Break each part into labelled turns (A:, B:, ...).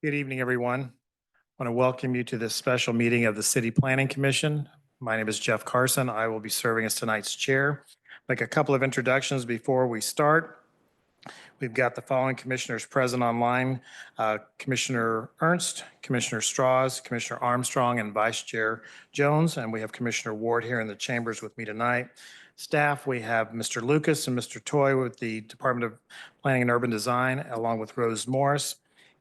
A: Good evening, everyone. I want to welcome you to this special meeting of the City Planning Commission. My name is Jeff Carson. I will be serving as tonight's chair. Make a couple of introductions before we start. We've got the following commissioners present online: Commissioner Ernst, Commissioner Strauss, Commissioner Armstrong, and Vice Chair Jones. And we have Commissioner Ward here in the chambers with me tonight. Staff, we have Mr. Lucas and Mr. Toy with the Department of Planning and Urban Design, along with Rose Morris.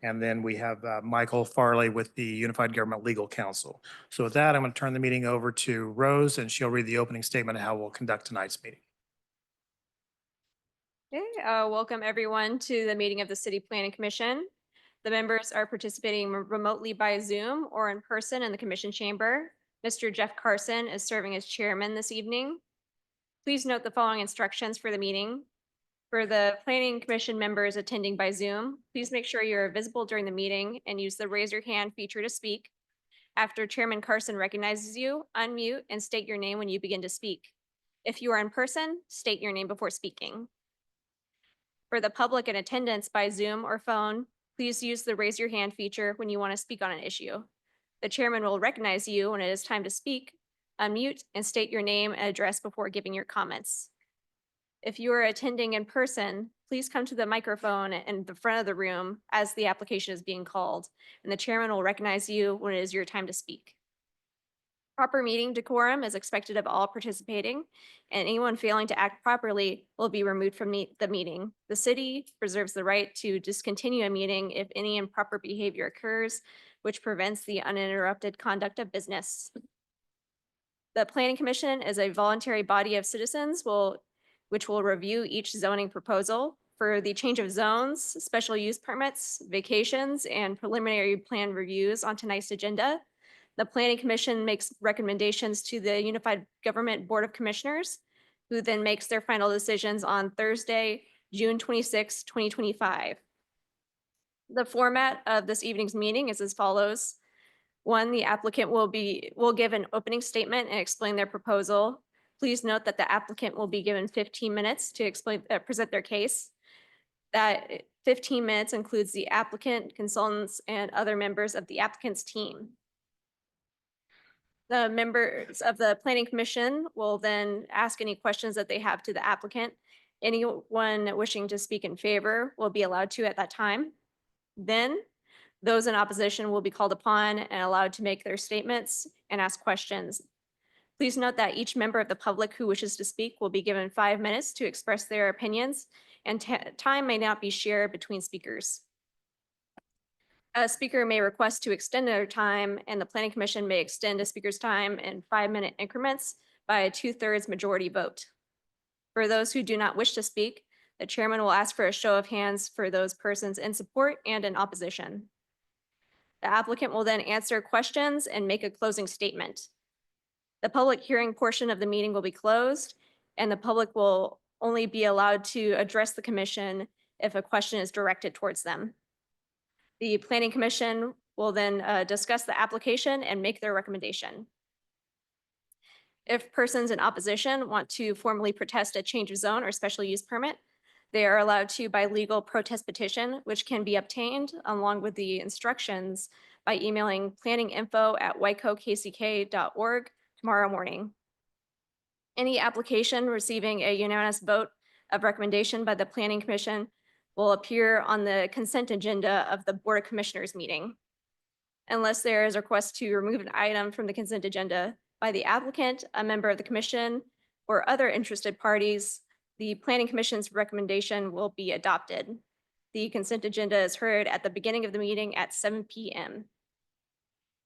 A: And then we have Michael Farley with the Unified Government Legal Counsel. So with that, I'm going to turn the meeting over to Rose, and she'll read the opening statement of how we'll conduct tonight's meeting.
B: Okay, welcome everyone to the meeting of the City Planning Commission. The members are participating remotely by Zoom or in person in the Commission chamber. Mr. Jeff Carson is serving as chairman this evening. Please note the following instructions for the meeting. For the Planning Commission members attending by Zoom, please make sure you're visible during the meeting and use the raise your hand feature to speak. After Chairman Carson recognizes you, unmute and state your name when you begin to speak. If you are in person, state your name before speaking. For the public in attendance by Zoom or phone, please use the raise your hand feature when you want to speak on an issue. The chairman will recognize you when it is time to speak, unmute, and state your name and address before giving your comments. If you are attending in person, please come to the microphone in the front of the room as the application is being called, and the chairman will recognize you when it is your time to speak. Proper meeting decorum is expected of all participating, and anyone failing to act properly will be removed from the meeting. The city reserves the right to discontinue a meeting if any improper behavior occurs, which prevents the uninterrupted conduct of business. The Planning Commission is a voluntary body of citizens which will review each zoning proposal. For the change of zones, special use permits, vacations, and preliminary plan reviews on tonight's agenda, the Planning Commission makes recommendations to the Unified Government Board of Commissioners, who then makes their final decisions on Thursday, June 26, 2025. The format of this evening's meeting is as follows. One, the applicant will give an opening statement and explain their proposal. Please note that the applicant will be given 15 minutes to present their case. That 15 minutes includes the applicant, consultants, and other members of the applicant's team. The members of the Planning Commission will then ask any questions that they have to the applicant. Anyone wishing to speak in favor will be allowed to at that time. Then those in opposition will be called upon and allowed to make their statements and ask questions. Please note that each member of the public who wishes to speak will be given 5 minutes to express their opinions, and time may not be shared between speakers. A speaker may request to extend their time, and the Planning Commission may extend a speaker's time in 5-minute increments by a 2/3 majority vote. For those who do not wish to speak, the chairman will ask for a show of hands for those persons in support and in opposition. The applicant will then answer questions and make a closing statement. The public hearing portion of the meeting will be closed, and the public will only be allowed to address the commission if a question is directed towards them. The Planning Commission will then discuss the application and make their recommendation. If persons in opposition want to formally protest a change of zone or special use permit, they are allowed to by legal protest petition, which can be obtained along with the instructions by emailing planninginfo@wycokck.org tomorrow morning. Any application receiving a unanimous vote of recommendation by the Planning Commission will appear on the consent agenda of the Board of Commissioners meeting. Unless there is a request to remove an item from the consent agenda by the applicant, a member of the commission, or other interested parties, the Planning Commission's recommendation will be adopted. The consent agenda is heard at the beginning of the meeting at 7 p.m.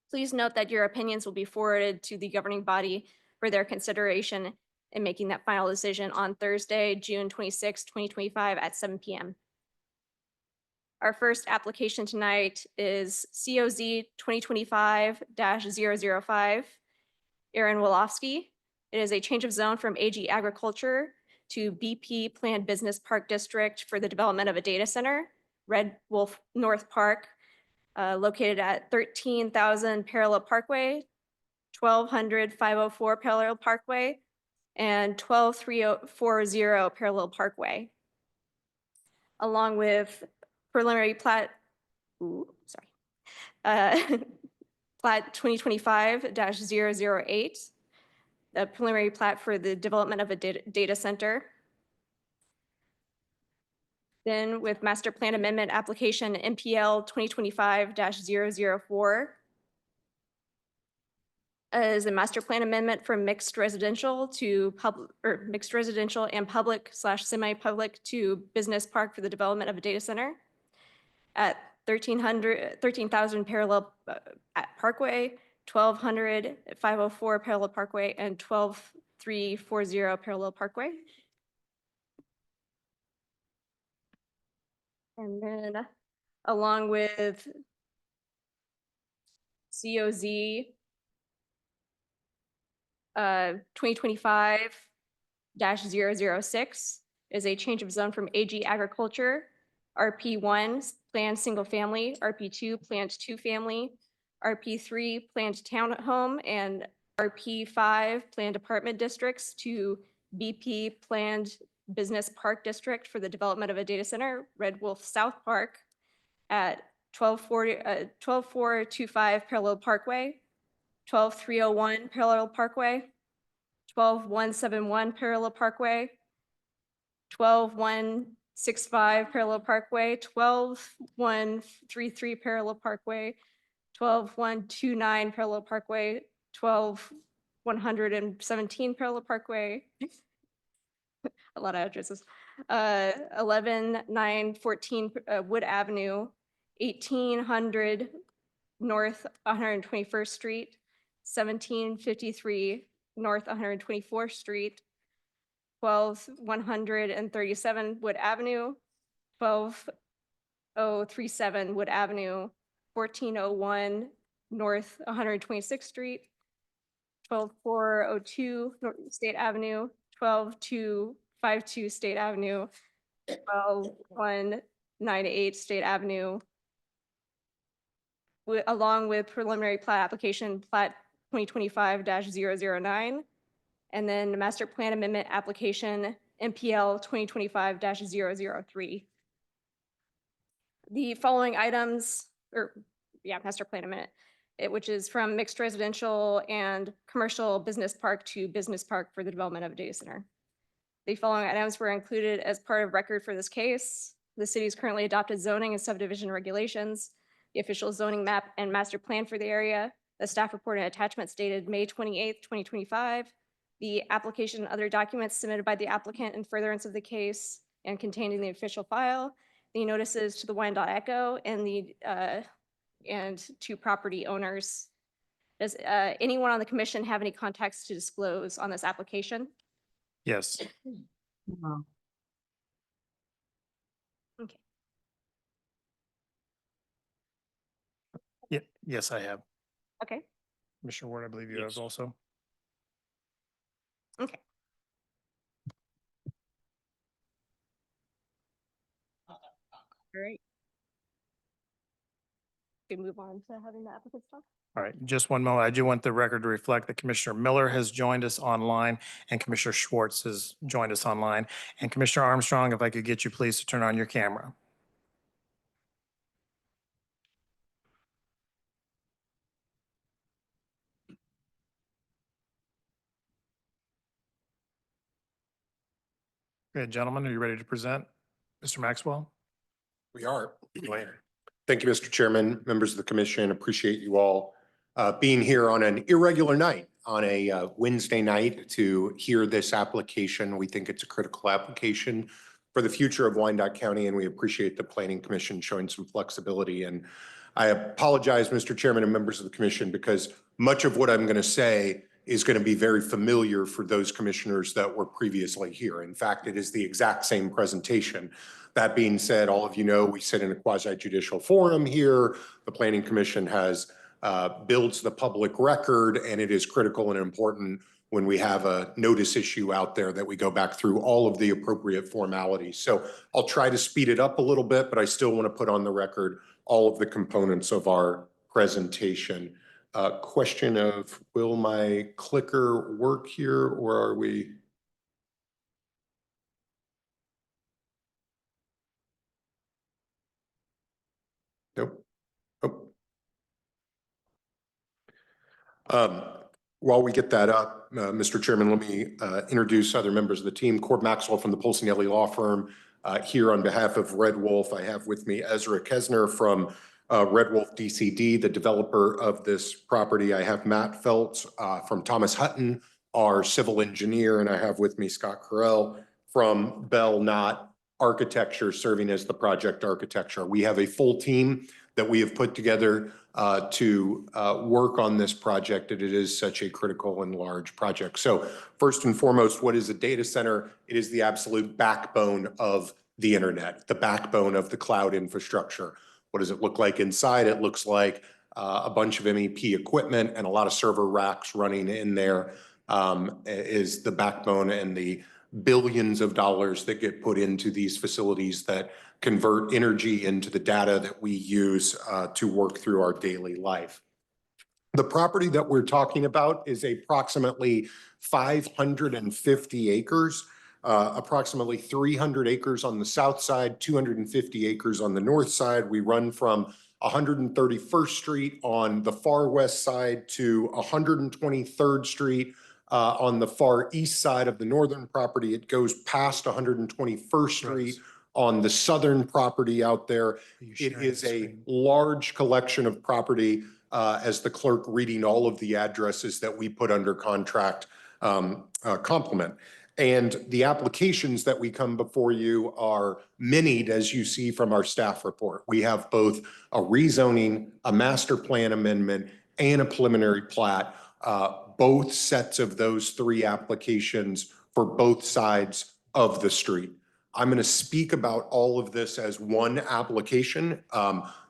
B: Please note that your opinions will be forwarded to the governing body for their consideration in making that final decision on Thursday, June 26, 2025 at 7 p.m. Our first application tonight is COZ 2025-005, Aaron Wolofsky. It is a change of zone from AG Agriculture to BP Planned Business Park District for the development of a data center, Red Wolf North Park, located at 13,000 Parallel Parkway, 1200 504 Parallel Parkway, and 12340 Parallel Parkway, along with preliminary plat Plat 2025-008, the preliminary plat for the development of a data center. Then with master plan amendment application MPL 2025-004 is a master plan amendment from mixed residential to public, or mixed residential and public / semi-public to business park for the development of a data center at 13,000 parallel at Parkway, 1200 504 parallel Parkway, and 12340 parallel Parkway. And then along with COZ 2025-006 is a change of zone from AG agriculture, RP1 planned single family, RP2 planned two family, RP3 planned townhome, and RP5 planned apartment districts to BP planned business park district for the development of a data center, Red Wolf South Park at 12425 parallel Parkway, 12301 parallel Parkway, 12171 parallel Parkway, 12165 parallel Parkway, 12133 parallel Parkway, 12129 parallel Parkway, 12117 parallel Parkway. A lot of addresses. 11914 Wood Avenue, 1800 North 121st Street, 1753 North 124th Street, 12137 Wood Avenue, 12037 Wood Avenue, 1401 North 126th Street, 12402 North State Avenue, 12252 State Avenue, 12198 State Avenue, along with preliminary plat application plat 2025-009, and then master plan amendment application MPL 2025-003. The following items, master plan amendment, which is from mixed residential and commercial business park to business park for the development of a data center. The following items were included as part of record for this case. The city's currently adopted zoning and subdivision regulations, the official zoning map and master plan for the area, the staff report and attachments dated May 28th, 2025, the application and other documents submitted by the applicant in furtherance of the case and contained in the official file, the notices to the Wyandotte Echo and the and to property owners. Does anyone on the commission have any contacts to disclose on this application?
A: Yes.
B: Okay.
A: Yeah, yes, I have.
B: Okay.
A: Commissioner Ward, I believe you have also.
B: Okay. All right. We move on to having the applicants talk.
A: All right, just one moment. I do want the record to reflect that Commissioner Miller has joined us online and Commissioner Schwartz has joined us online. And Commissioner Armstrong, if I could get you please to turn on your camera. Good, gentlemen, are you ready to present? Mr. Maxwell?
C: We are.
A: Go ahead.
C: Thank you, Mr. Chairman, members of the commission. Appreciate you all being here on an irregular night, on a Wednesday night to hear this application. We think it's a critical application for the future of Wyandotte County, and we appreciate the Planning Commission showing some flexibility. And I apologize, Mr. Chairman and members of the commission, because much of what I'm going to say is going to be very familiar for those commissioners that were previously here. In fact, it is the exact same presentation. That being said, all of you know we sit in a quasi-judicial forum here. The Planning Commission has builds the public record, and it is critical and important when we have a notice issue out there that we go back through all of the appropriate formalities. So I'll try to speed it up a little bit, but I still want to put on the record all of the components of our presentation. Question of, will my clicker work here, or are we? Nope. Oh, While we get that up, Mr. Chairman, let me introduce other members of the team. Cord Maxwell from the Polsinelli Law Firm. Here on behalf of Red Wolf, I have with me Ezra Kesner from Red Wolf DCD, the developer of this property. I have Matt Feltz from Thomas Hutton, our civil engineer, and I have with me Scott Carell from Bell Knott Architecture, serving as the project architecture. We have a full team that we have put together to work on this project, and it is such a critical and large project. So first and foremost, what is a data center? It is the absolute backbone of the internet, the backbone of the cloud infrastructure. What does it look like inside? It looks like a bunch of MEP equipment and a lot of server racks running in there is the backbone, and the billions of dollars that get put into these facilities that convert energy into the data that we use to work through our daily life. The property that we're talking about is approximately 550 acres, approximately 300 acres on the south side, 250 acres on the north side. We run from 131st Street on the far west side to 123rd Street on the far east side of the northern property. It goes past 121st Street on the southern property out there. It is a large collection of property, as the clerk reading all of the addresses that we put under contract complement. And the applications that we come before you are many, as you see from our staff report. We have both a rezoning, a master plan amendment, and a preliminary plat. Both sets of those three applications for both sides of the street. I'm going to speak about all of this as one application.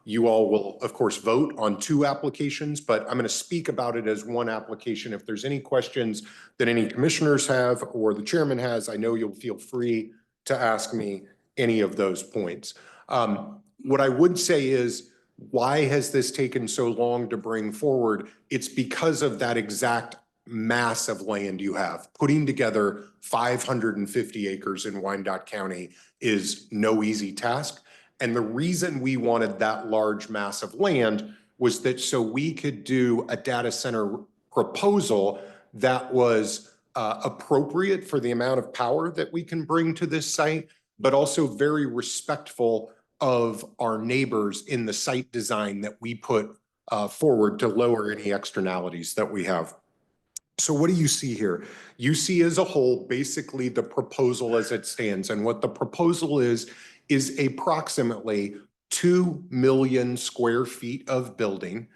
C: You all will, of course, vote on two applications, but I'm going to speak about it as one application. If there's any questions that any commissioners have or the chairman has, I know you'll feel free to ask me any of those points. What I would say is, why has this taken so long to bring forward? It's because of that exact mass of land you have. Putting together 550 acres in Wyandotte County is no easy task. And the reason we wanted that large mass of land was that so we could do a data center proposal that was appropriate for the amount of power that we can bring to this site, but also very respectful of our neighbors in the site design that we put forward to lower any externalities that we have. So what do you see here? You see as a whole, basically the proposal as it stands. And what the proposal is approximately 2 million square feet of building.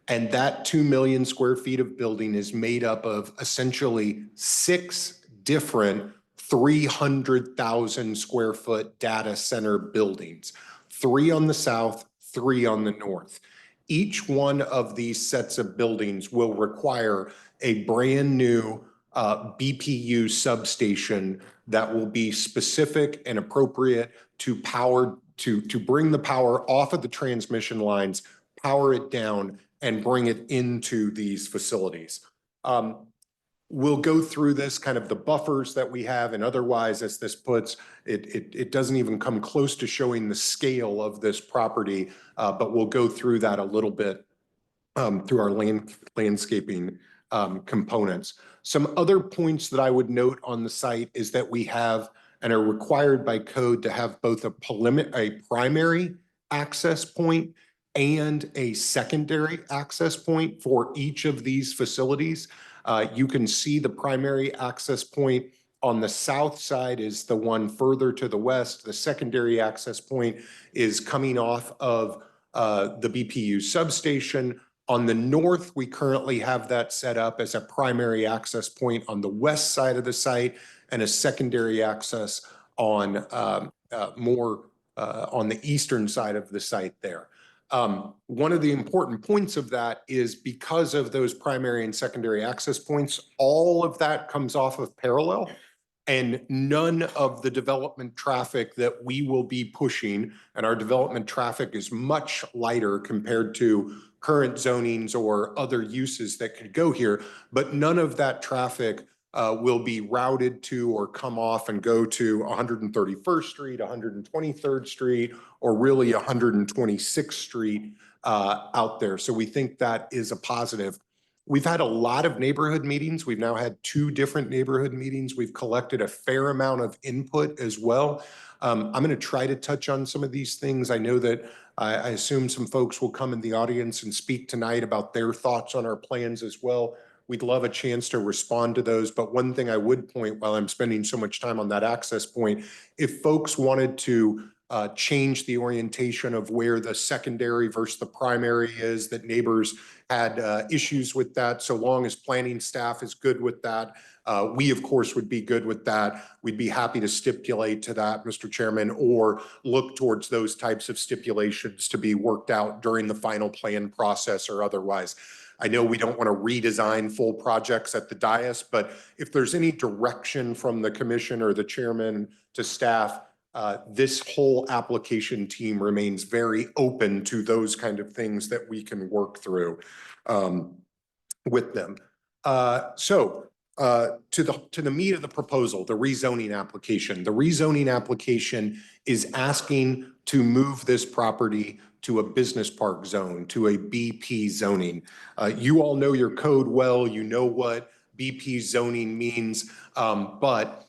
C: And that 2 million square feet of building is made up of essentially 6 different 300,000 square foot data center buildings, 3 on the south, 3 on the north. Each one of these sets of buildings will require a brand new BPU substation that will be specific and appropriate to power, to bring the power off of the transmission lines, power it down, and bring it into these facilities. We'll go through this kind of the buffers that we have, and otherwise, as this puts, it doesn't even come close to showing the scale of this property, but we'll go through that a little bit through our landscaping components. Some other points that I would note on the site is that we have and are required by code to have both a primary access point and a secondary access point for each of these facilities. You can see the primary access point on the south side is the one further to the west. The secondary access point is coming off of the BPU substation. On the north, we currently have that set up as a primary access point on the west side of the site and a secondary access on on the eastern side of the site there. One of the important points of that is because of those primary and secondary access points, all of that comes off of parallel, and none of the development traffic that we will be pushing, and our development traffic is much lighter compared to current zonings or other uses that could go here, but none of that traffic will be routed to or come off and go to 131st Street, 123rd Street, or really 126th Street out there. So we think that is a positive. We've had a lot of neighborhood meetings. We've now had 2 different neighborhood meetings. We've collected a fair amount of input as well. I'm going to try to touch on some of these things. I know that I assume some folks will come in the audience and speak tonight about their thoughts on our plans as well. We'd love a chance to respond to those. But one thing I would point, while I'm spending so much time on that access point, if folks wanted to change the orientation of where the secondary versus the primary is, that neighbors had issues with that, so long as planning staff is good with that. We, of course, would be good with that. We'd be happy to stipulate to that, Mr. Chairman, or look towards those types of stipulations to be worked out during the final plan process or otherwise. I know we don't want to redesign full projects at the dais, but if there's any direction from the commission or the chairman to staff, this whole application team remains very open to those kind of things that we can work through with them. To the meat of the proposal, the rezoning application. The rezoning application is asking to move this property to a business park zone, to a BP zoning. You all know your code well. You know what BP zoning means, but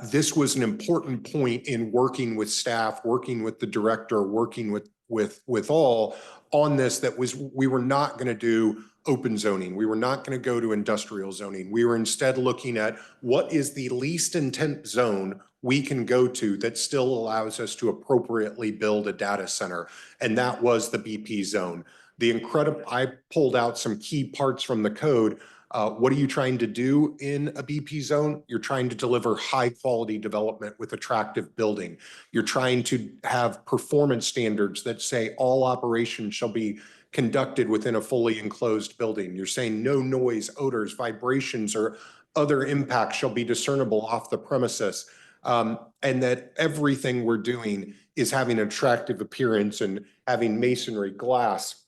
C: this was an important point in working with staff, working with the director, working with all on this, that was, we were not going to do open zoning. We were not going to go to industrial zoning. We were instead looking at what is the least intent zone we can go to that still allows us to appropriately build a data center. And that was the BP zone. I pulled out some key parts from the code. What are you trying to do in a BP zone? You're trying to deliver high quality development with attractive building. You're trying to have performance standards that say all operations shall be conducted within a fully enclosed building. You're saying no noise, odors, vibrations, or other impacts shall be discernible off the premises. And that everything we're doing is having an attractive appearance and having masonry, glass,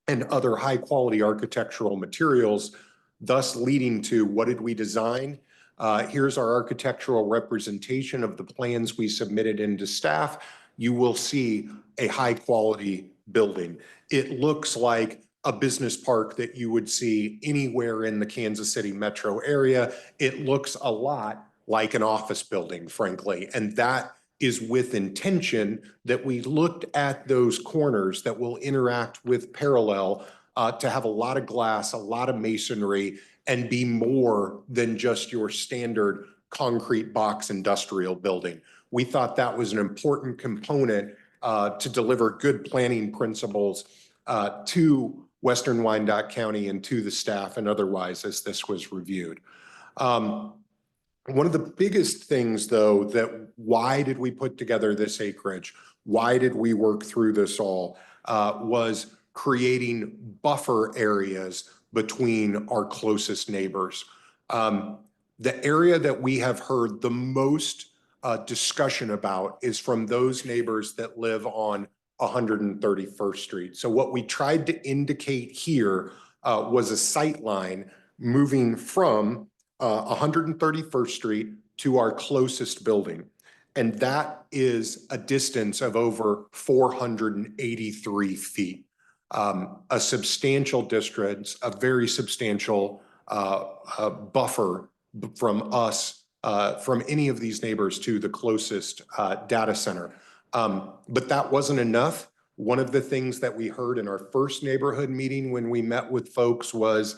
C: and other high quality architectural materials, thus leading to what did we design? Here's our architectural representation of the plans we submitted into staff. You will see a high quality building. It looks like a business park that you would see anywhere in the Kansas City metro area. It looks a lot like an office building, frankly, and that is with intention, that we looked at those corners that will interact with parallel to have a lot of glass, a lot of masonry, and be more than just your standard concrete box industrial building. We thought that was an important component to deliver good planning principles to Western Wyandotte County and to the staff and otherwise as this was reviewed. One of the biggest things, though, that why did we put together this acreage? Why did we work through this all? Was creating buffer areas between our closest neighbors. The area that we have heard the most discussion about is from those neighbors that live on 131st Street. So what we tried to indicate here was a sight line moving from 131st Street to our closest building. And that is a distance of over 483 feet. A substantial distance, a very substantial buffer from us, from any of these neighbors to the closest data center. But that wasn't enough. One of the things that we heard in our first neighborhood meeting when we met with folks was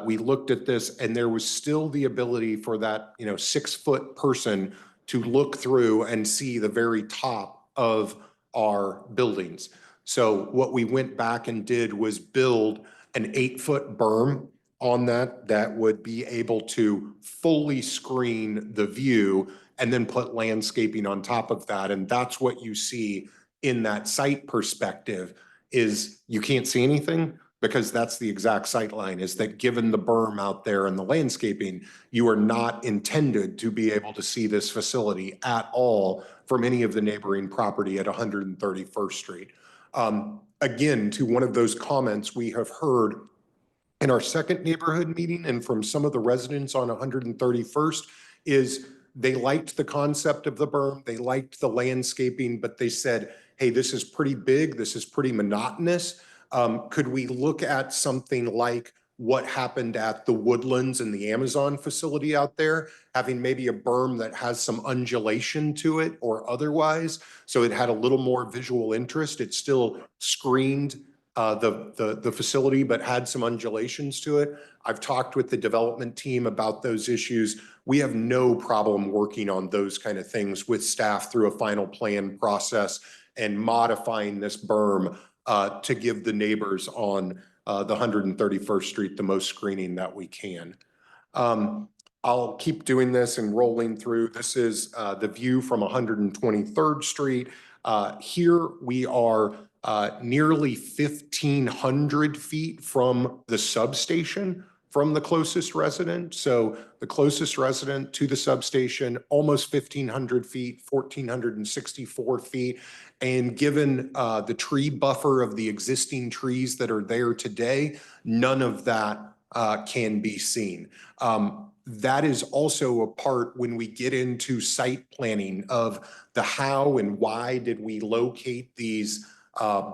C: we looked at this and there was still the ability for that 6-foot person to look through and see the very top of our buildings. So what we went back and did was build an 8-foot berm on that would be able to fully screen the view and then put landscaping on top of that. And that's what you see in that site perspective is you can't see anything, because that's the exact sight line, is that given the berm out there and the landscaping, you are not intended to be able to see this facility at all from any of the neighboring property at 131st Street. Again, to one of those comments we have heard in our second neighborhood meeting and from some of the residents on 131st is they liked the concept of the berm, they liked the landscaping, but they said, hey, this is pretty big, this is pretty monotonous. Could we look at something like what happened at the Woodlands and the Amazon facility out there, having maybe a berm that has some undulation to it or otherwise. So it had a little more visual interest. It still screened the facility, but had some undulations to it. I've talked with the development team about those issues. We have no problem working on those kind of things with staff through a final plan process and modifying this berm to give the neighbors on the 131st Street the most screening that we can. I'll keep doing this and rolling through. This is the view from 123rd Street. Here we are nearly 1,500 feet from the substation from the closest resident. So the closest resident to the substation, almost 1,500 feet, 1,464 feet. And given the tree buffer of the existing trees that are there today, none of that can be seen. That is also a part when we get into site planning of the how and why did we locate these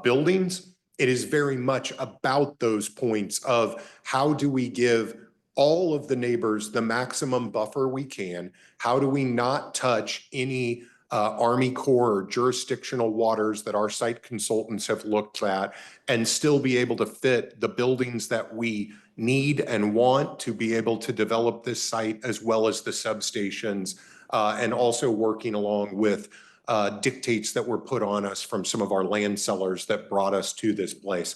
C: buildings. It is very much about those points of how do we give all of the neighbors the maximum buffer we can? How do we not touch any Army Corps or jurisdictional waters that our site consultants have looked at and still be able to fit the buildings that we need and want to be able to develop this site as well as the substations and also working along with dictates that were put on us from some of our land sellers that brought us to this place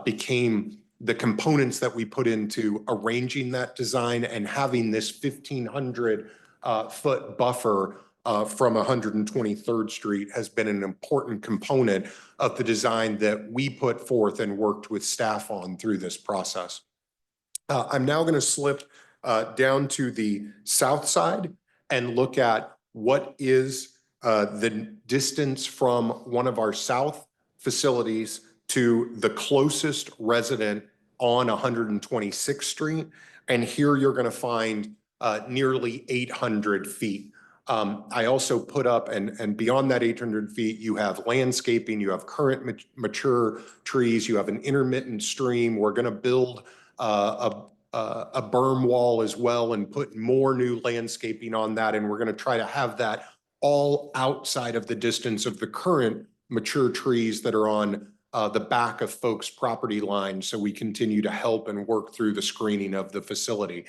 C: became the components that we put into arranging that design and having this 1,500 foot buffer from 123rd Street has been an important component of the design that we put forth and worked with staff on through this process. I'm now going to slip down to the south side and look at what is the distance from one of our south facilities to the closest resident on 126th Street. And here you're going to find nearly 800 feet. I also put up, and beyond that 800 feet, you have landscaping, you have current mature trees, you have an intermittent stream. We're going to build a berm wall as well and put more new landscaping on that. And we're going to try to have that all outside of the distance of the current mature trees that are on the back of folks' property lines. So we continue to help and work through the screening of the facility.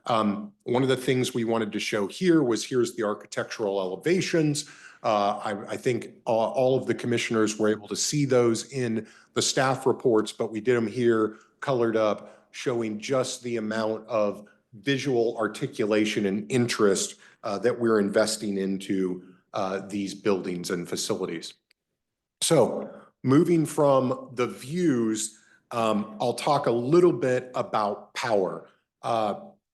C: One of the things we wanted to show here was here's the architectural elevations. I think all of the commissioners were able to see those in the staff reports, but we did them here colored up, showing just the amount of visual articulation and interest that we're investing into these buildings and facilities. So moving from the views, I'll talk a little bit about power.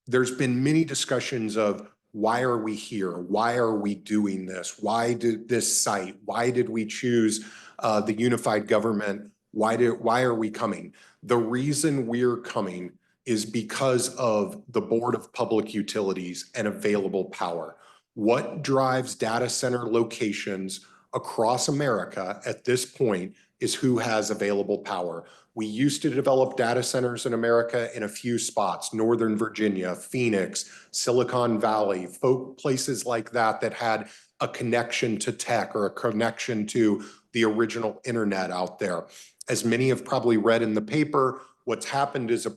C: There's been many discussions of why are we here? Why are we doing this? Why did this site? Why did we choose the unified government? Why are we coming? The reason we're coming is because of the Board of Public Utilities and available power. What drives data center locations across America at this point is who has available power. We used to develop data centers in America in a few spots, Northern Virginia, Phoenix, Silicon Valley, places like that that had a connection to tech or a connection to the original internet out there. As many have probably read in the paper, what's happened is a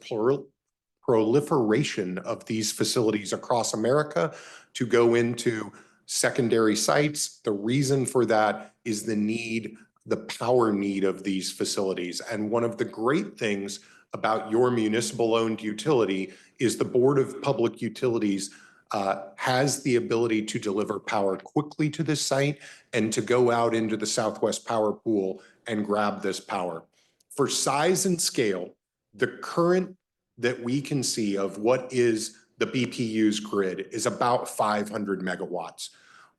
C: proliferation of these facilities across America to go into secondary sites. The reason for that is the power need of these facilities. And one of the great things about your municipal owned utility is the Board of Public Utilities has the ability to deliver power quickly to this site and to go out into the Southwest Power Pool and grab this power. For size and scale, the current that we can see of what is the BPU's grid is about 500 megawatts.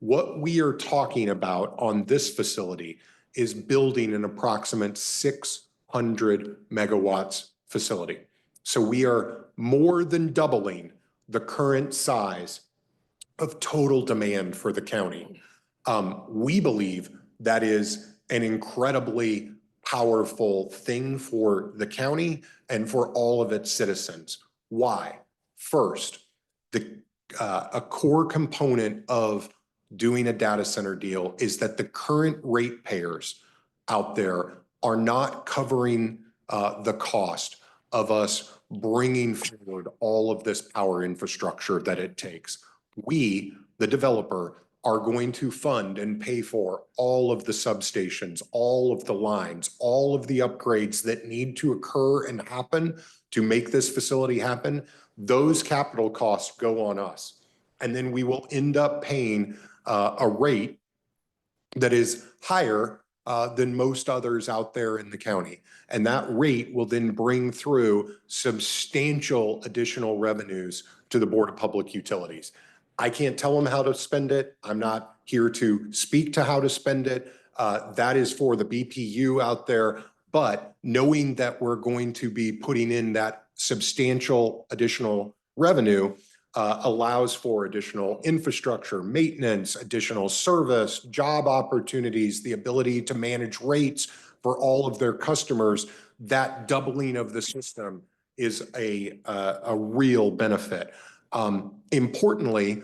C: What we are talking about on this facility is building an approximate 600 megawatts facility. So we are more than doubling the current size of total demand for the county. We believe that is an incredibly powerful thing for the county and for all of its citizens. Why? First, a core component of doing a data center deal is that the current ratepayers out there are not covering the cost of us bringing forward all of this power infrastructure that it takes. We, the developer, are going to fund and pay for all of the substations, all of the lines, all of the upgrades that need to occur and happen to make this facility happen. Those capital costs go on us. And then we will end up paying a rate that is higher than most others out there in the county. And that rate will then bring through substantial additional revenues to the Board of Public Utilities. I can't tell them how to spend it. I'm not here to speak to how to spend it. That is for the BPU out there. But knowing that we're going to be putting in that substantial additional revenue allows for additional infrastructure, maintenance, additional service, job opportunities, the ability to manage rates for all of their customers. That doubling of the system is a real benefit. Importantly,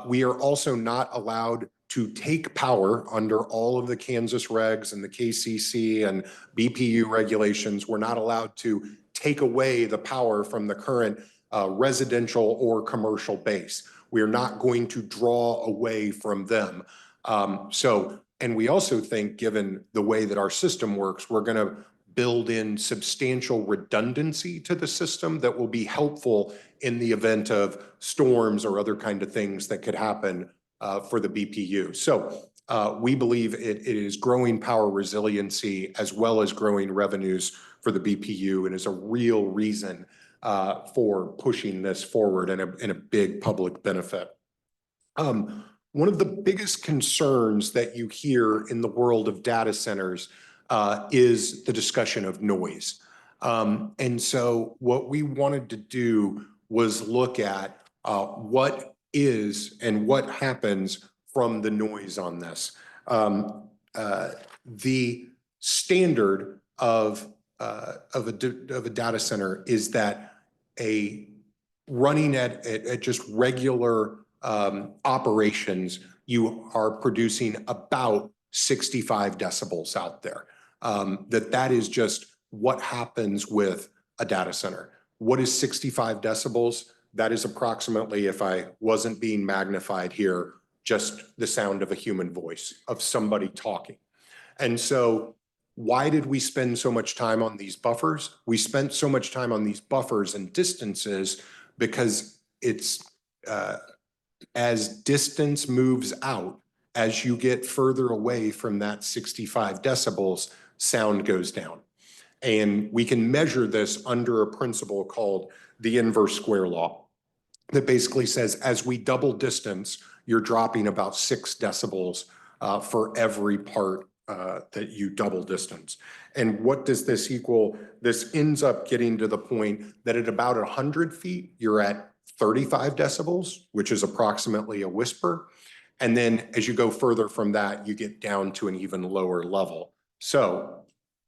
C: we are also not allowed to take power under all of the Kansas regs and the KCC and BPU regulations. We're not allowed to take away the power from the current residential or commercial base. We are not going to draw away from them. And we also think, given the way that our system works, we're going to build in substantial redundancy to the system that will be helpful in the event of storms or other kind of things that could happen for the BPU. So we believe it is growing power resiliency as well as growing revenues for the BPU, and is a real reason for pushing this forward and a big public benefit. One of the biggest concerns that you hear in the world of data centers is the discussion of noise. And so what we wanted to do was look at what is and what happens from the noise on this. The standard of a data center is that running at just regular operations, you are producing about 65 decibels out there. That is just what happens with a data center. What is 65 decibels? That is approximately, if I wasn't being magnified here, just the sound of a human voice, of somebody talking. And so why did we spend so much time on these buffers? We spent so much time on these buffers and distances because it's as distance moves out, as you get further away from that 65 decibels, sound goes down. And we can measure this under a principle called the inverse square law that basically says as we double distance, you're dropping about 6 decibels for every part that you double distance. And what does this equal? This ends up getting to the point that at about 100 feet, you're at 35 decibels, which is approximately a whisper. And then as you go further from that, you get down to an even lower level. So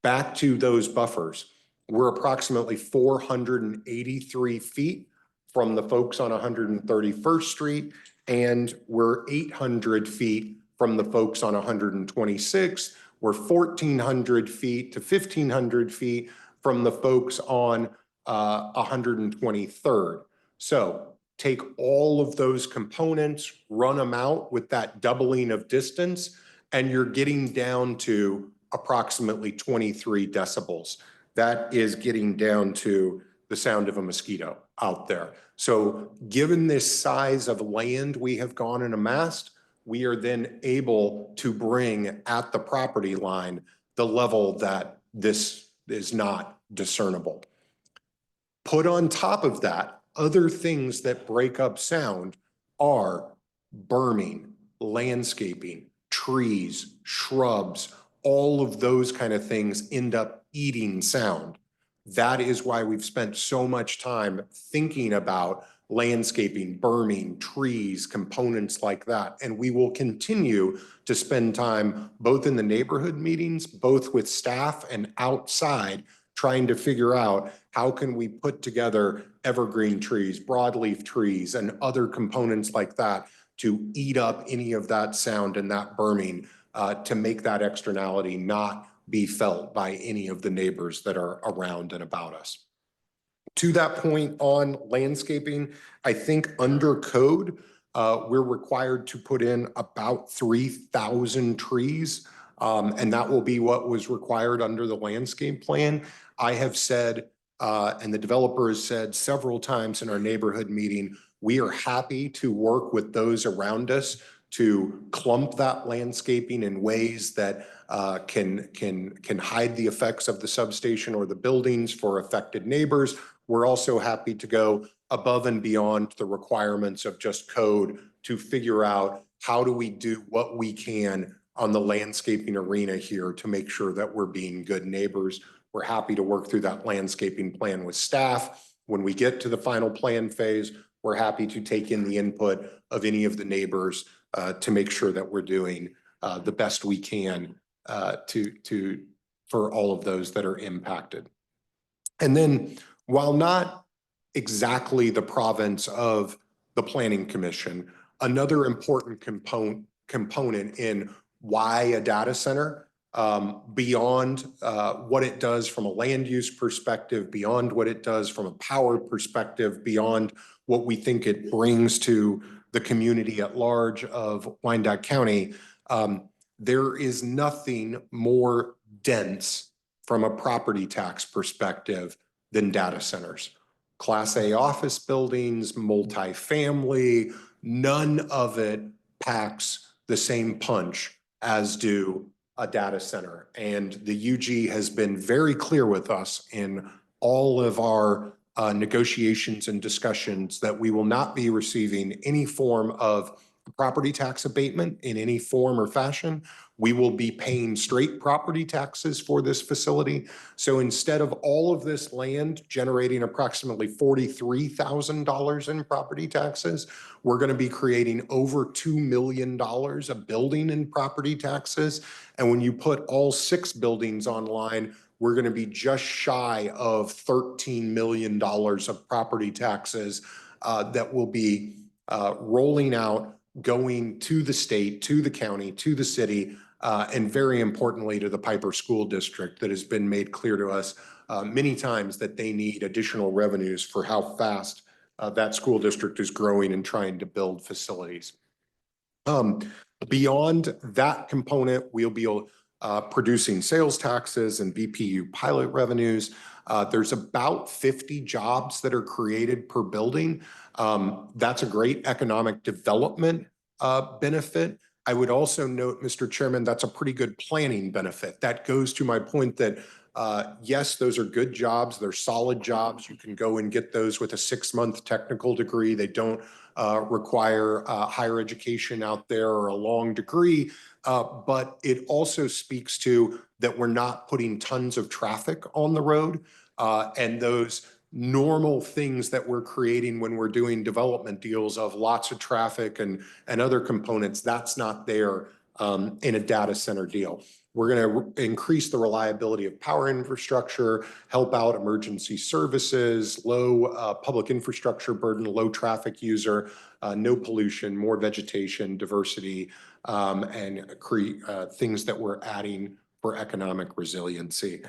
C: back to those buffers, we're approximately 483 feet from the folks on 131st Street, and we're 800 feet from the folks on 126th. We're 1,400 feet to 1,500 feet from the folks on 123rd. So take all of those components, run them out with that doubling of distance, and you're getting down to approximately 23 decibels. That is getting down to the sound of a mosquito out there. So given this size of land we have gone and amassed, we are then able to bring at the property line the level that this is not discernible. Put on top of that, other things that break up sound are berming, landscaping, trees, shrubs, all of those kind of things end up eating sound. That is why we've spent so much time thinking about landscaping, berming, trees, components like that. And we will continue to spend time both in the neighborhood meetings, both with staff and outside, trying to figure out how can we put together evergreen trees, broadleaf trees, and other components like that to eat up any of that sound and that berming, to make that externality not be felt by any of the neighbors that are around and about us. To that point on landscaping, I think under code, we're required to put in about 3,000 trees. And that will be what was required under the landscape plan. I have said, and the developer has said several times in our neighborhood meeting, we are happy to work with those around us to clump that landscaping in ways that can hide the effects of the substation or the buildings for affected neighbors. We're also happy to go above and beyond the requirements of just code to figure out how do we do what we can on the landscaping arena here to make sure that we're being good neighbors. We're happy to work through that landscaping plan with staff. When we get to the final plan phase, we're happy to take in the input of any of the neighbors to make sure that we're doing the best we can for all of those that are impacted. And then, while not exactly the province of the Planning Commission, another important component in why a data center, beyond what it does from a land use perspective, beyond what it does from a power perspective, beyond what we think it brings to the community at large of Wyandotte County, there is nothing more dense from a property tax perspective than data centers. Class A office buildings, multifamily, none of it packs the same punch as do a data center. And the UG has been very clear with us in all of our negotiations and discussions that we will not be receiving any form of property tax abatement in any form or fashion. We will be paying straight property taxes for this facility. So instead of all of this land generating approximately $43,000 in property taxes, we're going to be creating over $2 million a building in property taxes. And when you put all 6 buildings online, we're going to be just shy of $13 million of property taxes that will be rolling out, going to the state, to the county, to the city, and very importantly to the Piper School District that has been made clear to us many times that they need additional revenues for how fast that school district is growing and trying to build facilities. Beyond that component, we'll be producing sales taxes and BPU pilot revenues. There's about 50 jobs that are created per building. That's a great economic development benefit. I would also note, Mr. Chairman, that's a pretty good planning benefit. That goes to my point that yes, those are good jobs. They're solid jobs. You can go and get those with a 6-month technical degree. They don't require higher education out there or a long degree. But it also speaks to that we're not putting tons of traffic on the road, and those normal things that we're creating when we're doing development deals of lots of traffic and other components, that's not there in a data center deal. We're going to increase the reliability of power infrastructure, help out emergency services, low public infrastructure burden, low traffic user, no pollution, more vegetation, diversity, and create things that we're adding for economic resiliency.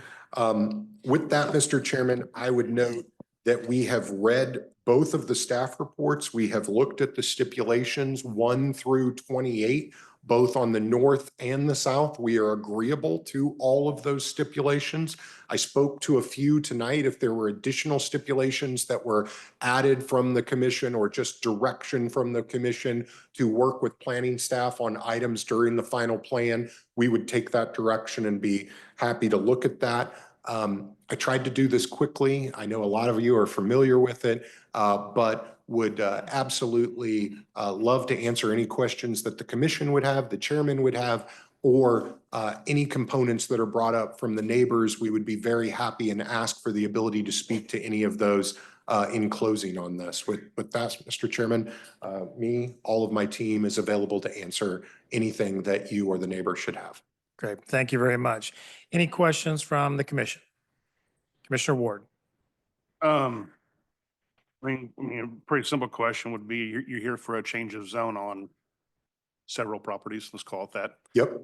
C: With that, Mr. Chairman, I would note that we have read both of the staff reports. We have looked at the stipulations 1 through 28, both on the north and the south. We are agreeable to all of those stipulations. I spoke to a few tonight. If there were additional stipulations that were added from the commission or just direction from the commission to work with planning staff on items during the final plan, we would take that direction and be happy to look at that. I tried to do this quickly. I know a lot of you are familiar with it, but would absolutely love to answer any questions that the commission would have, the chairman would have, or any components that are brought up from the neighbors. We would be very happy and ask for the ability to speak to any of those in closing on this. With that, Mr. Chairman, all of my team is available to answer anything that you or the neighbor should have.
A: Great. Thank you very much. Any questions from the commission? Commissioner Ward.
D: A pretty simple question would be, you're here for a change of zone on several properties, let's call it that.
C: Yep.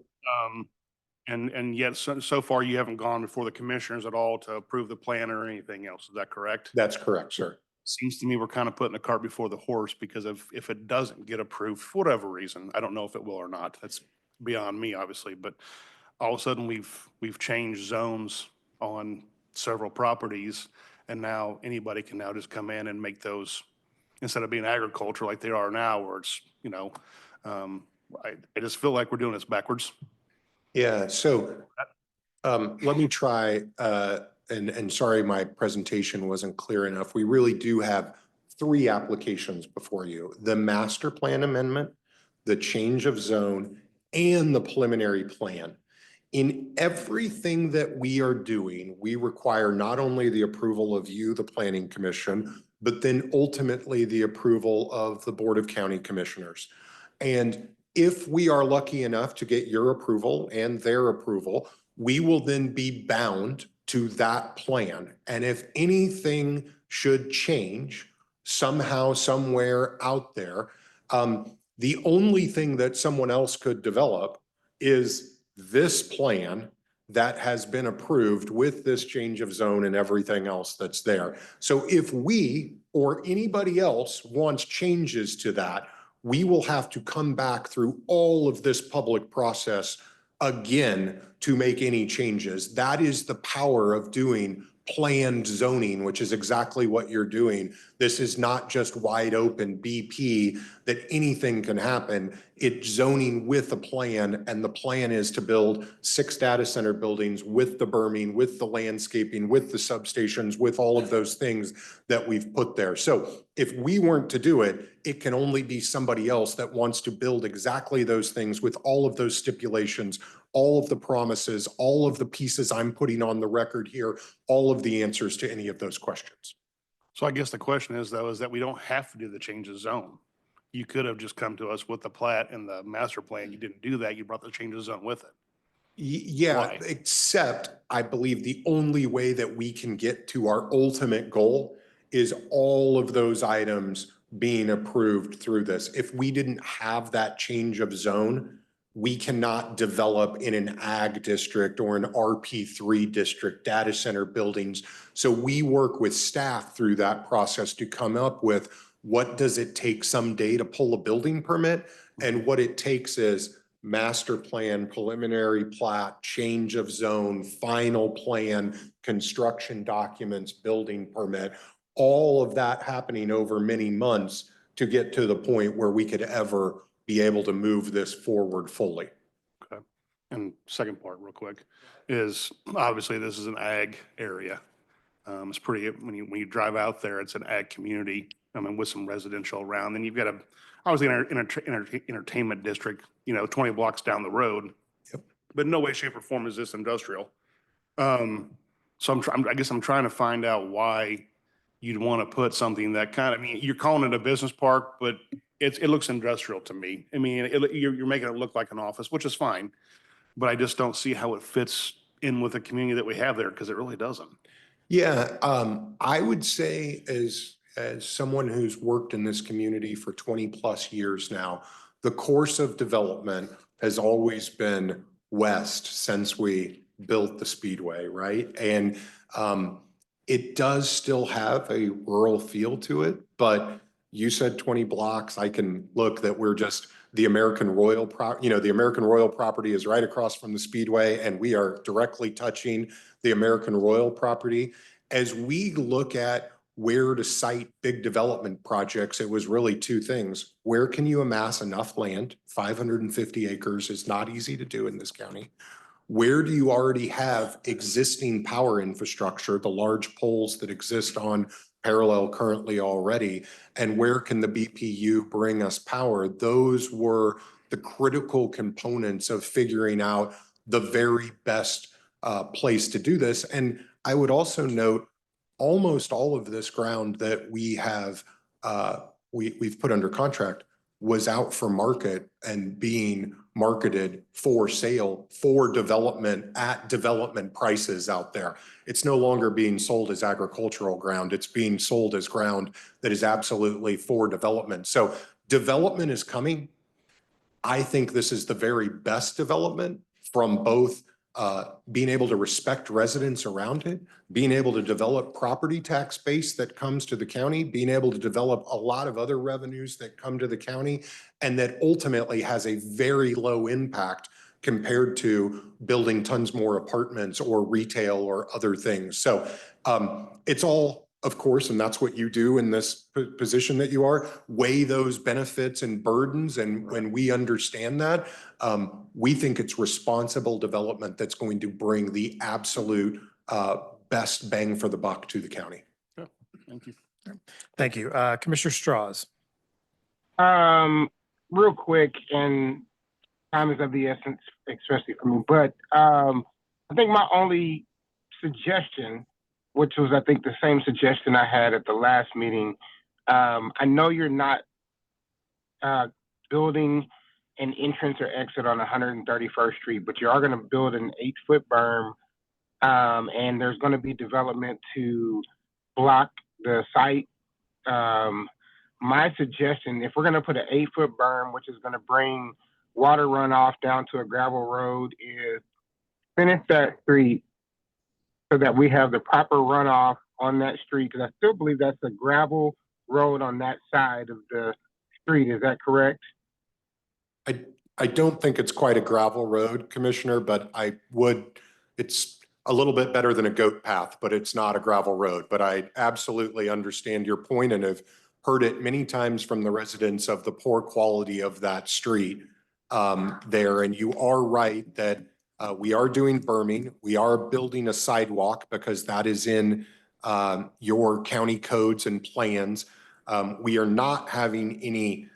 D: And yet so far you haven't gone before the commissioners at all to approve the plan or anything else. Is that correct?
C: That's correct, sir.
D: Seems to me we're kind of putting the cart before the horse, because if it doesn't get approved for whatever reason, I don't know if it will or not. That's beyond me, obviously, but all of a sudden we've changed zones on several properties, and now anybody can now just come in and make those, instead of being agriculture like they are now, where it's, I just feel like we're doing this backwards.
C: Yeah, so let me try, and sorry, my presentation wasn't clear enough. We really do have 3 applications before you: the master plan amendment, the change of zone, and the preliminary plan. In everything that we are doing, we require not only the approval of you, the Planning Commission, but then ultimately the approval of the Board of County Commissioners. And if we are lucky enough to get your approval and their approval, we will then be bound to that plan. And if anything should change somehow, somewhere out there, the only thing that someone else could develop is this plan that has been approved with this change of zone and everything else that's there. So if we or anybody else wants changes to that, we will have to come back through all of this public process again to make any changes. That is the power of doing planned zoning, which is exactly what you're doing. This is not just wide open BP that anything can happen. It's zoning with a plan, and the plan is to build 6 data center buildings with the berming, with the landscaping, with the substations, with all of those things that we've put there. So if we weren't to do it, it can only be somebody else that wants to build exactly those things with all of those stipulations, all of the promises, all of the pieces I'm putting on the record here, all of the answers to any of those questions.
D: So I guess the question is, though, is that we don't have to do the change of zone. You could have just come to us with the plat and the master plan. You didn't do that. You brought the change of zone with it.
C: Yeah,
D: Why?
C: except I believe the only way that we can get to our ultimate goal is all of those items being approved through this. If we didn't have that change of zone, we cannot develop in an ag district or an RP3 district data center buildings. So we work with staff through that process to come up with what does it take someday to pull a building permit, and what it takes is master plan, preliminary plat, change of zone, final plan, construction documents, building permit, all of that happening over many months to get to the point where we could ever be able to move this forward fully.
D: Okay. And second part real quick is, obviously this is an ag area. It's pretty, when you drive out there, it's an ag community. I mean, with some residential around, then you've got obviously an entertainment district, 20 blocks down the road.
C: Yep.
D: But in no way, shape or form is this industrial. So I guess I'm trying to find out why you'd want to put something that kind of, you're calling it a business park, but it looks industrial to me. I mean, you're making it look like an office, which is fine, but I just don't see how it fits in with the community that we have there, because it really doesn't.
C: Yeah, I would say as someone who's worked in this community for 20 plus years now, the course of development has always been west since we built the Speedway, right? And it does still have a rural feel to it, but you said 20 blocks. I can look that we're just the American Royal the American Royal property is right across from the Speedway, and we are directly touching the American Royal property. As we look at where to site big development projects, it was really 2 things. Where can you amass enough land? 550 acres is not easy to do in this county. Where do you already have existing power infrastructure, the large poles that exist on parallel currently already, and where can the BPU bring us power? Those were the critical components of figuring out the very best place to do this. And I would also note, almost all of this ground that we have, we've put under contract was out for market and being marketed for sale, for development at development prices out there. It's no longer being sold as agricultural ground. It's being sold as ground that is absolutely for development. So development is coming. I think this is the very best development from both being able to respect residents around it, being able to develop property tax base that comes to the county, being able to develop a lot of other revenues that come to the county, and that ultimately has a very low impact compared to building tons more apartments or retail or other things. So it's all, of course, and that's what you do in this position that you are, weigh those benefits and burdens. And when we understand that, we think it's responsible development that's going to bring the absolute best bang for the buck to the county.
D: Yeah, thank you.
A: Thank you. Commissioner Straws.
E: Real quick, and time is of the essence, especially for me, but I think my only suggestion, which was, I think, the same suggestion I had at the last meeting. I know you're not building an entrance or exit on 131st Street, but you are going to build an 8-foot berm, and there's going to be development to block the site. My suggestion, if we're going to put an 8-foot berm, which is going to bring water runoff down to a gravel road, is finish that street so that we have the proper runoff on that street, because I still believe that's a gravel road on that side of the street. Is that correct?
C: I don't think it's quite a gravel road, Commissioner, but it's a little bit better than a goat path, but it's not a gravel road. But I absolutely understand your point and have heard it many times from the residents of the poor quality of that street there. And you are right that we are doing berming. We are building a sidewalk because that is in your county codes and plans. We are not having any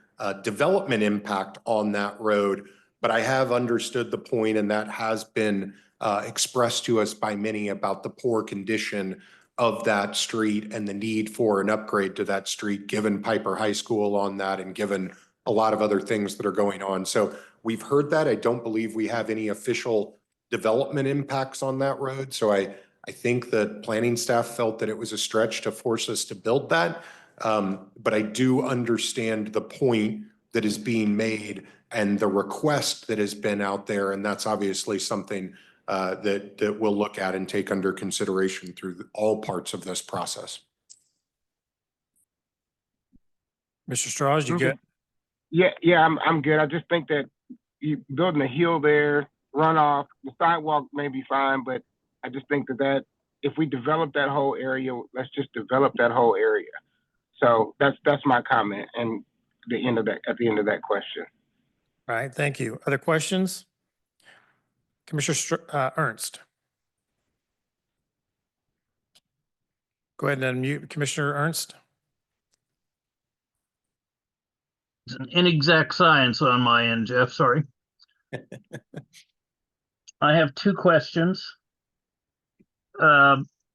C: development impact on that road, but I have understood the point, and that has been expressed to us by many about the poor condition of that street and the need for an upgrade to that street, given Piper High School on that and given a lot of other things that are going on. So we've heard that. I don't believe we have any official development impacts on that road. So I think that planning staff felt that it was a stretch to force us to build that. But I do understand the point that is being made and the request that has been out there. And that's obviously something that we'll look at and take under consideration through all parts of this process.
A: Mr. Straws, you good?
E: Yeah, I'm good. I just think that you building a hill there, runoff, the sidewalk may be fine, but I just think that if we develop that whole area, let's just develop that whole area. So that's my comment and at the end of that question.
A: All right, thank you. Other questions? Commissioner Ernst. Go ahead and unmute Commissioner Ernst.
F: It's an inexact science on my end, Jeff, sorry. I have two questions.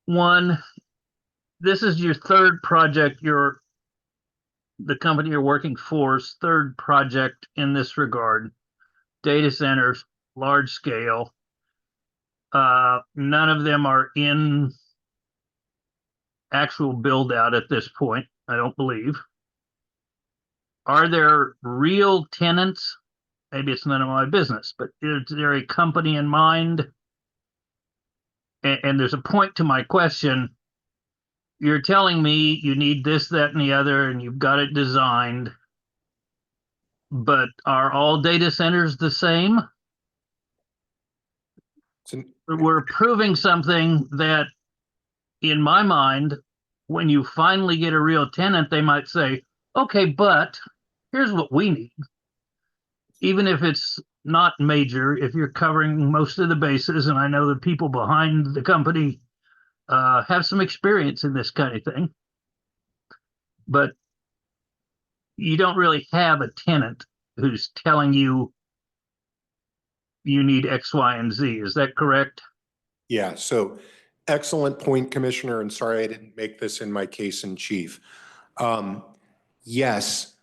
F: One, this is your third project, the company you're working for's third project in this regard. Data centers, large scale. None of them are in actual build out at this point, I don't believe. Are there real tenants? Maybe it's none of my business, but is there a company in mind? And there's a point to my question. You're telling me you need this, that, and the other, and you've got it designed. But are all data centers the same? We're proving something that, in my mind, when you finally get a real tenant, they might say, okay, but here's what we need. Even if it's not major, if you're covering most of the bases, and I know the people behind the company have some experience in this kind of thing, but you don't really have a tenant who's telling you you need X, Y, and Z. Is that correct?
C: Yeah, so Excellent point, Commissioner, and sorry I didn't make this in my case in chief. Yes,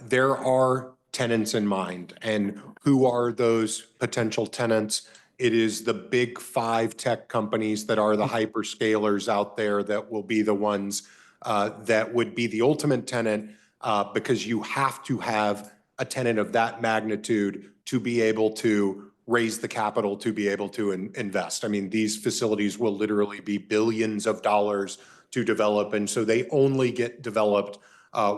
C: there are tenants in mind, and who are those potential tenants? It is the big 5 tech companies that are the hyperscalers out there that will be the ones that would be the ultimate tenant, because you have to have a tenant of that magnitude to be able to raise the capital to be able to invest. I mean, these facilities will literally be billions of dollars to develop, and so they only get developed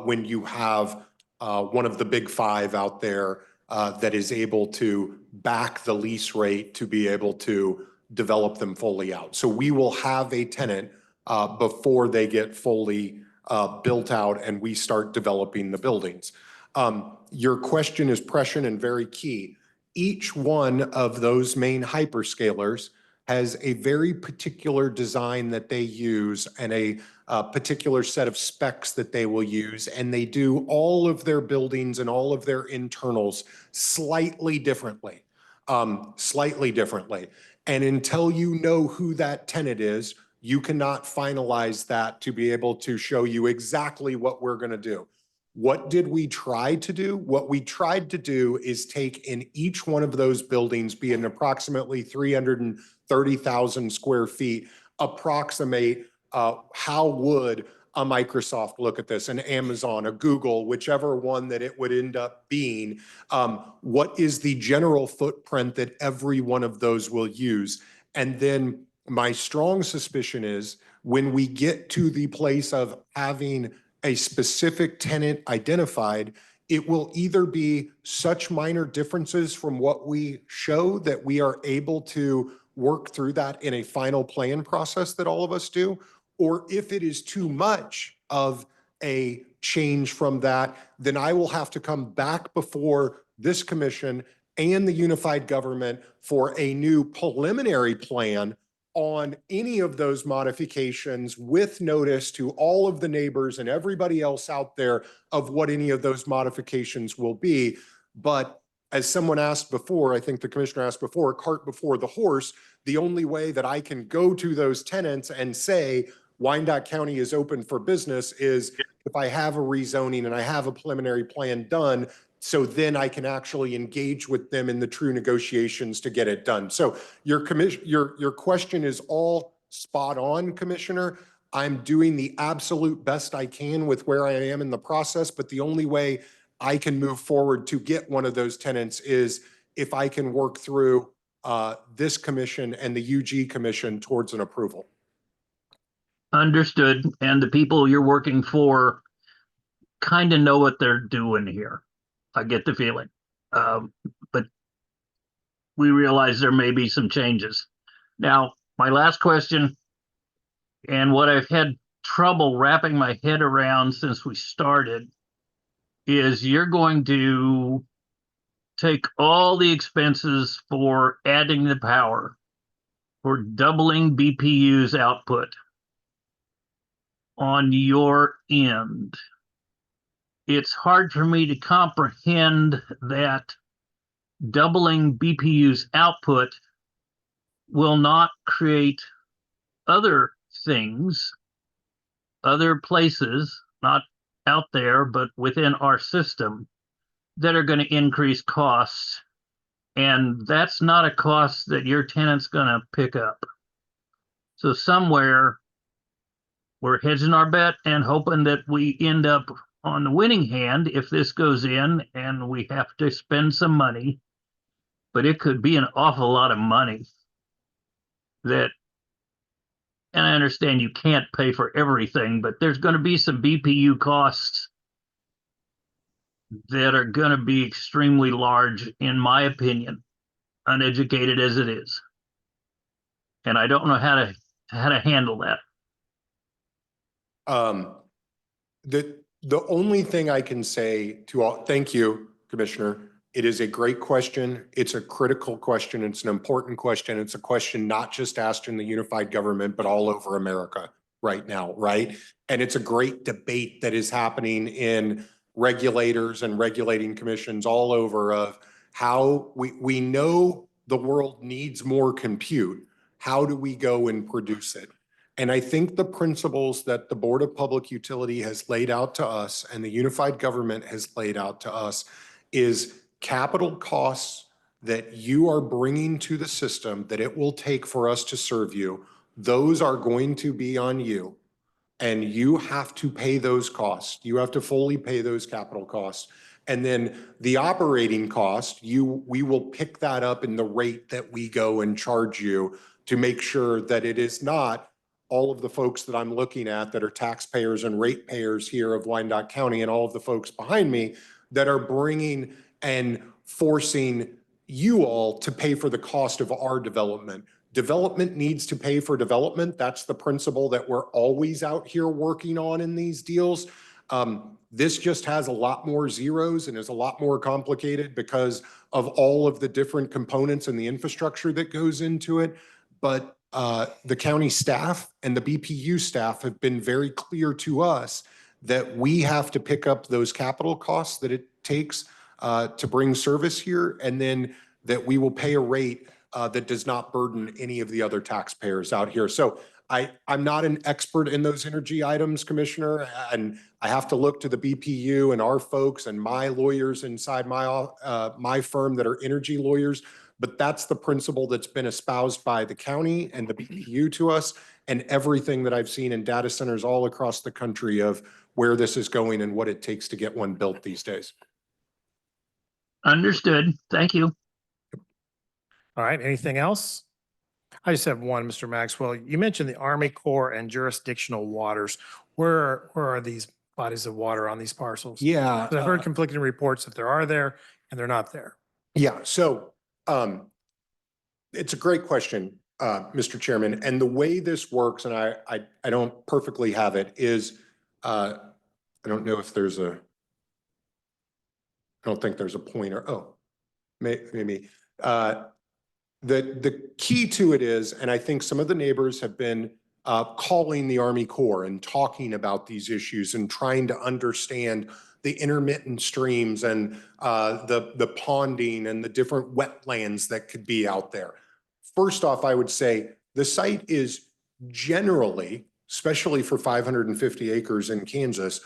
C: when you have one of the big 5 out there that is able to back the lease rate to be able to develop them fully out. So we will have a tenant before they get fully built out and we start developing the buildings. Your question is prescient and very key. Each one of those main hyperscalers has a very particular design that they use and a particular set of specs that they will use. And they do all of their buildings and all of their internals slightly differently. And until you know who that tenant is, you cannot finalize that to be able to show you exactly what we're going to do. What did we try to do? What we tried to do is take in each one of those buildings, be an approximately 330,000 square feet, approximate how would a Microsoft look at this, an Amazon, a Google, whichever one that it would end up being. What is the general footprint that every one of those will use? And then my strong suspicion is when we get to the place of having a specific tenant identified, it will either be such minor differences from what we show that we are able to work through that in a final plan process that all of us do, or if it is too much of a change from that, then I will have to come back before this commission and the unified government for a new preliminary plan on any of those modifications with notice to all of the neighbors and everybody else out there of what any of those modifications will be. But as someone asked before, I think the commissioner asked before, cart before the horse, the only way that I can go to those tenants and say Wyandotte County is open for business is if I have a rezoning and I have a preliminary plan done. So then I can actually engage with them in the true negotiations to get it done. So your question is all spot on, Commissioner. I'm doing the absolute best I can with where I am in the process, but the only way I can move forward to get one of those tenants is if I can work through this commission and the UG commission towards an approval.
F: Understood. And the people you're working for kind of know what they're doing here. I get the feeling. But we realize there may be some changes. Now, my last question, and what I've had trouble wrapping my head around since we started, is you're going to take all the expenses for adding the power, for doubling BPU's output on your end. It's hard for me to comprehend that doubling BPU's output will not create other things, other places, not out there, but within our system, that are going to increase costs. And that's not a cost that your tenant's going to pick up. So somewhere we're hedging our bet and hoping that we end up on the winning hand if this goes in and we have to spend some money. But it could be an awful lot of money that, and I understand you can't pay for everything, but there's going to be some BPU costs that are going to be extremely large, in my opinion, uneducated as it is. And I don't know how to handle that.
C: The only thing I can say to all, thank you, Commissioner. It is a great question. It's a critical question. It's an important question. It's a question not just asked in the unified government, but all over America right now, right? And it's a great debate that is happening in regulators and regulating commissions all over of how we know the world needs more compute. How do we go and produce it? And I think the principles that the Board of Public Utility has laid out to us and the unified government has laid out to us is capital costs that you are bringing to the system that it will take for us to serve you. Those are going to be on you. And you have to pay those costs. You have to fully pay those capital costs. And then the operating cost, we will pick that up in the rate that we go and charge you to make sure that it is not all of the folks that I'm looking at that are taxpayers and ratepayers here of Wyandotte County and all of the folks behind me that are bringing and forcing you all to pay for the cost of our development. Development needs to pay for development. That's the principle that we're always out here working on in these deals. This just has a lot more zeros and is a lot more complicated because of all of the different components and the infrastructure that goes into it. But the county staff and the BPU staff have been very clear to us that we have to pick up those capital costs that it takes to bring service here, and then that we will pay a rate that does not burden any of the other taxpayers out here. So I'm not an expert in those energy items, Commissioner, and I have to look to the BPU and our folks and my lawyers inside my firm that are energy lawyers. But that's the principle that's been espoused by the county and the BPU to us, and everything that I've seen in data centers all across the country of where this is going and what it takes to get one built these days.
F: Understood. Thank you.
A: All right, anything else? I just have one, Mr. Maxwell. You mentioned the Army Corps and jurisdictional waters. Where are these bodies of water on these parcels?
C: Yeah.
A: 'Cause I've heard conflicting reports that there are there and they're not there.
C: Yeah, so it's a great question, Mr. Chairman. And the way this works, and I don't perfectly have it, is I don't know if there's a, I don't think there's a pointer. Oh, maybe. The key to it is, and I think some of the neighbors have been calling the Army Corps and talking about these issues and trying to understand the intermittent streams and the ponding and the different wetlands that could be out there. First off, I would say the site is generally, especially for 550 acres in Kansas,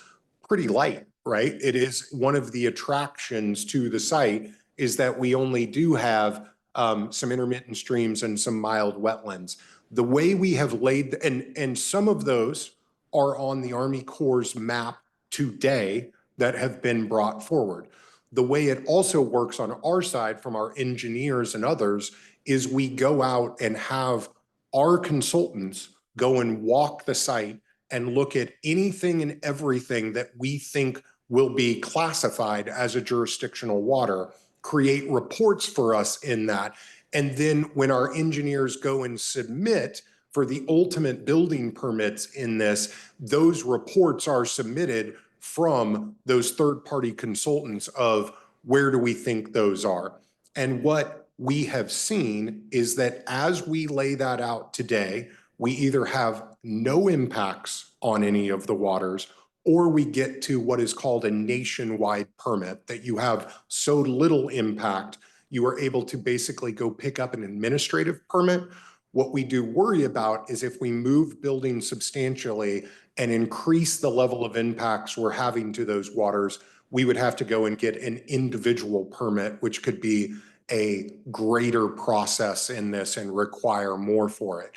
C: pretty light, right? It is one of the attractions to the site is that we only do have some intermittent streams and some mild wetlands. The way we have laid, and some of those are on the Army Corps' map today that have been brought forward. The way it also works on our side from our engineers and others is we go out and have our consultants go and walk the site and look at anything and everything that we think will be classified as a jurisdictional water, create reports for us in that. And then when our engineers go and submit for the ultimate building permits in this, those reports are submitted from those third-party consultants of where do we think those are. And what we have seen is that as we lay that out today, we either have no impacts on any of the waters, or we get to what is called a nationwide permit, that you have so little impact, you are able to basically go pick up an administrative permit. What we do worry about is if we move buildings substantially and increase the level of impacts we're having to those waters, we would have to go and get an individual permit, which could be a greater process in this and require more for it.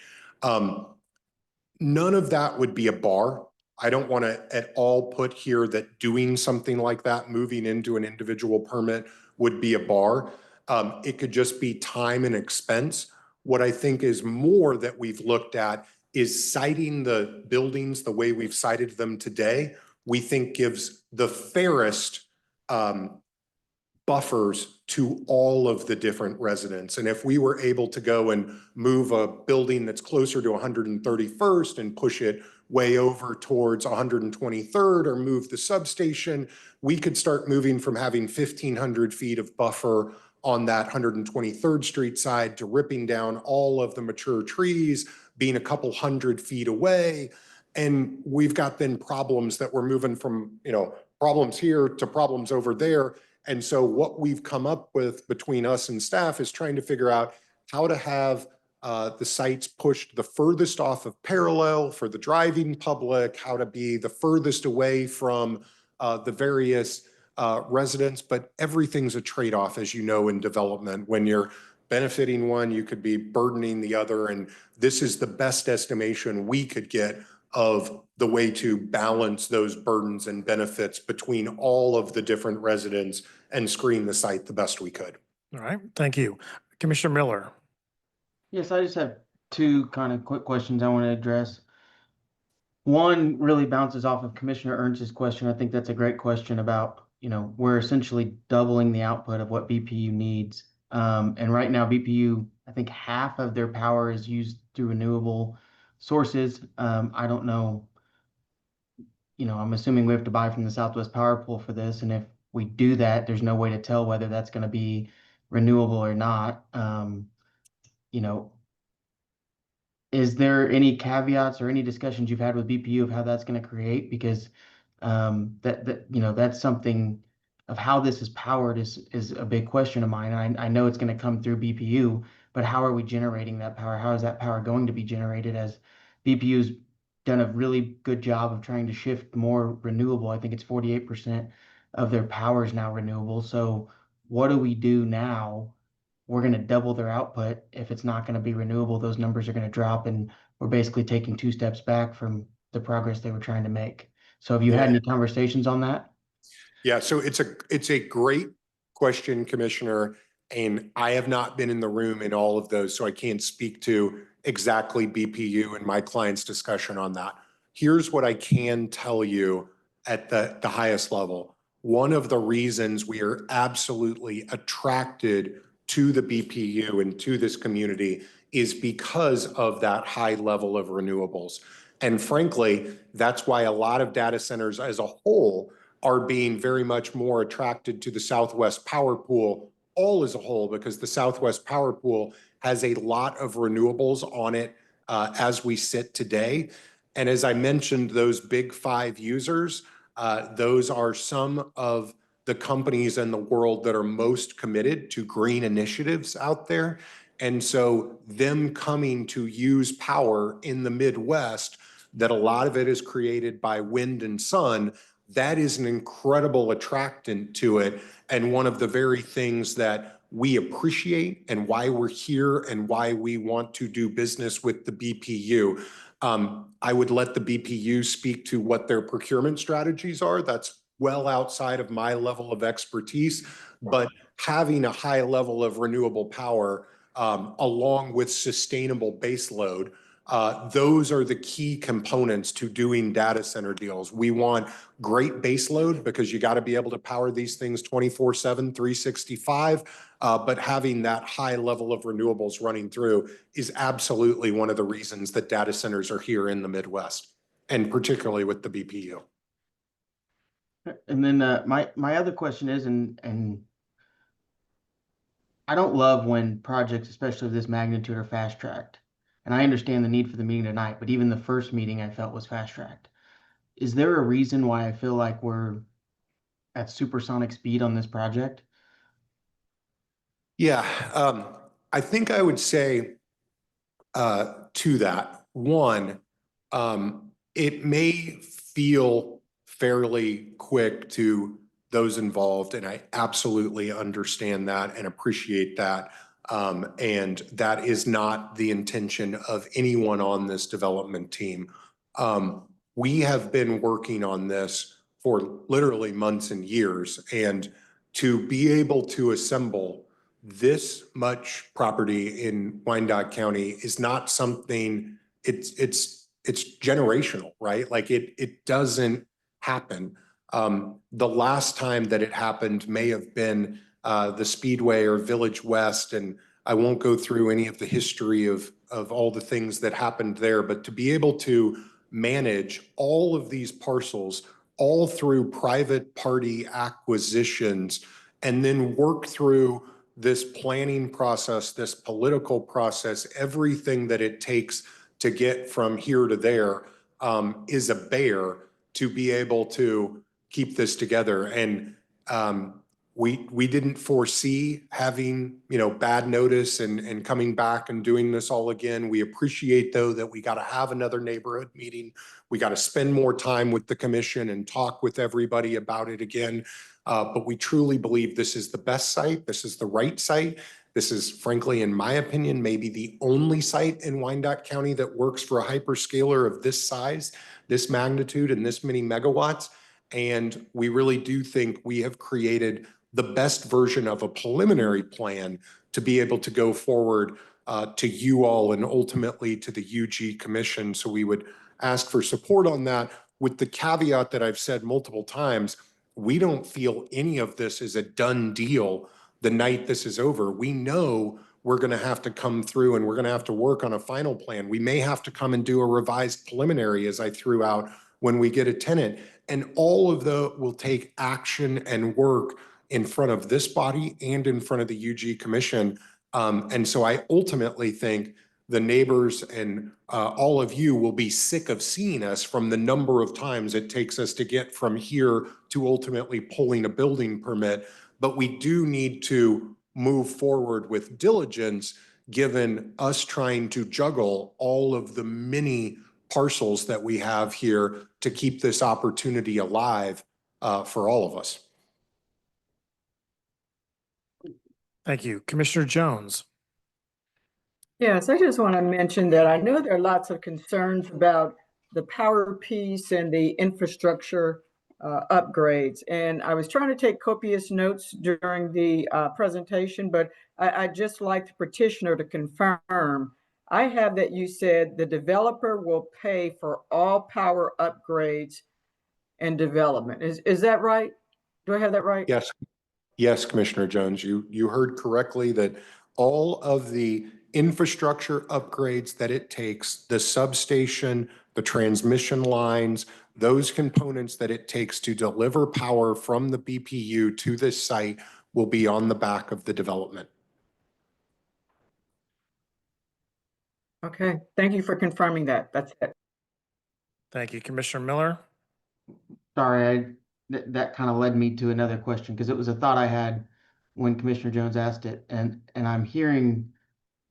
C: None of that would be a bar. I don't want to at all put here that doing something like that, moving into an individual permit, would be a bar. It could just be time and expense. What I think is more that we've looked at is citing the buildings the way we've cited them today, we think gives the fairest buffers to all of the different residents. And if we were able to go and move a building that's closer to 131st and push it way over towards 123rd or move the substation, we could start moving from having 1,500 feet of buffer on that 123rd Street side to ripping down all of the mature trees, being a couple hundred feet away. And we've got then problems that we're moving from, problems here to problems over there. And so what we've come up with between us and staff is trying to figure out how to have the sites pushed the furthest off of parallel for the driving public, how to be the furthest away from the various residents, but everything's a trade-off, as you know, in development. When you're benefiting one, you could be burdening the other, and this is the best estimation we could get of the way to balance those burdens and benefits between all of the different residents and screen the site the best we could.
A: All right, thank you. Commissioner Miller.
G: Yes, I just have two kind of quick questions I want to address. One really bounces off of Commissioner Ernst's question. I think that's a great question about, we're essentially doubling the output of what BPU needs. And right now, BPU, I think half of their power is used through renewable sources. I don't know, I'm assuming we have to buy from the Southwest Power Pool for this. And if we do that, there's no way to tell whether that's going to be renewable or not. Is there any caveats or any discussions you've had with BPU of how that's going to create? Because that's something of how this is powered is a big question of mine. I know it's going to come through BPU, but how are we generating that power? How is that power going to be generated, as BPU's done a really good job of trying to shift more renewable? I think it's 48% of their power is now renewable. So what do we do now? We're going to double their output. If it's not going to be renewable, those numbers are going to drop, and we're basically taking 2 steps back from the progress they were trying to make. So have you had any conversations on that?
C: Yeah, so it's a great question, Commissioner, and I have not been in the room in all of those, so I can't speak to exactly BPU and my client's discussion on that. Here's what I can tell you at the highest level. One of the reasons we are absolutely attracted to the BPU and to this community is because of that high level of renewables. And frankly, that's why a lot of data centers as a whole are being very much more attracted to the Southwest Power Pool all as a whole, because the Southwest Power Pool has a lot of renewables on it as we sit today. And as I mentioned, those big 5 users, those are some of the companies in the world that are most committed to green initiatives out there. And so them coming to use power in the Midwest, that a lot of it is created by wind and sun, that is an incredible attractant to it. And one of the very things that we appreciate and why we're here and why we want to do business with the BPU. I would let the BPU speak to what their procurement strategies are. That's well outside of my level of expertise, but having a high level of renewable power along with sustainable baseload, those are the key components to doing data center deals. We want great baseload because you got to be able to power these things 24/7, 365, but having that high level of renewables running through is absolutely one of the reasons that data centers are here in the Midwest, and particularly with the BPU.
G: And then my other question is, and I don't love when projects, especially of this magnitude, are fast tracked. And I understand the need for the meeting tonight, but even the first meeting I felt was fast tracked. Is there a reason why I feel like we're at supersonic speed on this project?
C: Yeah, I think I would say to that, one, it may feel fairly quick to those involved, and I absolutely understand that and appreciate that. And that is not the intention of anyone on this development team. We have been working on this for literally months and years, and to be able to assemble this much property in Wyandotte County is not something, it's generational, right? Like it doesn't happen. The last time that it happened may have been the Speedway or Village West, and I won't go through any of the history of all the things that happened there, but to be able to manage all of these parcels all through private party acquisitions and then work through this planning process, this political process, everything that it takes to get from here to there is a bear to be able to keep this together. And We didn't foresee having, bad notice and coming back and doing this all again. We appreciate though that we got to have another neighborhood meeting. We got to spend more time with the commission and talk with everybody about it again. But we truly believe this is the best site. This is the right site. This is frankly, in my opinion, maybe the only site in Wyandotte County that works for a hyperscaler of this size, this magnitude, and this many megawatts. And we really do think we have created the best version of a preliminary plan to be able to go forward to you all and ultimately to the UG Commission. So we would ask for support on that with the caveat that I've said multiple times. We don't feel any of this is a done deal the night this is over. We know we're going to have to come through and we're going to have to work on a final plan. We may have to come and do a revised preliminary, as I threw out, when we get a tenant. And all of that will take action and work in front of this body and in front of the UG Commission. And so I ultimately think the neighbors and all of you will be sick of seeing us from the number of times it takes us to get from here to ultimately pulling a building permit. But we do need to move forward with diligence, given us trying to juggle all of the many parcels that we have here to keep this opportunity alive for all of us.
A: Thank you. Commissioner Jones.
H: Yes, I just want to mention that I know there are lots of concerns about the power piece and the infrastructure upgrades. And I was trying to take copious notes during the presentation, but I'd just like the petitioner to confirm. I have that you said the developer will pay for all power upgrades and development. Is that right? Do I have that right?
C: Yes. Yes, Commissioner Jones, you heard correctly that all of the infrastructure upgrades that it takes, the substation, the transmission lines, those components that it takes to deliver power from the BPU to this site will be on the back of the development.
H: Okay, thank you for confirming that. That's it.
A: Thank you. Commissioner Miller.
G: Sorry, that kind of led me to another question because it was a thought I had when Commissioner Jones asked it, and I'm hearing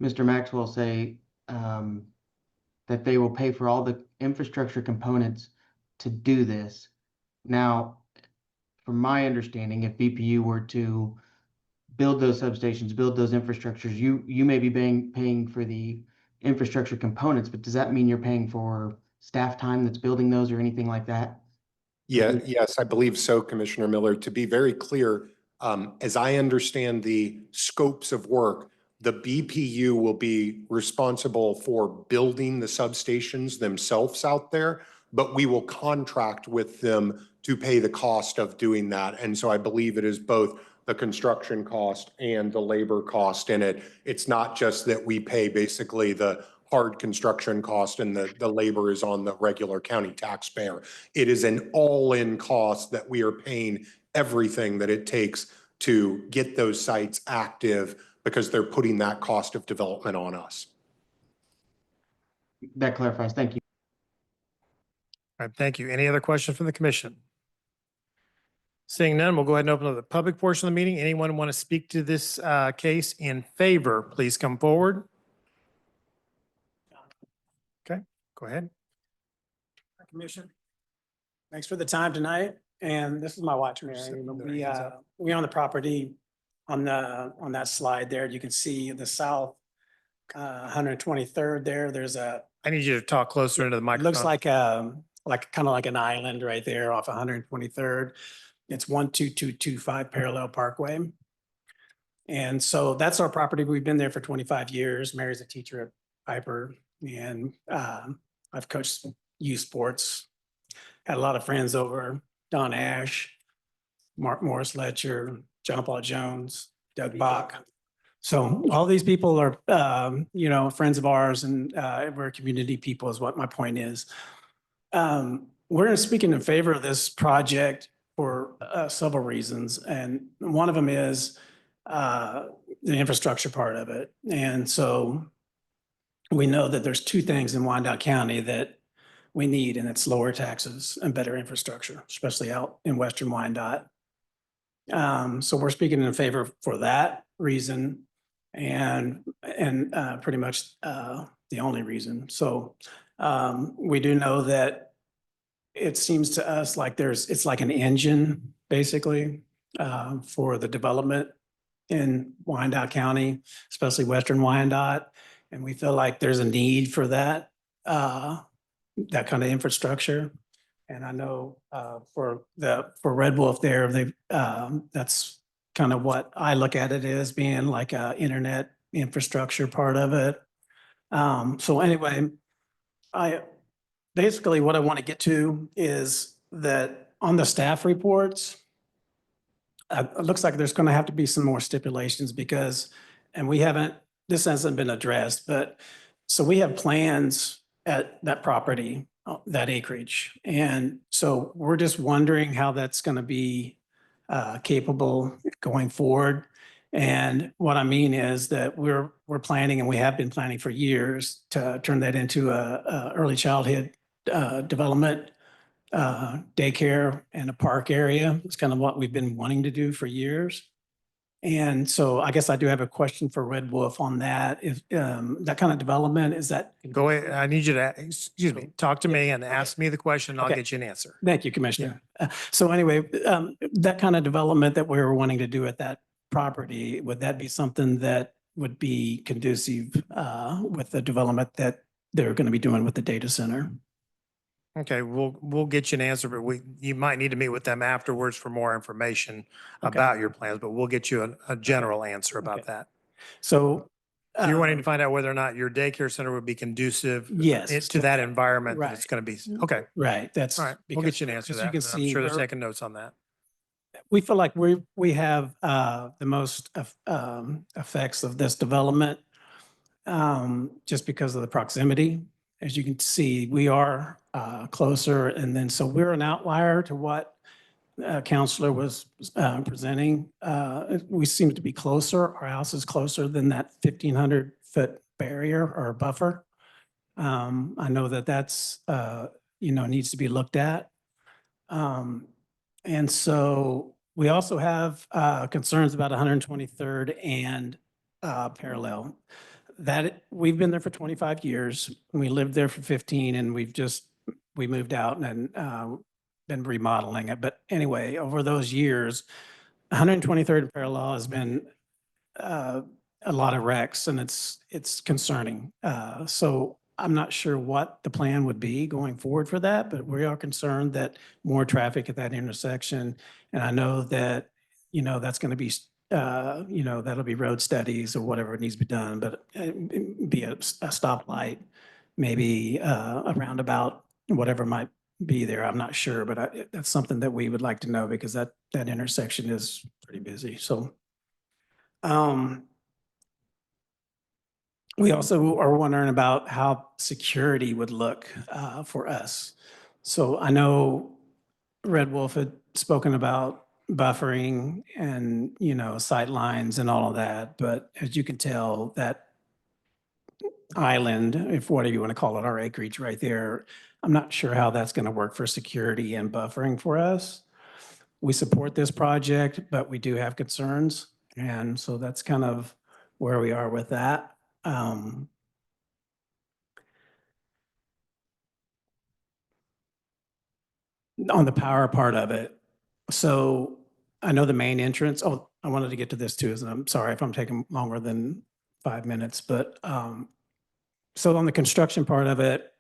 G: Mr. Maxwell say that they will pay for all the infrastructure components to do this. Now, from my understanding, if BPU were to build those substations, build those infrastructures, you may be paying for the infrastructure components, but does that mean you're paying for staff time that's building those or anything like that?
C: Yeah, yes, I believe so, Commissioner Miller. To be very clear, as I understand the scopes of work, the BPU will be responsible for building the substations themselves out there, but we will contract with them to pay the cost of doing that. And so I believe it is both the construction cost and the labor cost in it. It's not just that we pay basically the hard construction cost and the labor is on the regular county taxpayer. It is an all-in cost that we are paying everything that it takes to get those sites active because they're putting that cost of development on us.
G: That clarifies. Thank you.
A: All right, thank you. Any other questions from the commission? Seeing none, we'll go ahead and open up the public portion of the meeting. Anyone want to speak to this case in favor, please come forward. Okay, go ahead.
I: Commission. Thanks for the time tonight. And this is my watch, Mary. We own the property on that slide there. You can see the south 123rd there. There's a,
A: I need you to talk closer into the
I: it
A: microphone.
I: looks like kind of like an island right there off 123rd. It's 12225 Parallel Parkway. And so that's our property. We've been there for 25 years. Mary's a teacher at Piper, and I've coached youth sports. Had a lot of friends over, Don Ash, Mark Morris Letcher, John Paul Jones, Doug Bach. So all these people are, friends of ours, and we're community people is what my point is. We're speaking in favor of this project for several reasons. And one of them is the infrastructure part of it. And so we know that there's two things in Wyandotte County that we need, and it's lower taxes and better infrastructure, especially out in Western Wyandotte. So we're speaking in favor for that reason and pretty much the only reason. So we do know that it seems to us like it's like an engine, basically, for the development in Wyandotte County, especially Western Wyandotte. And we feel like there's a need for that, that kind of infrastructure. And I know for Red Wolf there, that's kind of what I look at it as being like a internet infrastructure part of it. So anyway, basically what I want to get to is that on the staff reports, it looks like there's going to have to be some more stipulations because, and this hasn't been addressed, but so we have plans at that property, that acreage. And so we're just wondering how that's going to be capable going forward. And what I mean is that we're planning, and we have been planning for years, to turn that into a early childhood development, daycare and a park area. It's kind of what we've been wanting to do for years. And so I guess I do have a question for Red Wolf on that. If that kind of development, is that?
A: Go ahead. I need you to, excuse me, talk to me and ask me the question. I'll
I: Okay.
A: get you an answer.
I: Thank you, Commissioner. So anyway, that kind of development that we were wanting to do at that property, would that be something that would be conducive with the development that they're going to be doing with the data center?
A: Okay, we'll get you an answer, but you might need to meet with them afterwards for more information
I: Okay.
A: about your plans, but we'll get you a general answer about
I: Okay.
A: that.
I: So.
A: You're wanting to find out whether or not your daycare center would be conducive
I: Yes.
A: to that environment that it's
I: Right.
A: going to be. Okay,
I: Right, that's.
A: all right. We'll get you an answer to
I: because you
A: that.
I: can
A: I'm
I: see
A: sure they're
I: we're-
A: taking notes on that.
I: we feel like we have the most effects of this development just because of the proximity. As you can see, we are closer, and then so we're an outlier to what Counselor was presenting. We seem to be closer. Our house is closer than that 1,500-foot barrier or buffer. I know that that's needs to be looked at. And so we also have concerns about 123rd and Parallel. That we've been there for 25 years. We lived there for 15, and we moved out and been remodeling it. But anyway, over those years, 123rd Parallel has been a lot of wrecks, and it's concerning. So I'm not sure what the plan would be going forward for that, but we are concerned that more traffic at that intersection. And I know that, that's going to be, that'll be road studies or whatever needs to be done, but be a stoplight, maybe a roundabout, whatever might be there. I'm not sure, but that's something that we would like to know because that intersection is pretty busy. So, we also are wondering about how security would look for us. So I know Red Wolf had spoken about buffering and, sight lines and all of that. But as you can tell, that island, if whatever you want to call it, our acreage right there, I'm not sure how that's going to work for security and buffering for us. We support this project, but we do have concerns. And so that's kind of where we are with that. On the power part of it. So I know the main entrance. Oh, I wanted to get to this too, and I'm sorry if I'm taking longer than 5 minutes, but so on the construction part of it,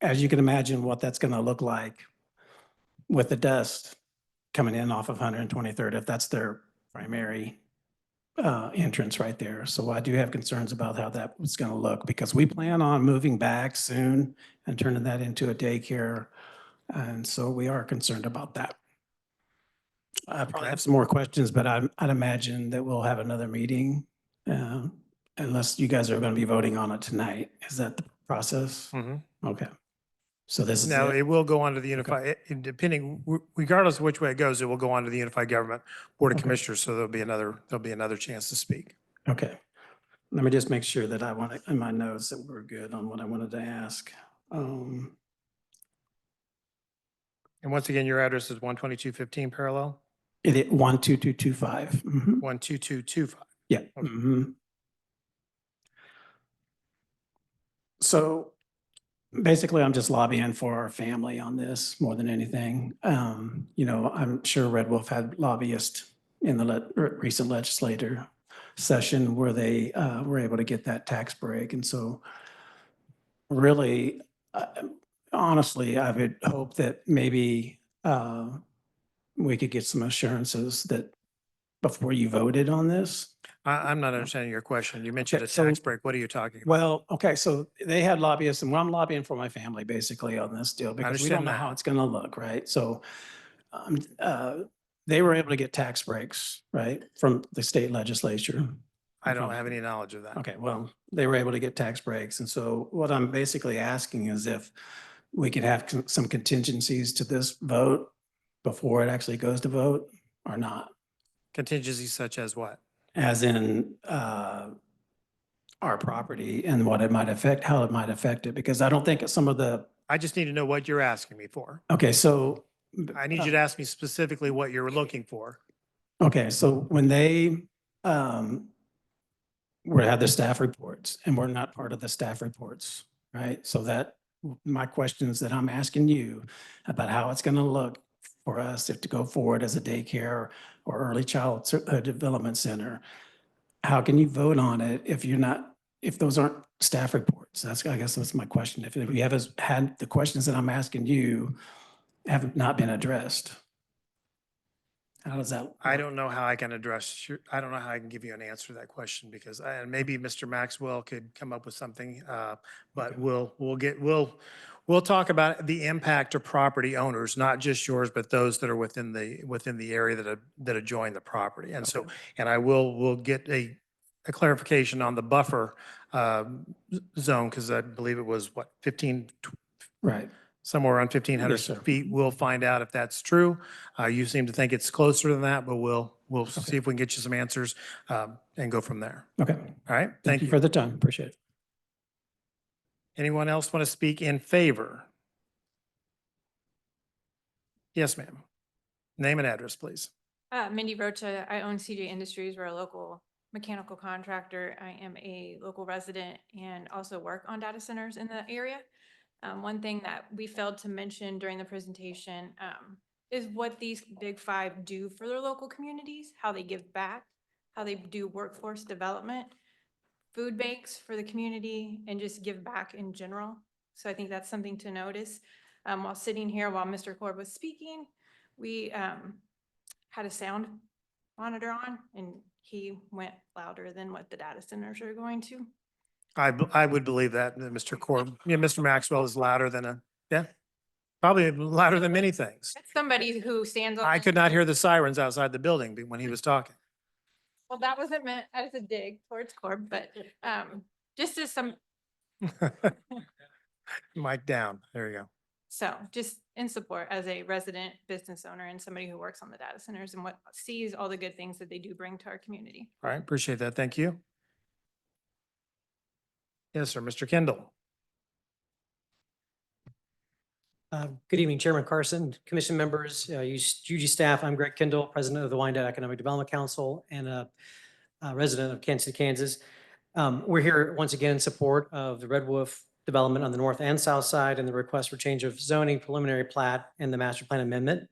I: as you can imagine what that's going to look like with the dust coming in off of 123rd, if that's their primary entrance right there. So I do have concerns about how that was going to look because we plan on moving back soon and turning that into a daycare. And so we are concerned about that. I probably have some more questions, but I'd imagine that we'll have another meeting unless you guys are going to be voting on it tonight. Is that the process?
A: Mhm.
I: Okay. So this is
A: No,
I: it?
A: it will go on to the unified, regardless of which way it goes, it will go on to the Unified Government Board of
I: Okay.
A: Commissioners. So there'll be another chance to speak.
I: Okay. Let me just make sure that I want to, in my notes, that we're good on what I wanted to ask.
A: And once again, your address is 12215 Parallel?
I: It 12225.
A: 12225.
I: Yeah.
A: Okay.
I: So basically, I'm just lobbying for our family on this more than anything. You know, I'm sure Red Wolf had lobbyists in the recent legislature session where they were able to get that tax break. And so really, uh, honestly, I would hope that maybe we could get some assurances that before you voted on this.
A: I'm not understanding your question. You mentioned
I: Okay,
A: a
I: so-
A: tax break. What are you talking about?
I: Well, okay, so they had lobbyists, and I'm lobbying for my family basically on this deal because we don't
A: understand
I: know
A: that.
I: how it's going to look, right? So um, uh, they were able to get tax breaks, right, from the state legislature.
A: I don't have any knowledge of that.
I: Okay, well, they were able to get tax breaks. And so what I'm basically asking is if we could have some contingencies to this vote before it actually goes to vote or not,
A: Contingencies such as what?
I: as in our property and what it might affect, how it might affect it, because I don't think some of the,
A: I just need to know what you're asking me for.
I: okay, so.
A: I need you to ask me specifically what you're looking for.
I: Okay, so when they we had the staff reports and we're not part of the staff reports, right? So that my questions that I'm asking you about how it's going to look for us if to go forward as a daycare or early childhood development center. How can you vote on it if you're not, if those aren't staff reports? That's, I guess that's my question. If you haven't had the questions that I'm asking you have not been addressed. How does that?
A: I
I: work?
A: don't know how I can address your, I don't know how I can give you an answer to that question because and maybe Mr. Maxwell could come up with something. But
I: Okay.
A: we'll talk about the impact to property owners, not just yours, but those that are within the area that adjoin the property. And so, and we'll get a clarification on the buffer zone because I believe it was what, 15,
I: Right.
A: somewhere around 1,500
I: Yes, sir.
A: feet. We'll find out if that's true. You seem to think it's closer than that, but we'll see if we can get you some answers and go from there.
I: Okay.
A: All right,
I: Thank you for the time. Appreciate it.
A: Anyone else want to speak in favor? Yes, ma'am. Name and address, please.
J: Mindy Rocha, I own CJ Industries. We're a local mechanical contractor. I am a local resident and also work on data centers in the area. One thing that we failed to mention during the presentation is what these big five do for their local communities, how they give back, how they do workforce development, food banks for the community, and just give back in general. So I think that's something to notice. While sitting here, while Mr. Korb was speaking, we had a sound monitor on and he went louder than what the data centers are going to.
A: I would believe that, Mr. Corb. Yeah, Mr. Maxwell is louder than probably louder than many things.
J: That's somebody who stands on.
A: I could not hear the sirens outside the building when he was talking.
J: Well, that wasn't meant as a dig towards Corb, but just as some,
A: Mic down. There you go.
J: so just in support as a resident business owner and somebody who works on the data centers and what sees all the good things that they do bring to our community.
A: All right, appreciate that. Thank you. Yes, sir. Mr. Kendall.
K: Good evening, Chairman Carson, Commission members, UG staff. I'm Greg Kendall, President of the Wyandotte Economic Development Council and a resident of Kansas City, Kansas. We're here once again in support of the Red Wolf development on the north and south side and the request for change of zoning, preliminary plat, and the master plan amendment.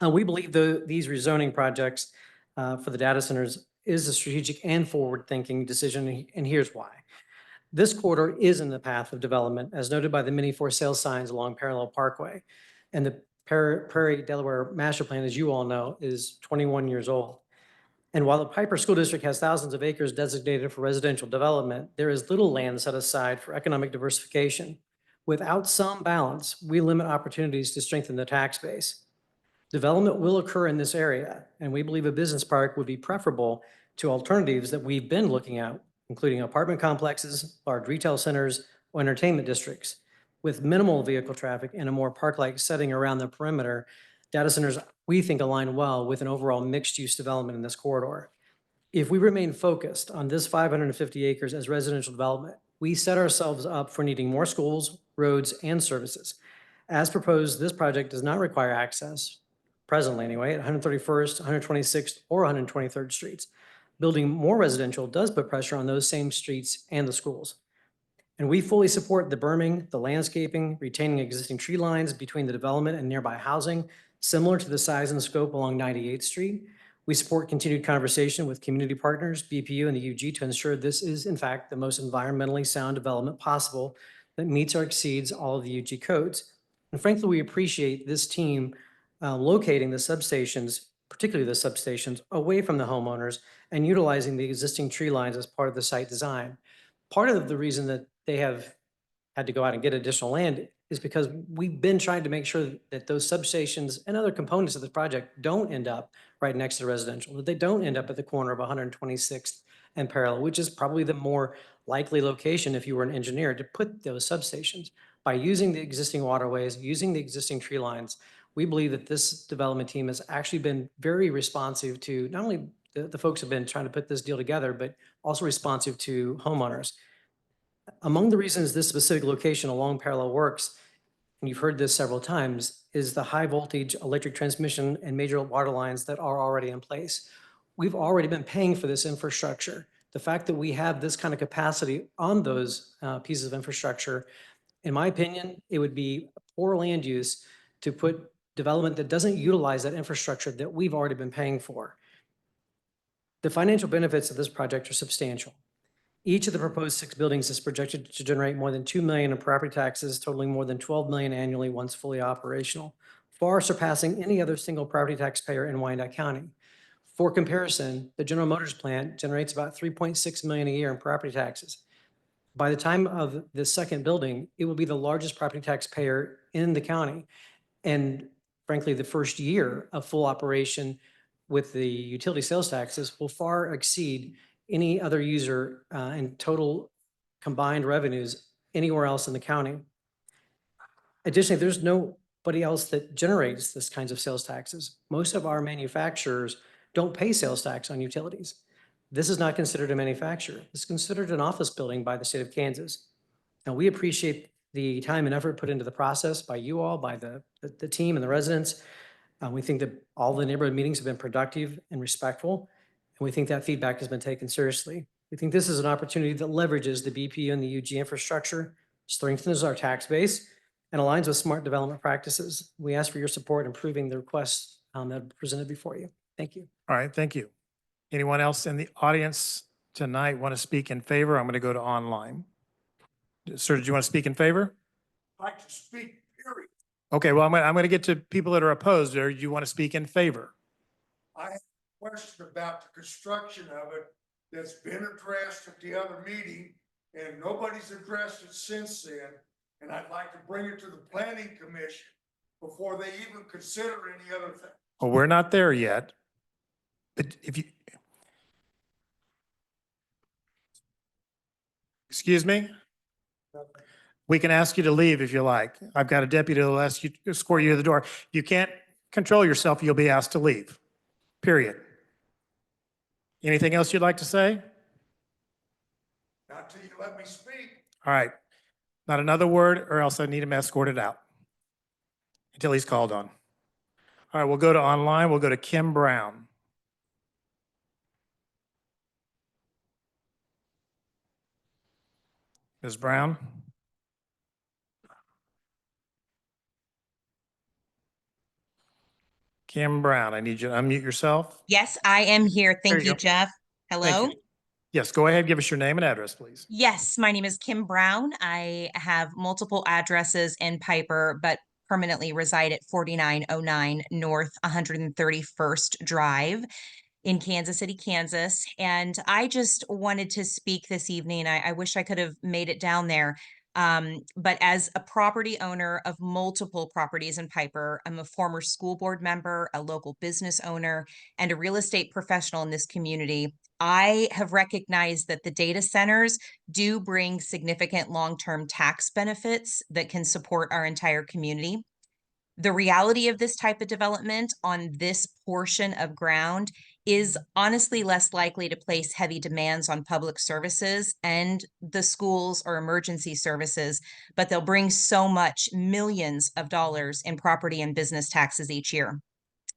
K: We believe these rezoning projects for the data centers is a strategic and forward-thinking decision, and here's why. This corridor is in the path of development, as noted by the many for sale signs along Parallel Parkway. And the Prairie Delaware Master Plan, as you all know, is 21 years old. And while the Piper School District has thousands of acres designated for residential development, there is little land set aside for economic diversification. Without some balance, we limit opportunities to strengthen the tax base. Development will occur in this area, and we believe a business park would be preferable to alternatives that we've been looking at, including apartment complexes, large retail centers, or entertainment districts. With minimal vehicle traffic and a more park-like setting around the perimeter, data centers, we think, align well with an overall mixed-use development in this corridor. If we remain focused on this 550 acres as residential development, we set ourselves up for needing more schools, roads, and services. As proposed, this project does not require access presently anyway, at 131st, 126th, or 123rd streets. Building more residential does put pressure on those same streets and the schools. And we fully support the berming, the landscaping, retaining existing tree lines between the development and nearby housing, similar to the size and scope along 98th Street. We support continued conversation with community partners, BPU and the UG to ensure this is in fact the most environmentally sound development possible that meets or exceeds all of the UG codes. And frankly, we appreciate this team locating the substations, particularly the substations, away from the homeowners and utilizing the existing tree lines as part of the site design. Part of the reason that they have had to go out and get additional land is because we've been trying to make sure that those substations and other components of the project don't end up right next to residential, that they don't end up at the corner of 126th and Parallel, which is probably the more likely location if you were an engineer to put those substations. By using the existing waterways, using the existing tree lines, we believe that this development team has actually been very responsive to not only the folks who've been trying to put this deal together, but also responsive to homeowners. Among the reasons this specific location along Parallel works, and you've heard this several times, is the high voltage electric transmission and major water lines that are already in place. We've already been paying for this infrastructure. The fact that we have this kind of capacity on those pieces of infrastructure, in my opinion, it would be poor land use to put development that doesn't utilize that infrastructure that we've already been paying for. The financial benefits of this project are substantial. Each of the proposed 6 buildings is projected to generate more than $2 million in property taxes, totaling more than $12 million annually once fully operational, far surpassing any other single property taxpayer in Wyandotte County. For comparison, the General Motors plant generates about $3.6 million a year in property taxes. By the time of the second building, it will be the largest property taxpayer in the county. And frankly, the first year of full operation with the utility sales taxes will far exceed any other user in total combined revenues anywhere else in the county. Additionally, there's nobody else that generates this kinds of sales taxes. Most of our manufacturers don't pay sales tax on utilities. This is not considered a manufacturer. It's considered an office building by the state of Kansas. And we appreciate the time and effort put into the process by you all, by the team and the residents. We think that all the neighborhood meetings have been productive and respectful, and we think that feedback has been taken seriously. We think this is an opportunity that leverages the BPU and the UG infrastructure, strengthens our tax base, and aligns with smart development practices. We ask for your support in approving the requests that are presented before you. Thank you.
A: All right, thank you. Anyone else in the audience tonight want to speak in favor? I'm going to go to online. Sir, did you want to speak in favor?
L: I'd like to speak, period.
A: Okay, well, I'm going to get to people that are opposed. Or do you want to speak in favor?
L: I have a question about the construction of it that's been addressed at the other meeting, and nobody's addressed it since then. And I'd like to bring it to the planning commission before they even consider any other thing.
A: Well, we're not there yet. But if you, excuse me? We can ask you to leave if you like. I've got a deputy that'll ask you to escort you to the door. You can't control yourself, you'll be asked to leave, period. Anything else you'd like to say?
L: Not till you let me speak.
A: All right, not another word or else I need him escorted out until he's called on. All right, we'll go to online. We'll go to Kim Brown. Ms. Brown? Kim Brown, I need you to unmute yourself.
M: Yes, I am here.
A: There
M: Thank
A: you
M: you,
A: go.
M: Jeff.
A: Thank
M: Hello.
A: you. Yes, go ahead. Give us your name and address, please.
M: Yes, my name is Kim Brown. I have multiple addresses in Piper, but permanently reside at 4909 North 131st Drive in Kansas City, Kansas. And I just wanted to speak this evening. I wish I could have made it down there. But as a property owner of multiple properties in Piper, I'm a former school board member, a local business owner, and a real estate professional in this community. I have recognized that the data centers do bring significant long-term tax benefits that can support our entire community. The reality of this type of development on this portion of ground is honestly less likely to place heavy demands on public services and the schools or emergency services, but they'll bring so much, millions of dollars in property and business taxes each year.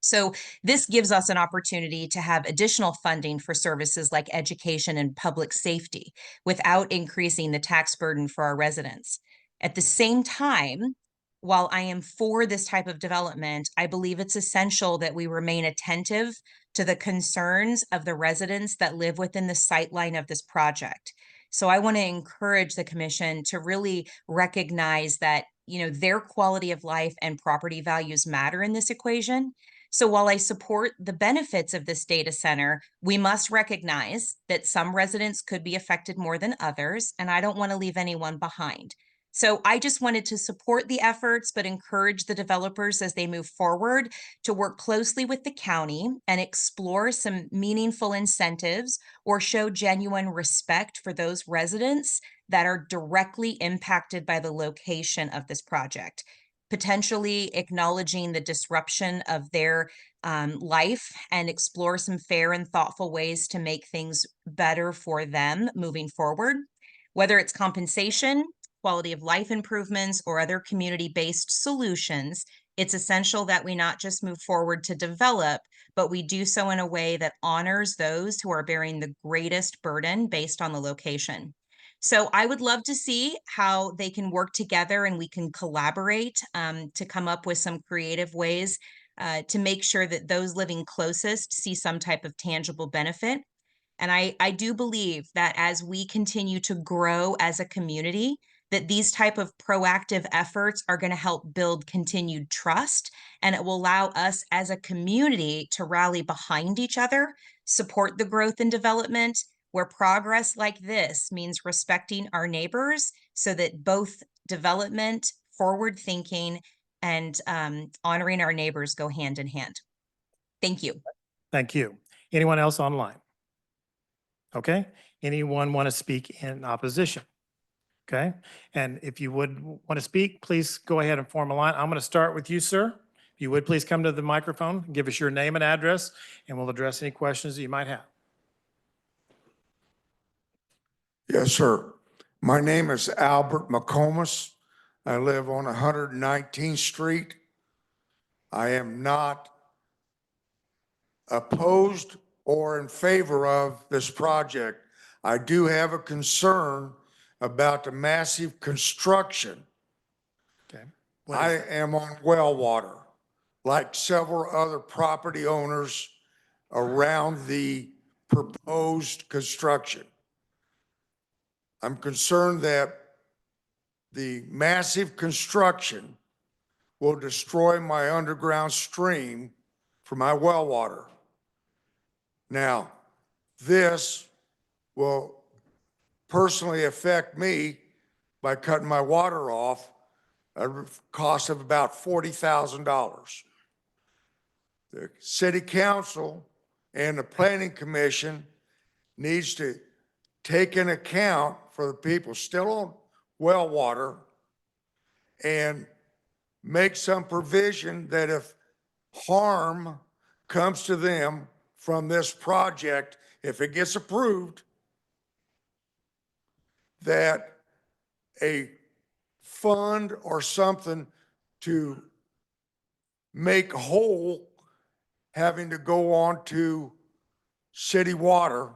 M: So this gives us an opportunity to have additional funding for services like education and public safety without increasing the tax burden for our residents. At the same time, while I am for this type of development, I believe it's essential that we remain attentive to the concerns of the residents that live within the sightline of this project. So I want to encourage the commission to really recognize that, their quality of life and property values matter in this equation. So while I support the benefits of this data center, we must recognize that some residents could be affected more than others, and I don't want to leave anyone behind. So I just wanted to support the efforts, but encourage the developers as they move forward to work closely with the county and explore some meaningful incentives or show genuine respect for those residents that are directly impacted by the location of this project, potentially acknowledging the disruption of their life and explore some fair and thoughtful ways to make things better for them moving forward. Whether it's compensation, quality of life improvements, or other community-based solutions, it's essential that we not just move forward to develop, but we do so in a way that honors those who are bearing the greatest burden based on the location. So I would love to see how they can work together and we can collaborate to come up with some creative ways to make sure that those living closest see some type of tangible benefit. And I do believe that as we continue to grow as a community, that these type of proactive efforts are going to help build continued trust, and it will allow us as a community to rally behind each other, support the growth and development, where progress like this means respecting our neighbors so that both development, forward thinking, and honoring our neighbors go hand in hand. Thank you.
A: Thank you. Anyone else online? Okay. Anyone want to speak in opposition? Okay. And if you would want to speak, please go ahead and form a line. I'm going to start with you, sir. If you would please come to the microphone, give us your name and address, and we'll address any questions that you might have.
L: Yes, sir. My name is Albert McComas. I live on 119th Street. I am not opposed or in favor of this project. I do have a concern about the massive construction.
A: Okay.
L: I am on well water, like several other property owners around the proposed construction. I'm concerned that the massive construction will destroy my underground stream for my well water. Now, this will personally affect me by cutting my water off at a cost of about $40,000. The city council and the planning commission needs to take into account for the people still on well water and make some provision that if harm comes to them from this project, if it gets approved, that a fund or something to make whole having to go on to city water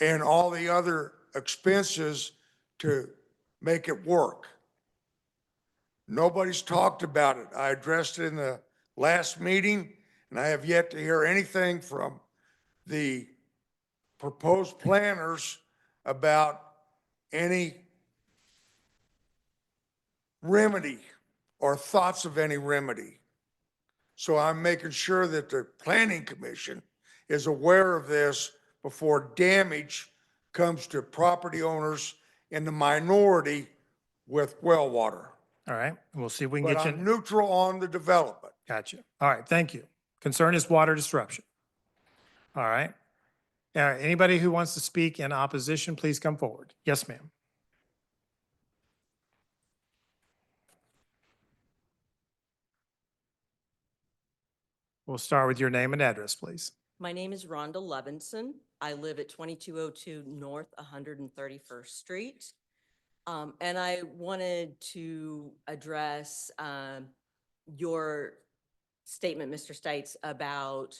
L: and all the other expenses to make it work. Nobody's talked about it. I addressed it in the last meeting, and I have yet to hear anything from the proposed planners about any remedy or thoughts of any remedy. So I'm making sure that the Planning Commission is aware of this before damage comes to property owners in the minority with well water.
A: All right. We'll see if we can
L: But
A: get
L: I'm
A: you.
L: neutral on the development.
A: Gotcha. All right. Thank you. Concern is water disruption. All right. Anybody who wants to speak in opposition, please come forward. Yes, ma'am. We'll start with your name and address, please.
N: My name is Rhonda Levinson. I live at 2202 North 131st Street. And I wanted to address your statement, Mr. Stites, about,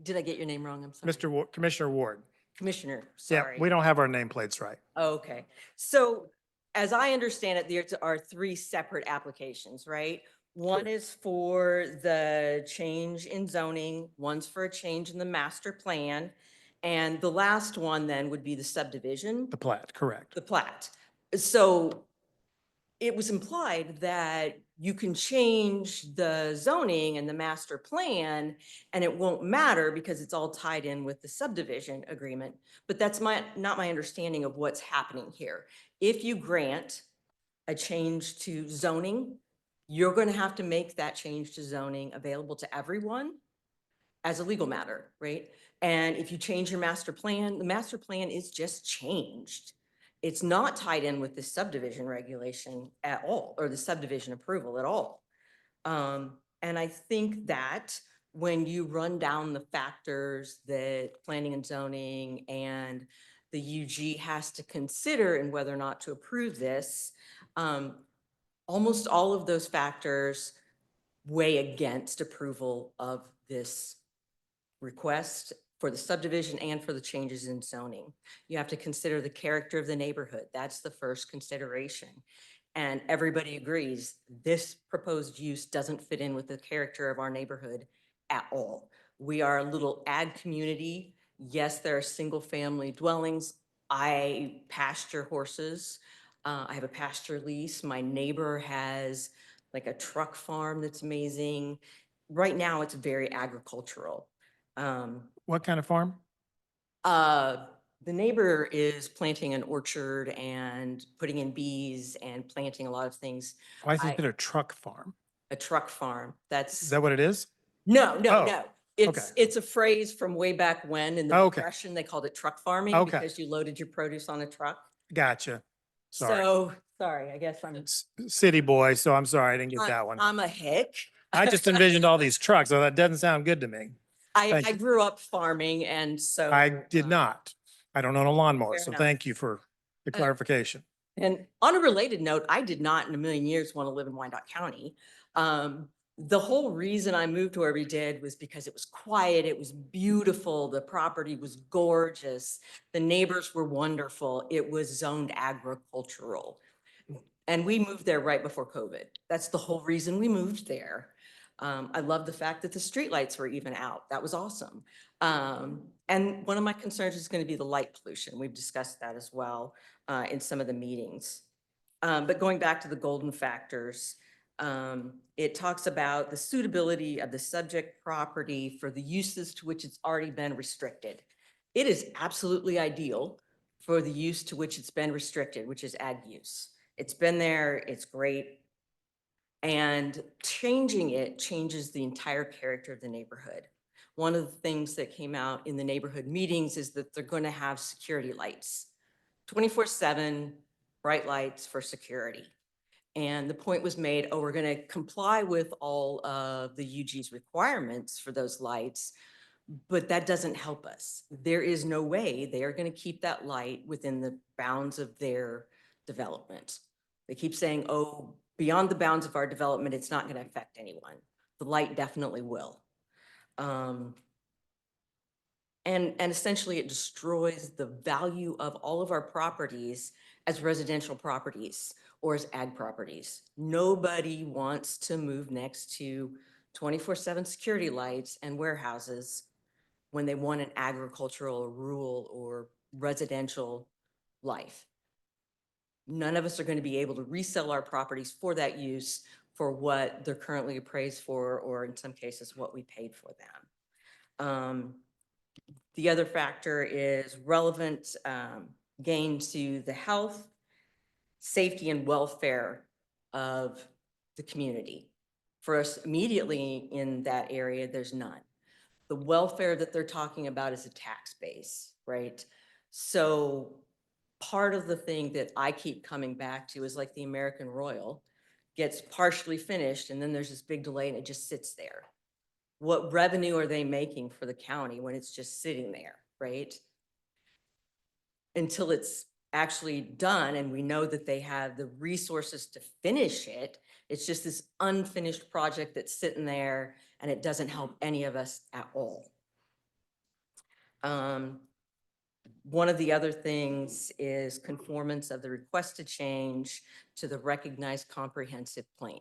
N: did I get your name wrong? I'm sorry.
A: Commissioner Ward.
N: Commissioner,
A: Yeah,
N: sorry.
A: we don't have our nameplates right.
N: Okay, so as I understand it, there are three separate applications, right? One is for the change in zoning, one's for a change in the master plan, and the last one then would be the subdivision,
A: The plat, correct.
N: the plat. So it was implied that you can change the zoning and the master plan and it won't matter because it's all tied in with the subdivision agreement. But that's not my understanding of what's happening here. If you grant a change to zoning, you're going to have to make that change to zoning available to everyone as a legal matter, right? And if you change your master plan, the master plan is just changed. It's not tied in with the subdivision regulation at all, or the subdivision approval at all. And I think that when you run down the factors that planning and zoning and the UG has to consider in whether or not to approve this, almost all of those factors weigh against approval of this request for the subdivision and for the changes in zoning. You have to consider the character of the neighborhood. That's the first consideration. And everybody agrees this proposed use doesn't fit in with the character of our neighborhood at all. We are a little ag community. Yes, there are single family dwellings. I pasture horses. I have a pasture lease. My neighbor has like a truck farm that's amazing. Right now, it's very agricultural.
A: What kind of farm?
N: The neighbor is planting an orchard and putting in bees and planting a lot of things.
A: Why is it a truck farm?
N: A truck farm.
A: Is
N: That's,
A: that what it is?
N: no,
A: Oh,
N: no. It's a phrase from way back when in the
A: Okay.
N: Depression, they called it truck farming
A: Okay.
N: because you loaded your produce on a truck.
A: Gotcha. Sorry.
N: So, sorry, I guess I'm,
A: City boy, so I'm sorry, I didn't get that one.
N: I'm a hick.
A: I just envisioned all these trucks, so that doesn't sound good to me. Thank
N: I
A: you.
N: grew up farming and so.
A: I did not. I don't own a lawnmower,
N: Fair
A: so
N: enough.
A: thank you for the clarification.
N: And on a related note, I did not in a million years want to live in Wyandotte County. The whole reason I moved where we did was because it was quiet, it was beautiful, the property was gorgeous, the neighbors were wonderful, it was zoned agricultural. And we moved there right before COVID. That's the whole reason we moved there. I love the fact that the streetlights were even out. That was awesome. And one of my concerns is going to be the light pollution. We've discussed that as well in some of the meetings. But going back to the golden factors, it talks about the suitability of the subject property for the uses to which it's already been restricted. It is absolutely ideal for the use to which it's been restricted, which is ag use. It's been there, it's great. And changing it changes the entire character of the neighborhood. One of the things that came out in the neighborhood meetings is that they're going to have security lights, 24/7 bright lights for security. And the point was made, oh, we're going to comply with all of the UG's requirements for those lights, but that doesn't help us. There is no way they are going to keep that light within the bounds of their development. They keep saying, oh, beyond the bounds of our development, it's not going to affect anyone. The light definitely will. And essentially it destroys the value of all of our properties as residential properties or as ag properties. Nobody wants to move next to 24/7 security lights and warehouses when they want an agricultural, or rural, or residential life. None of us are going to be able to resell our properties for that use for what they're currently appraised for, or in some cases, what we paid for them. The other factor is relevant gain to the health, safety, and welfare of the community. For us immediately in that area, there's none. The welfare that they're talking about is a tax base, right? So part of the thing that I keep coming back to is like the American Royal gets partially finished and then there's this big delay and it just sits there. What revenue are they making for the county when it's just sitting there, right? Until it's actually done and we know that they have the resources to finish it, It's just this unfinished project that's sitting there and it doesn't help any of us at all. One of the other things is conformance of the requested change to the recognized comprehensive plan.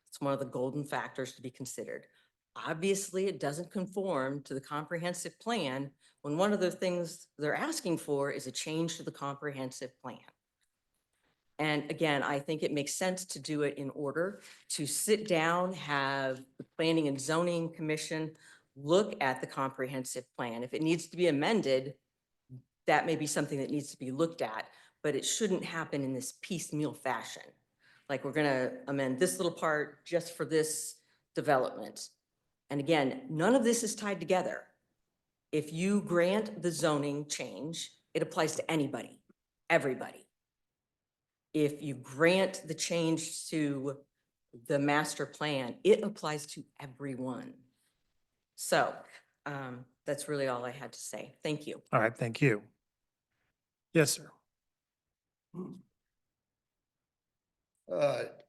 N: It's one of the golden factors to be considered. Obviously, it doesn't conform to the comprehensive plan when one of the things they're asking for is a change to the comprehensive plan. And again, I think it makes sense to do it in order, to sit down, have the Planning and Zoning Commission look at the comprehensive plan. If it needs to be amended, that may be something that needs to be looked at, but it shouldn't happen in this piecemeal fashion. Like we're gonna amend this little part just for this development. And again, none of this is tied together. If you grant the zoning change, it applies to anybody, everybody. If you grant the change to the master plan, it applies to everyone. So that's really all I had to say. Thank you.
A: All right, thank you. Yes, sir.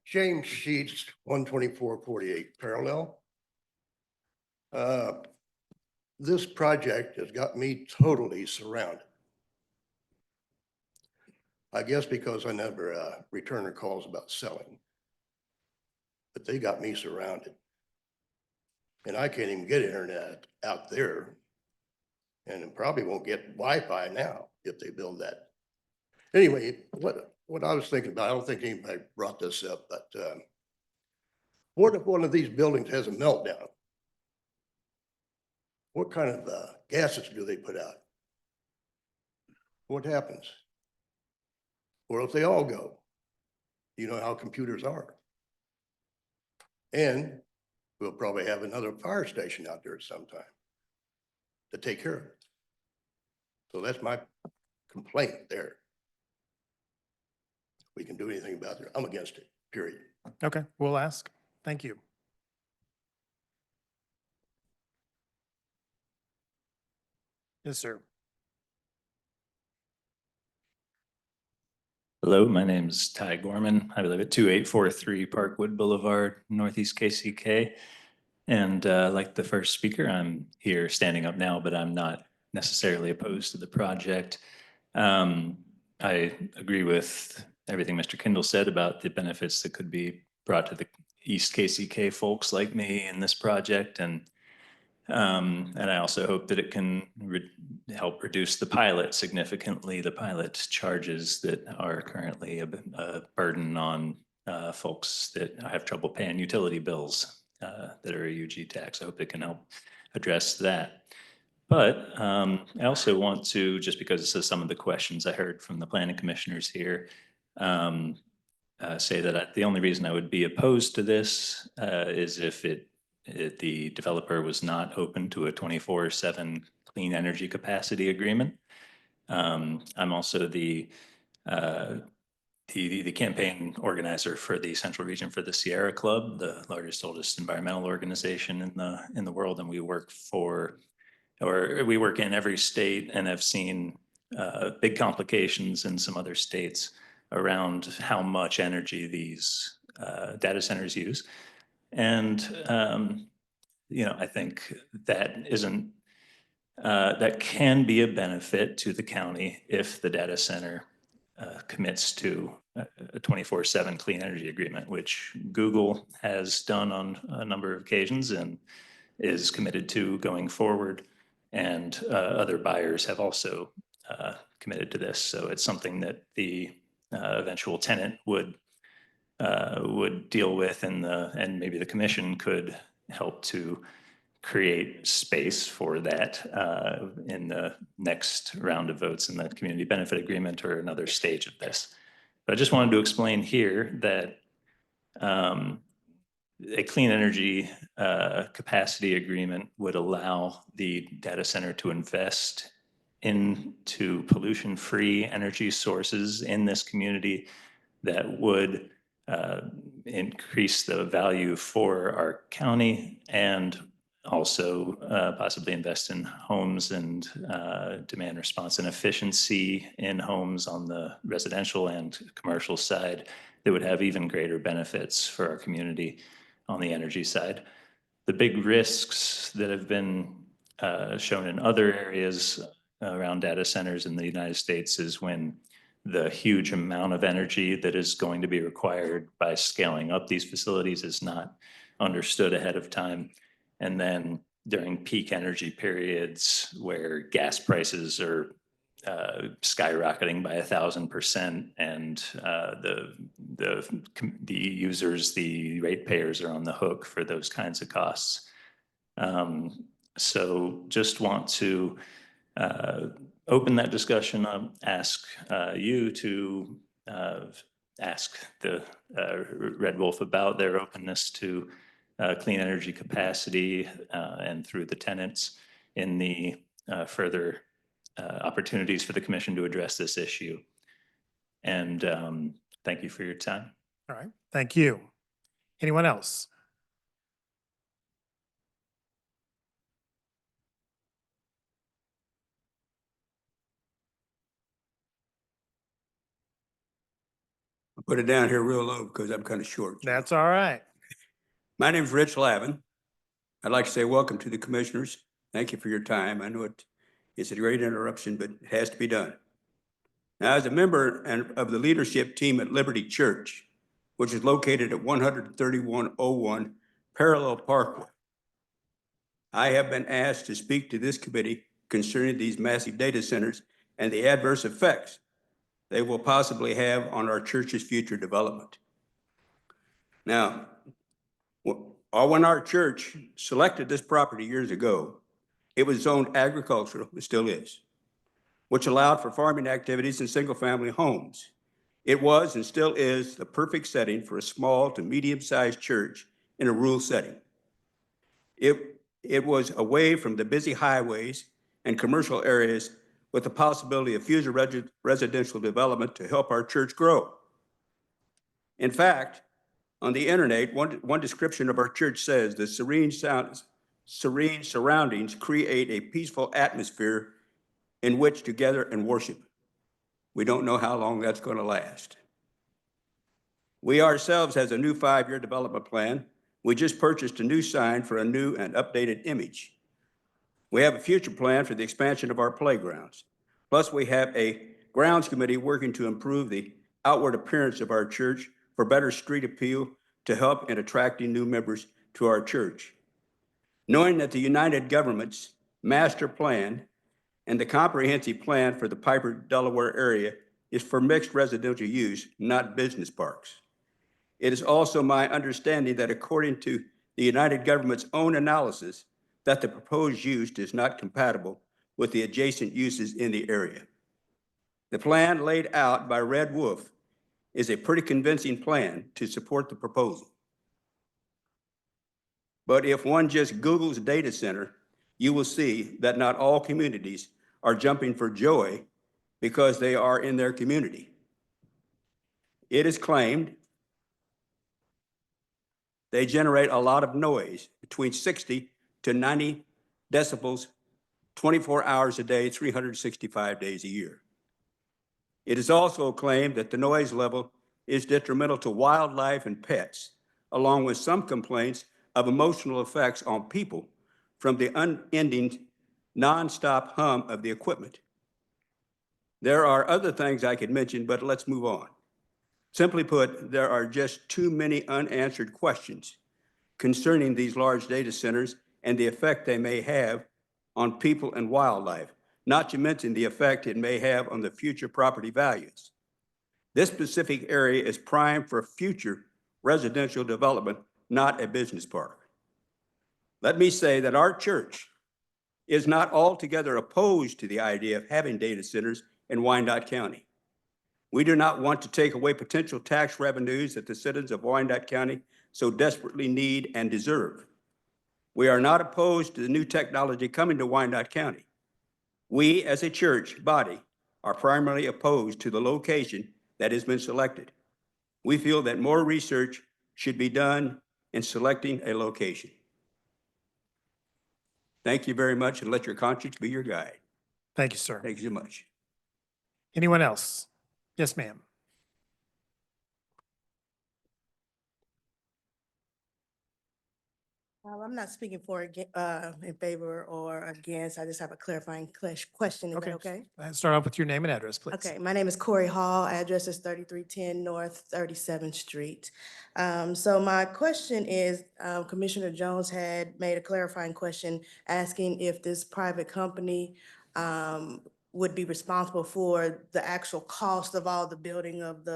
L: James Sheets, 12448 parallel. This project has got me totally surrounded. I guess because I never return their calls about selling. But they got me surrounded. And I can't even get internet out there. And it probably won't get Wi-Fi now if they build that. Anyway, what I was thinking about, I don't think anybody brought this up, but what if one of these buildings has a meltdown? What kind of gases do they put out? What happens? Or if they all go? You know how computers are. And we'll probably have another fire station out there at some time to take care of it. So that's my complaint there. We can do anything about it. I'm against it, period.
A: Okay, we'll ask. Thank you. Yes, sir.
O: Hello, my name is Ty Gorman. I live at 2843 Parkwood Boulevard, Northeast KCK. And like the first speaker, I'm here standing up now, but I'm not necessarily opposed to the project. I agree with everything Mr. Kindle said about the benefits that could be brought to the East KCK folks like me in this project. And I also hope that it can help reduce the pilot significantly, the pilot charges that are currently a burden on folks that have trouble paying utility bills that are a UG tax. I hope it can help address that. But I also want to, just because this is some of the questions I heard from the planning commissioners here, say that the only reason I would be opposed to this is if the developer was not open to a 24/7 clean energy capacity agreement. I'm also the campaign organizer for the Central Region for the Sierra Club, the largest, oldest environmental organization in the world, and we work in every state and have seen big complications in some other states around how much energy these data centers use. And I think that can be a benefit to the county if the data center commits to a 24/7 clean energy agreement, which Google has done on a number of occasions and is committed to going forward. And other buyers have also committed to this. So it's something that the eventual tenant would deal with, and maybe the commission could help to create space for that in the next round of votes in the community benefit agreement or another stage of this. But I just wanted to explain here that a clean energy capacity agreement would allow the data center to invest into pollution-free energy sources in this community that would increase the value for our county and also possibly invest in homes and demand response and efficiency in homes on the residential and commercial side that would have even greater benefits for our community on the energy side. The big risks that have been shown in other areas around data centers in the United States is when the huge amount of energy that is going to be required by scaling up these facilities is not understood ahead of time. And then during peak energy periods where gas prices are skyrocketing by 1,000%, and the users, the ratepayers, are on the hook for those kinds of costs. So just want to open that discussion up, ask you to ask the Red Wolf about their openness to clean energy capacity and through the tenants in the further opportunities for the commission to address this issue. And thank you for your time.
A: All right, thank you. Anyone else?
P: I'll put it down here real low because I'm kind of short.
A: That's all right.
P: My name is Rich Lavin. I'd like to say welcome to the commissioners. Thank you for your time. I know it's a great interruption, but it has to be done. Now, as a member of the leadership team at Liberty Church, which is located at 13101 Parallel Parkway, I have been asked to speak to this committee concerning these massive data centers and the adverse effects they will possibly have on our church's future development. Now, when our church selected this property years ago, it was zoned agricultural, it still is, which allowed for farming activities in single-family homes. It was and still is the perfect setting for a small to medium-sized church in a rural setting. It was away from the busy highways and commercial areas with the possibility of future residential development to help our church grow. In fact, on the internet, one description of our church says the serene surroundings create a peaceful atmosphere in which to gather and worship. We don't know how long that's going to last. We ourselves has a new 5-year development plan. We just purchased a new sign for a new and updated image. We have a future plan for the expansion of our playgrounds. Plus, we have a grounds committee working to improve the outward appearance of our church for better street appeal to help in attracting new members to our church. Knowing that the United Government's master plan and the comprehensive plan for the Piper, Delaware area is for mixed residential use, not business parks. It is also my understanding that according to the United Government's own analysis, that the proposed use is not compatible with the adjacent uses in the area. The plan laid out by Red Wolf is a pretty convincing plan to support the proposal. But if one just Googles data center, you will see that not all communities are jumping for joy because they are in their community. It is claimed they generate a lot of noise, between 60 to 90 decibels, 24 hours a day, 365 days a year. It is also claimed that the noise level is detrimental to wildlife and pets, along with some complaints of emotional effects on people from the unending, nonstop hum of the equipment. There are other things I could mention, but let's move on. Simply put, there are just too many unanswered questions concerning these large data centers and the effect they may have on people and wildlife, not to mention the effect it may have on the future property values. This specific area is primed for future residential development, not a business park. Let me say that our church is not altogether opposed to the idea of having data centers in Wyandotte County. We do not want to take away potential tax revenues that the citizens of Wyandotte County so desperately need and deserve. We are not opposed to the new technology coming to Wyandotte County. We, as a church body, are primarily opposed to the location that has been selected. We feel that more research should be done in selecting a location. Thank you very much, and let your conscience be your guide.
A: Thank you, sir.
P: Thank you so much.
A: Anyone else? Yes, ma'am.
Q: I'm not speaking for, in favor or against. I just have a clarifying question. Is that
A: Okay.
Q: okay?
A: Start off with your name and address, please.
Q: Okay, my name is Corey Hall. Address is 3310 North 37th Street. So my question is, Commissioner Jones had made a clarifying question asking if this private company would be responsible for the actual cost of all the building of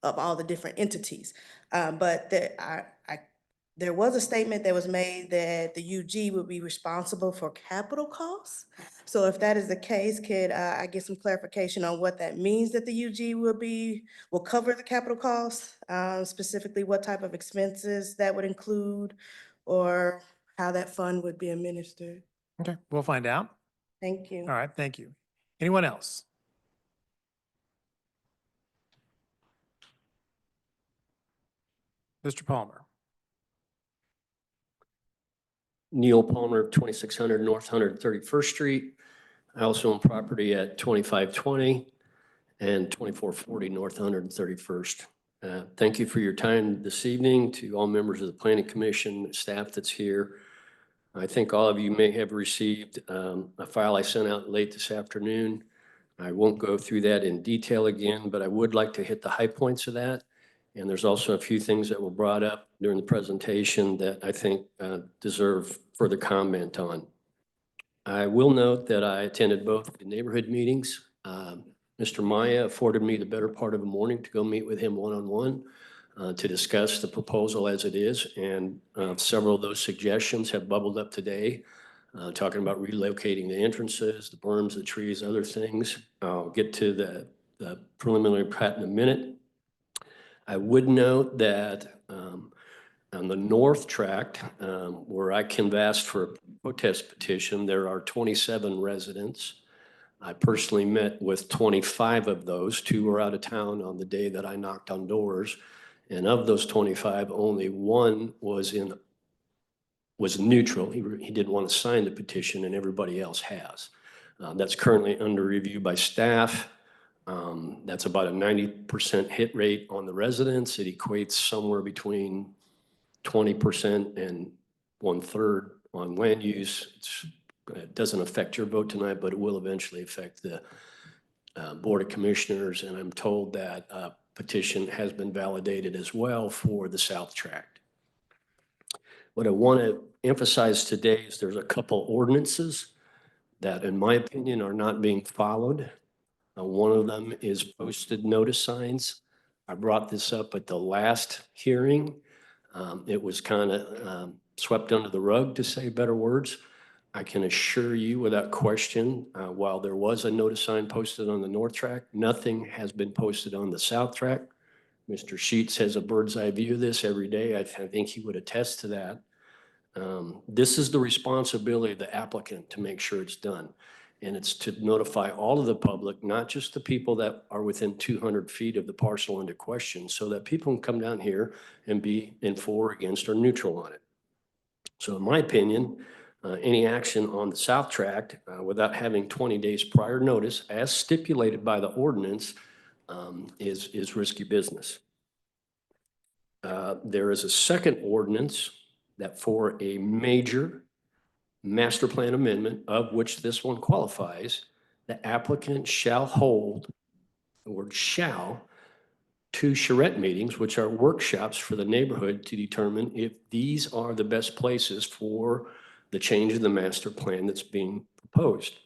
Q: all the different entities. But there was a statement that was made that the UG would be responsible for capital costs. So if that is the case, could I get some clarification on what that means, that the UG will cover the capital costs? Specifically, what type of expenses that would include, or how that fund would be administered?
A: Okay, we'll find out.
Q: Thank you.
A: All right, thank you. Anyone else? Mr. Palmer.
R: Neil Palmer, 2600 North 131st Street. I also own property at 2520 and 2440 North 131st. Thank you for your time this evening, to all members of the Planning Commission, staff that's here. I think all of you may have received a file I sent out late this afternoon. I won't go through that in detail again, but I would like to hit the high points of that. And there's also a few things that were brought up during the presentation that I think deserve further comment on. I will note that I attended both the neighborhood meetings. Mr. Maya afforded me the better part of a morning to go meet with him one-on-one to discuss the proposal as it is. And several of those suggestions have bubbled up today, talking about relocating the entrances, the berms, the trees, other things. I'll get to the preliminary plat in a minute. I would note that on the north tract, where I canvassed for a protest petition, there are 27 residents. I personally met with 25 of those. 2 were out of town on the day that I knocked on doors. And of those 25, only one was neutral. He didn't want to sign the petition, and everybody else has. That's currently under review by staff. That's about a 90% hit rate on the residents. It equates somewhere between 20% and 1/3 on land use. It doesn't affect your vote tonight, but it will eventually affect the Board of Commissioners. And I'm told that a petition has been validated as well for the South Tract. What I want to emphasize today is there's a couple ordinances that, in my opinion, are not being followed. One of them is posted notice signs. I brought this up at the last hearing. It was kind of swept under the rug, to say better words. I can assure you without question, while there was a notice sign posted on the north track, nothing has been posted on the south track. Mr. Sheets has a bird's eye view of this every day. I think he would attest to that. This is the responsibility of the applicant to make sure it's done. And it's to notify all of the public, not just the people that are within 200 feet of the parcel under question, so that people can come down here and be in for, against, or neutral on it. So in my opinion, any action on the south tract without having 20 days prior notice, as stipulated by the ordinance, is risky business. There is a second ordinance that, for a major master plan amendment, of which this one qualifies, the applicant shall hold, the word shall, 2 charrette meetings, which are workshops for the neighborhood, to determine if these are the best places for the change of the master plan that's being proposed.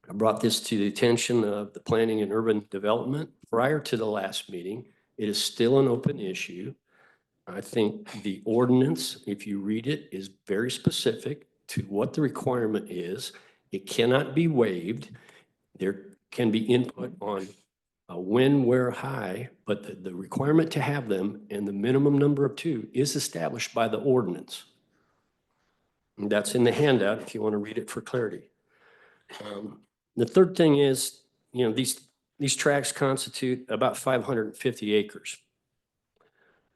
R: I brought this to the attention of the Planning and Urban Development prior to the last meeting. It is still an open issue. I think the ordinance, if you read it, is very specific to what the requirement is. It cannot be waived. There can be input on when, where, high, but the requirement to have them and the minimum number of 2 is established by the ordinance. And that's in the handout if you want to read it for clarity. The third thing is, these tracts constitute about 550 acres.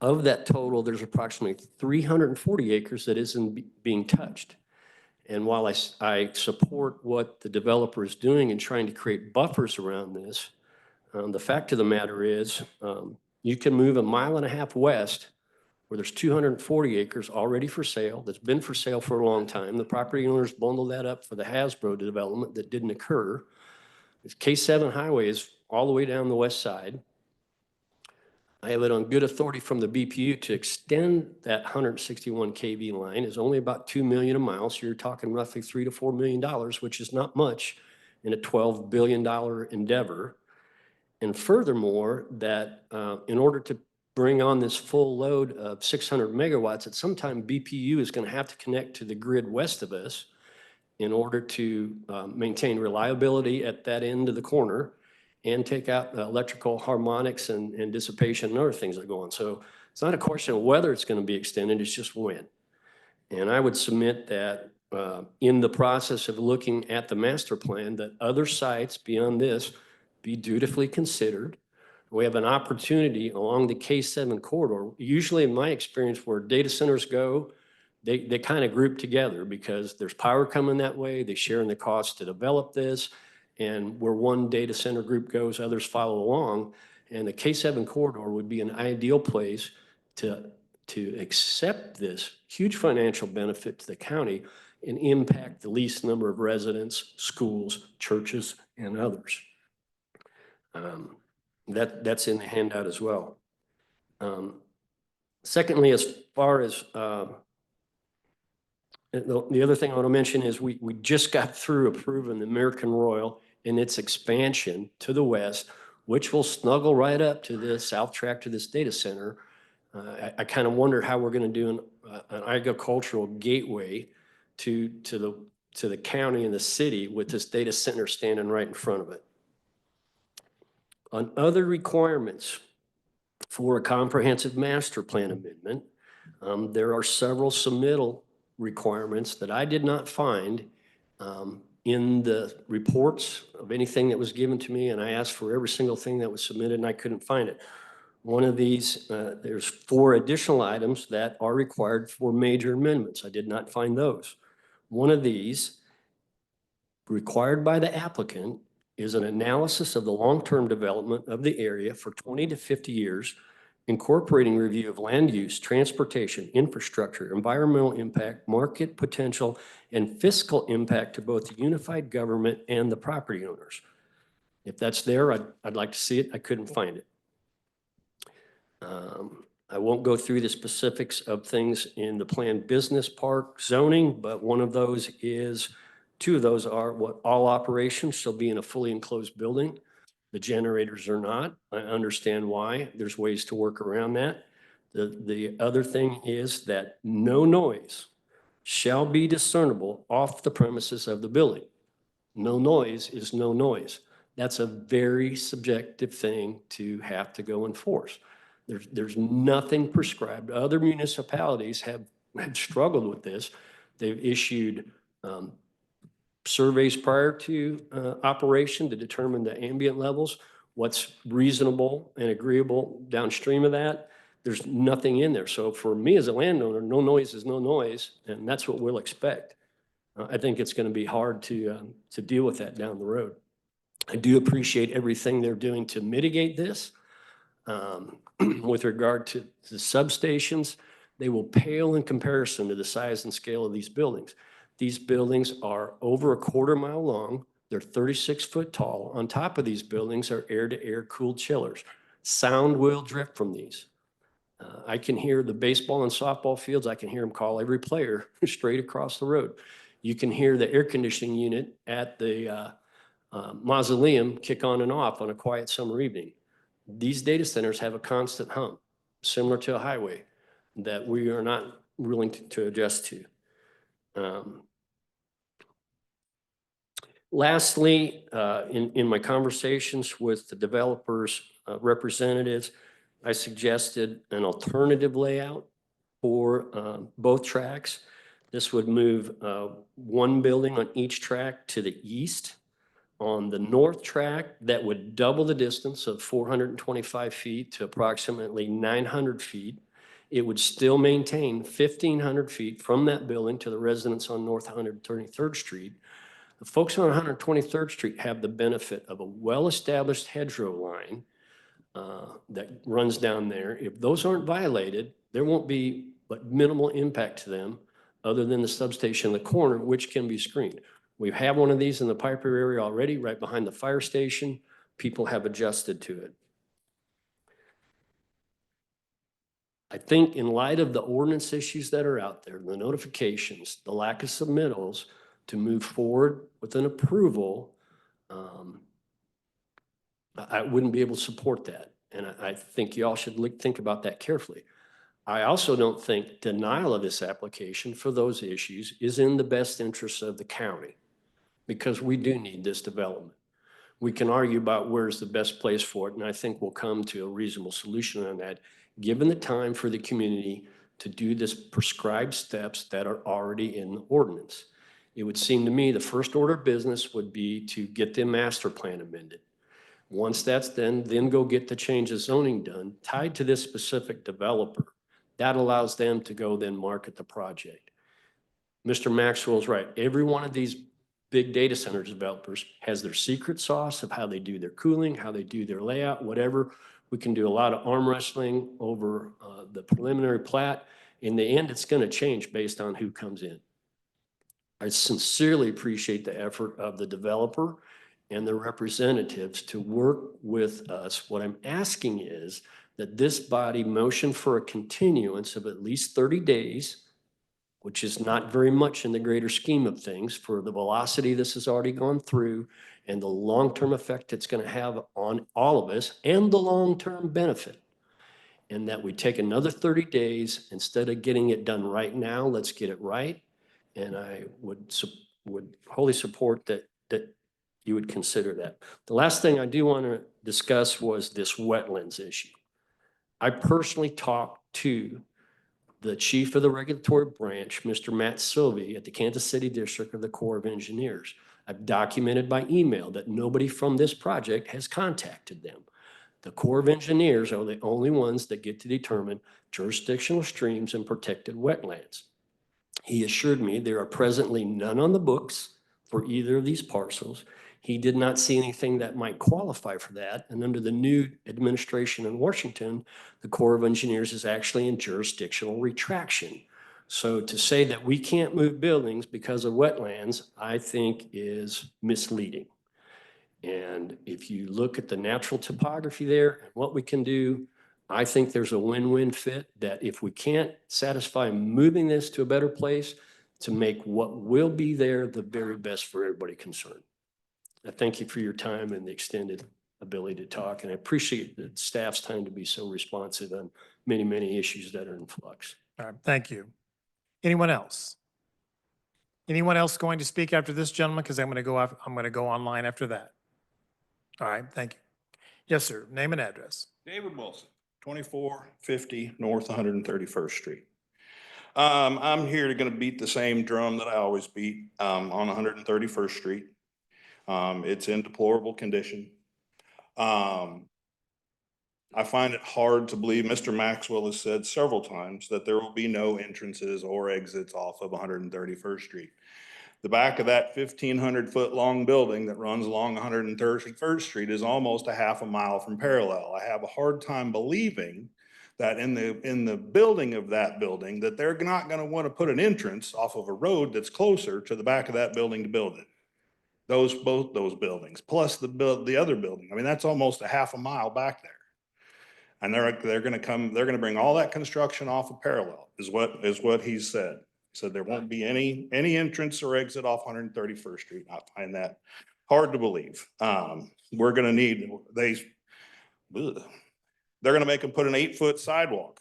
R: Of that total, there's approximately 340 acres that isn't being touched. And while I support what the developer is doing in trying to create buffers around this, the fact of the matter is, you can move 1.5 miles west where there's 240 acres already for sale, that's been for sale for a long time. The property owners bundled that up for the Hasbro development that didn't occur. This K7 highway is all the way down the west side. I have it on good authority from the BPU to extend that 161 kV line is only about 2 million a mile. So you're talking roughly $3 to $4 million, which is not much in a $12 billion endeavor. And furthermore, that in order to bring on this full load of 600 megawatts, at some time BPU is going to have to connect to the grid west of us in order to maintain reliability at that end of the corner and take out electrical harmonics and dissipation and other things that go on. So it's not a question of whether it's going to be extended, it's just when. And I would submit that in the process of looking at the master plan, that other sites beyond this be dutifully considered. We have an opportunity along the K7 corridor. Usually in my experience where data centers go, they kind of group together because there's power coming that way. They share in the cost to develop this. And where one data center group goes, others follow along. And the K7 corridor would be an ideal place to accept this huge financial benefit to the county and impact the least number of residents, schools, churches, and others. That's in the handout as well. Secondly, as far as the other thing I want to mention is we just got through approving the American Royal and its expansion to the west, which will snuggle right up to the south track to this data center. I kind of wonder how we're going to do an agricultural gateway to the county and the city with this data center standing right in front of it. On other requirements for a comprehensive master plan amendment, there are several submittal requirements that I did not find in the reports of anything that was given to me, and I asked for every single thing that was submitted and I couldn't find it. One of these, there's 4 additional items that are required for major amendments. I did not find those. One of these, required by the applicant, is an analysis of the long-term development of the area for 20 to 50 years, incorporating review of land use, transportation, infrastructure, environmental impact, market potential, and fiscal impact to both the unified government and the property owners. If that's there, I'd like to see it. I couldn't find it. I won't go through the specifics of things in the planned business park zoning, but one of those is, 2 of those are what all operations shall be in a fully enclosed building. The generators are not. I understand why. There's ways to work around that. The other thing is that no noise shall be discernible off the premises of the building. No noise is no noise. That's a very subjective thing to have to go enforce. There's nothing prescribed. Other municipalities have struggled with this. They've issued surveys prior to operation to determine the ambient levels, what's reasonable and agreeable downstream of that. There's nothing in there. So for me as a landowner, no noise is no noise, and that's what we'll expect. I think it's going to be hard to deal with that down the road. I do appreciate everything they're doing to mitigate this. With regard to the substations, they will pale in comparison to the size and scale of these buildings. These buildings are over a quarter-mile long. They're 36 foot tall. On top of these buildings are air-to-air cooled chillers. Sound will drift from these. I can hear the baseball and softball fields. I can hear them call every player straight across the road. You can hear the air conditioning unit at the mausoleum kick on and off on a quiet summer evening. These data centers have a constant hum, similar to a highway, that we are not willing to adjust to. Lastly, in my conversations with the developers' representatives, I suggested an alternative layout for both tracks. This would move 1 building on each track to the east. On the north track, that would double the distance of 425 feet to approximately 900 feet. It would still maintain 1,500 feet from that building to the residents on North 123rd Street. The folks on 123rd Street have the benefit of a well-established hedgerow line that runs down there. If those aren't violated, There won't be but minimal impact to them other than the substation in the corner, which can be screened. We have one of these in the Piper area already, right behind the fire station. People have adjusted to it. I think in light of the ordinance issues that are out there, the notifications, the lack of submittals to move forward with an approval, I wouldn't be able to support that. And I think you all should think about that carefully. I also don't think denial of this application for those issues is in the best interest of the county, because we do need this development. We can argue about where's the best place for it, and I think we'll come to a reasonable solution on that, given the time for the community to do this prescribed steps that are already in the ordinance. It would seem to me the first order of business would be to get the master plan amended. Once that's done, then go get the change of zoning done, tied to this specific developer. That allows them to go then market the project. Mr. Maxwell's right. Every one of these big data center developers has their secret sauce of how they do their cooling, how they do their layout, whatever. We can do a lot of arm wrestling over the preliminary plat. In the end, it's going to change based on who comes in. I sincerely appreciate the effort of the developer and the representatives to work with us. What I'm asking is that this body motion for a continuance of at least 30 days, which is not very much in the greater scheme of things for the velocity this has already gone through and the long-term effect it's going to have on all of us and the long-term benefit. And that we take another 30 days, instead of getting it done right now, let's get it right. And I would wholly support that you would consider that. The last thing I do want to discuss was this wetlands issue. I personally talked to the chief of the regulatory branch, Mr. Matt Sylvie, at the Kansas City District of the Corps of Engineers. I've documented by email that nobody from this project has contacted them. The Corps of Engineers are the only ones that get to determine jurisdictional streams and protected wetlands. He assured me there are presently none on the books for either of these parcels. He did not see anything that might qualify for that. And under the new administration in Washington, the Corps of Engineers is actually in jurisdictional retraction. So to say that we can't move buildings because of wetlands, I think is misleading. And if you look at the natural topography there and what we can do, I think there's a win-win fit that if we can't satisfy moving this to a better place, to make what will be there the very best for everybody concerned. I thank you for your time and the extended ability to talk, and I appreciate the staff's time to be so responsive on many, many issues that are in flux.
A: All right, thank you. Anyone else? Anyone else going to speak after this gentleman? Because I'm going to go online after that. All right, thank you. Yes, sir. Name and address.
D: David Wilson, 2450 North 131st Street. I'm here to beat the same drum that I always beat on 131st Street. It's in deplorable condition. I find it hard to believe Mr. Maxwell has said several times that there will be no entrances or exits off of 131st Street. The back of that 1,500-foot long building that runs along 131st Street is almost a half a mile from parallel. I have a hard time believing that in the building of that building, that they're not going to want to put an entrance off of a road that's closer to the back of that building to build it. Both those buildings, plus the other building. I mean, that's almost a half a mile back there. And they're going to bring all that construction off of parallel is what he said. He said there won't be any entrance or exit off 131st Street. I find that hard to believe. We're going to need, they're going to make them put an 8-foot sidewalk.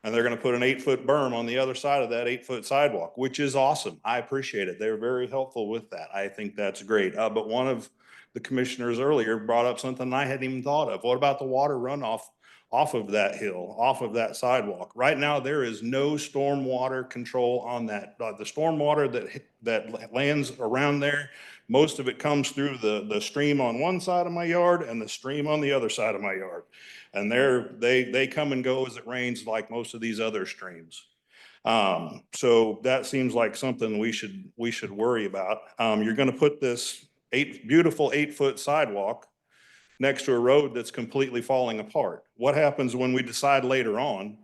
D: And they're going to put an 8-foot berm on the other side of that 8-foot sidewalk, which is awesome. I appreciate it. They're very helpful with that. I think that's great. But one of the commissioners earlier brought up something I hadn't even thought of. What about the water runoff off of that hill, off of that sidewalk? Right now, there is no stormwater control on that. The stormwater that lands around there, most of it comes through the stream on one side of my yard and the stream on the other side of my yard. And they come and go as it rains, like most of these other streams. So that seems like something we should worry about. You're going to put this beautiful 8-foot sidewalk next to a road that's completely falling apart. What happens when we decide later on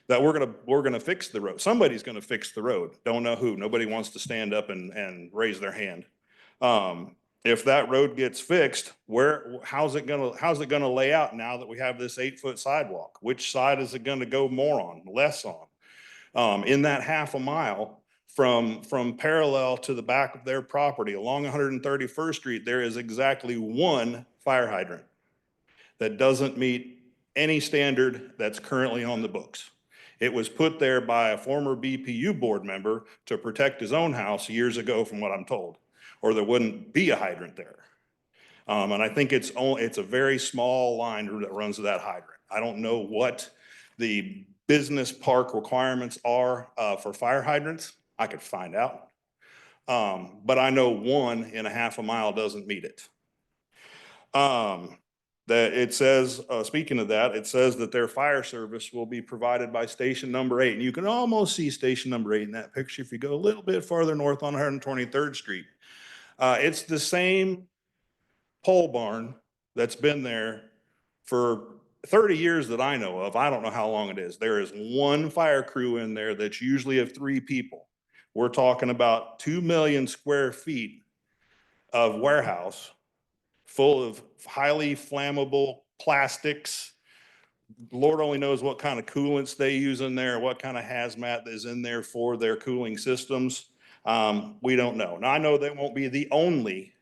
D: that we're gonna fix the road. Somebody's gonna fix the road. Don't know who. Nobody wants to stand up and raise their hand. If that road gets fixed, how's it gonna lay out now that we have this 8-foot sidewalk? Which side is it gonna go more on, less on? In that half a mile from parallel to the back of their property along 131st Street, there is exactly one fire hydrant that doesn't meet any standard that's currently on the books. It was put there by a former BPU board member to protect his own house years ago, from what I'm told, or there wouldn't be a hydrant there. And I think it's a very small line that runs to that hydrant. I don't know what the business park requirements are for fire hydrants. I could find out. But I know one in a half a mile doesn't meet it. That it says, speaking of that, it says that their fire service will be provided by station number 8. And you can almost see station number 8 in that picture if you go a little bit farther north on 123rd Street. It's the same pole barn that's been there for 30 years that I know of. I don't know how long it is. There is one fire crew in there that's usually of 3 people. We're talking about 2 million square feet of warehouse full of highly flammable plastics. Lord only knows what kind of coolants they use in there, what kind of hazmat is in there for their cooling systems. We don't know. Now, I know they won't be the only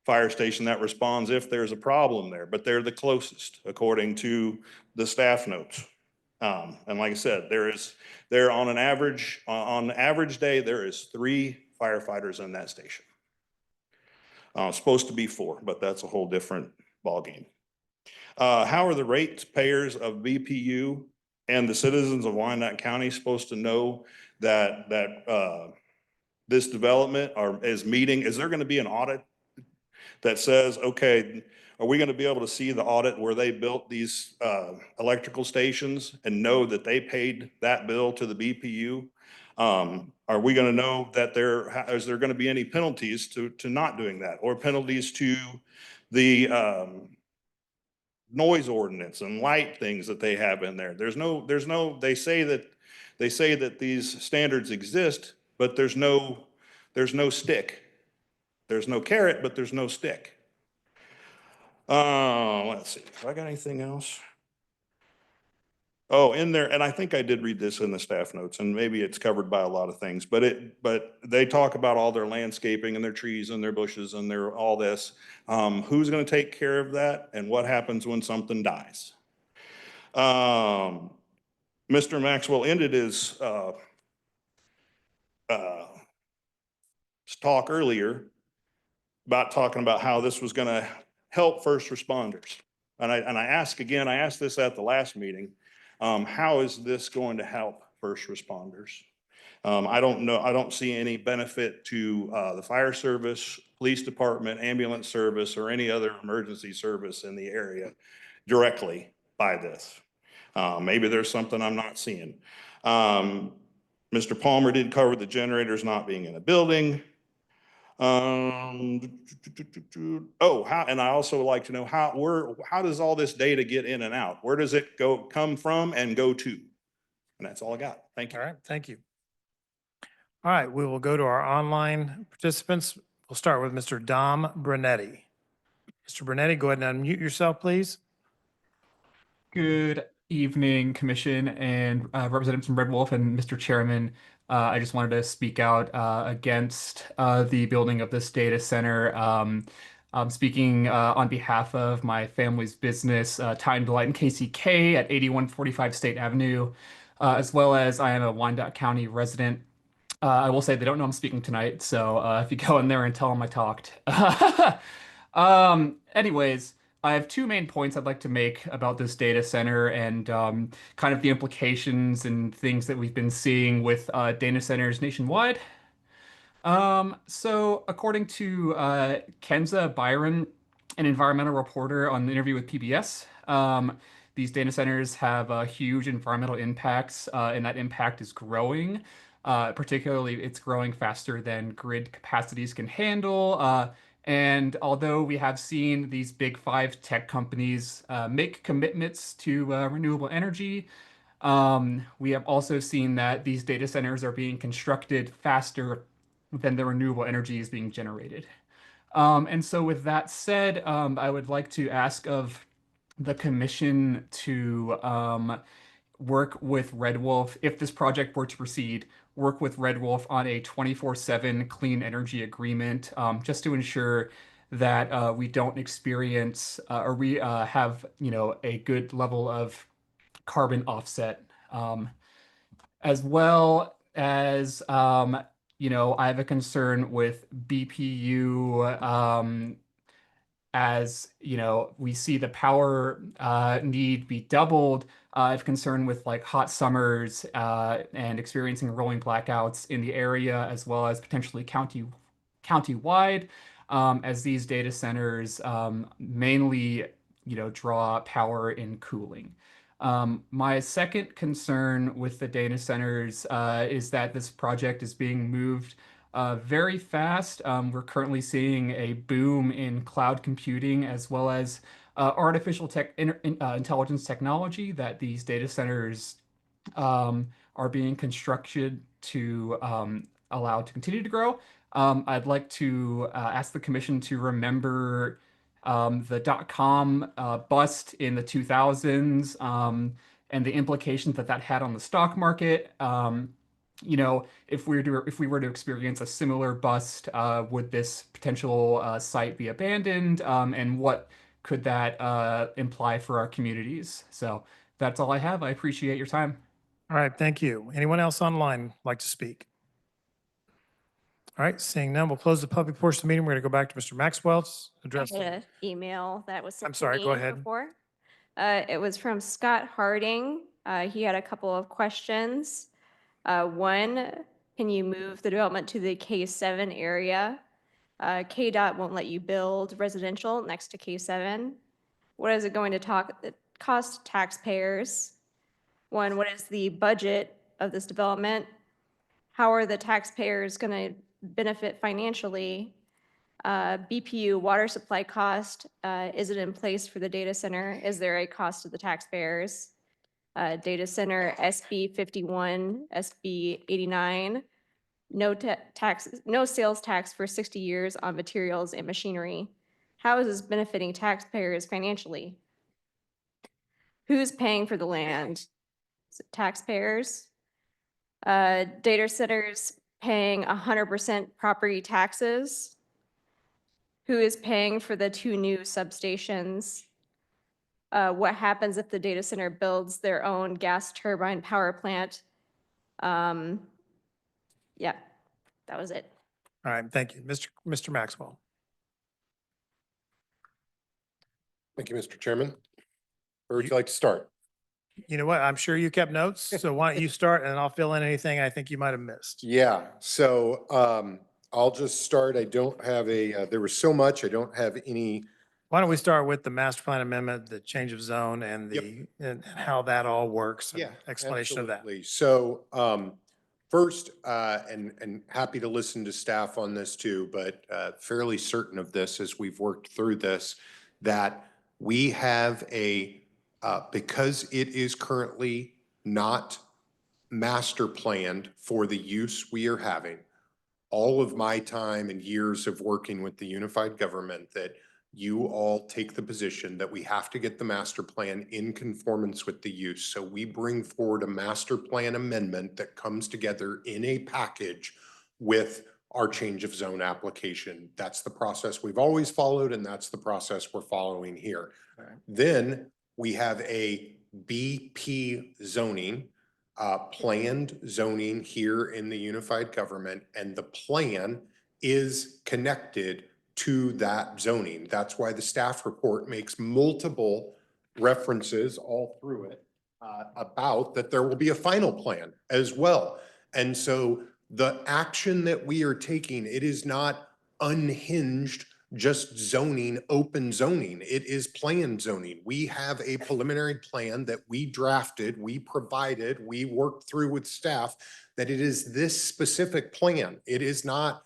D: fire station that responds if there's a problem there, but they're the closest, according to the staff notes. And like I said, there on an average day, there is 3 firefighters in that station. Supposed to be 4, but that's a whole different ballgame. How are the ratepayers of BPU and the citizens of Wyandotte County supposed to know that this development is meeting? Is there going to be an audit that says, okay, are we going to be able to see the audit where they built these electrical stations and know that they paid that bill to the BPU? Are we going to know that is there going to be any penalties to not doing that, or penalties to the noise ordinance and light things that they have in there? They say that these standards exist, but there's no stick. There's no carrot, but there's no stick. Let's see, have I got anything else? Oh, in there, and I think I did read this in the staff notes, and maybe it's covered by a lot of things, but they talk about all their landscaping and their trees and their bushes and their all this. Who's going to take care of that, and what happens when something dies? Mr. Maxwell ended his talk earlier about talking about how this was going to help first responders. And I asked this at the last meeting, how is this going to help first responders? I don't know. I don't see any benefit to the fire service, police department, ambulance service, or any other emergency service in the area directly by this. Maybe there's something I'm not seeing. Mr. Palmer did cover the generators not being in a building. And I also like to know how does all this data get in and out? Where does it come from and go to? And that's all I got. Thank you.
A: All right, thank you. All right, we will go to our online participants. We'll start with Mr. Dom Brunetti. Mr. Brunetti, go ahead and unmute yourself, please.
S: Good evening, Commission and Representatives from Red Wolf and Mr. Chairman. I just wanted to speak out against the building of this data center. I'm speaking on behalf of my family's business, Time Delight and KCK at 8145 State Avenue, as well as I am a Wyandotte County resident. I will say they don't know I'm speaking tonight, so if you go in there and tell them I talked. Anyways, I have 2 main points I'd like to make about this data center and kind of the implications and things that we've been seeing with data centers nationwide. So according to Kenza Byron, an environmental reporter on the interview with PBS, these data centers have huge environmental impacts, and that impact is growing. Particularly, it's growing faster than grid capacities can handle. And although we have seen these big 5 tech companies make commitments to renewable energy, We have also seen that these data centers are being constructed faster than the renewable energy is being generated. And so with that said, I would like to ask of the commission to work with Red Wolf, if this project were to proceed, work with Red Wolf on a 24/7 clean energy agreement, just to ensure that we don't experience or we have, a good level of carbon offset, as well as, I have a concern with BPU, as we see the power need be doubled. I have concern with like hot summers and experiencing rolling blackouts in the area, as well as potentially county-wide, as these data centers mainly draw power in cooling. My second concern with the data centers is that this project is being moved very fast. We're currently seeing a boom in cloud computing as well as artificial intelligence technology that these data centers are being constructed to allow to continue to grow. I'd like to ask the commission to remember the dot-com bust in the 2000s and the implications that that had on the stock market. If we were to experience a similar bust, would this potential site be abandoned? And what could that imply for our communities? So that's all I have. I appreciate your time.
A: All right, thank you. Anyone else online like to speak? All right, seeing none, we'll close the public portion of the meeting. We're going to go back to Mr. Maxwell's address.
B: I had an email that was sent
A: I'm sorry,
B: to
A: go
B: me
A: ahead.
B: before. It was from Scott Harding. He had a couple of questions. One, can you move the development to the K7 area? KDOT won't let you build residential next to K7. What is it going to cost taxpayers? One, what is the budget of this development? How are the taxpayers going to benefit financially? BPU water supply cost, is it in place for the data center? Is there a cost to the taxpayers? Data center SB 51, SB 89, no sales tax for 60 years on materials and machinery. How is this benefiting taxpayers financially? Who's paying for the land? Is it taxpayers? Data centers paying 100% property taxes. Who is paying for the 2 new substations? What happens if the data center builds their own gas turbine power plant? Yeah, that was it.
A: All right, thank you. Mr. Maxwell.
C: Thank you, Mr. Chairman. Where would you like to start?
A: You know what? I'm sure you kept notes, so why don't you start and I'll fill in anything I think you might have missed.
C: Yeah, so I'll just start. I don't have there was so much, I don't have any.
A: Why don't we start with the master plan amendment, the change of zone and and how that all works?
C: Yeah,
A: explanation of that.
C: absolutely. So first, and happy to listen to staff on this too, but fairly certain of this as we've worked through this, that we have because it is currently not master planned for the use we are having, all of my time and years of working with the unified government, that you all take the position that we have to get the master plan in conformance with the use. So we bring forward a master plan amendment that comes together in a package with our change of zone application. That's the process we've always followed, and that's the process we're following here. Then we have a BP zoning, planned zoning here in the unified government, and the plan is connected to that zoning. That's why the staff report makes multiple references all through it about that there will be a final plan as well. And so the action that we are taking, it is not unhinged, just zoning, open zoning. It is planned zoning. We have a preliminary plan that we drafted, we provided, we worked through with staff, that it is this specific plan. It is not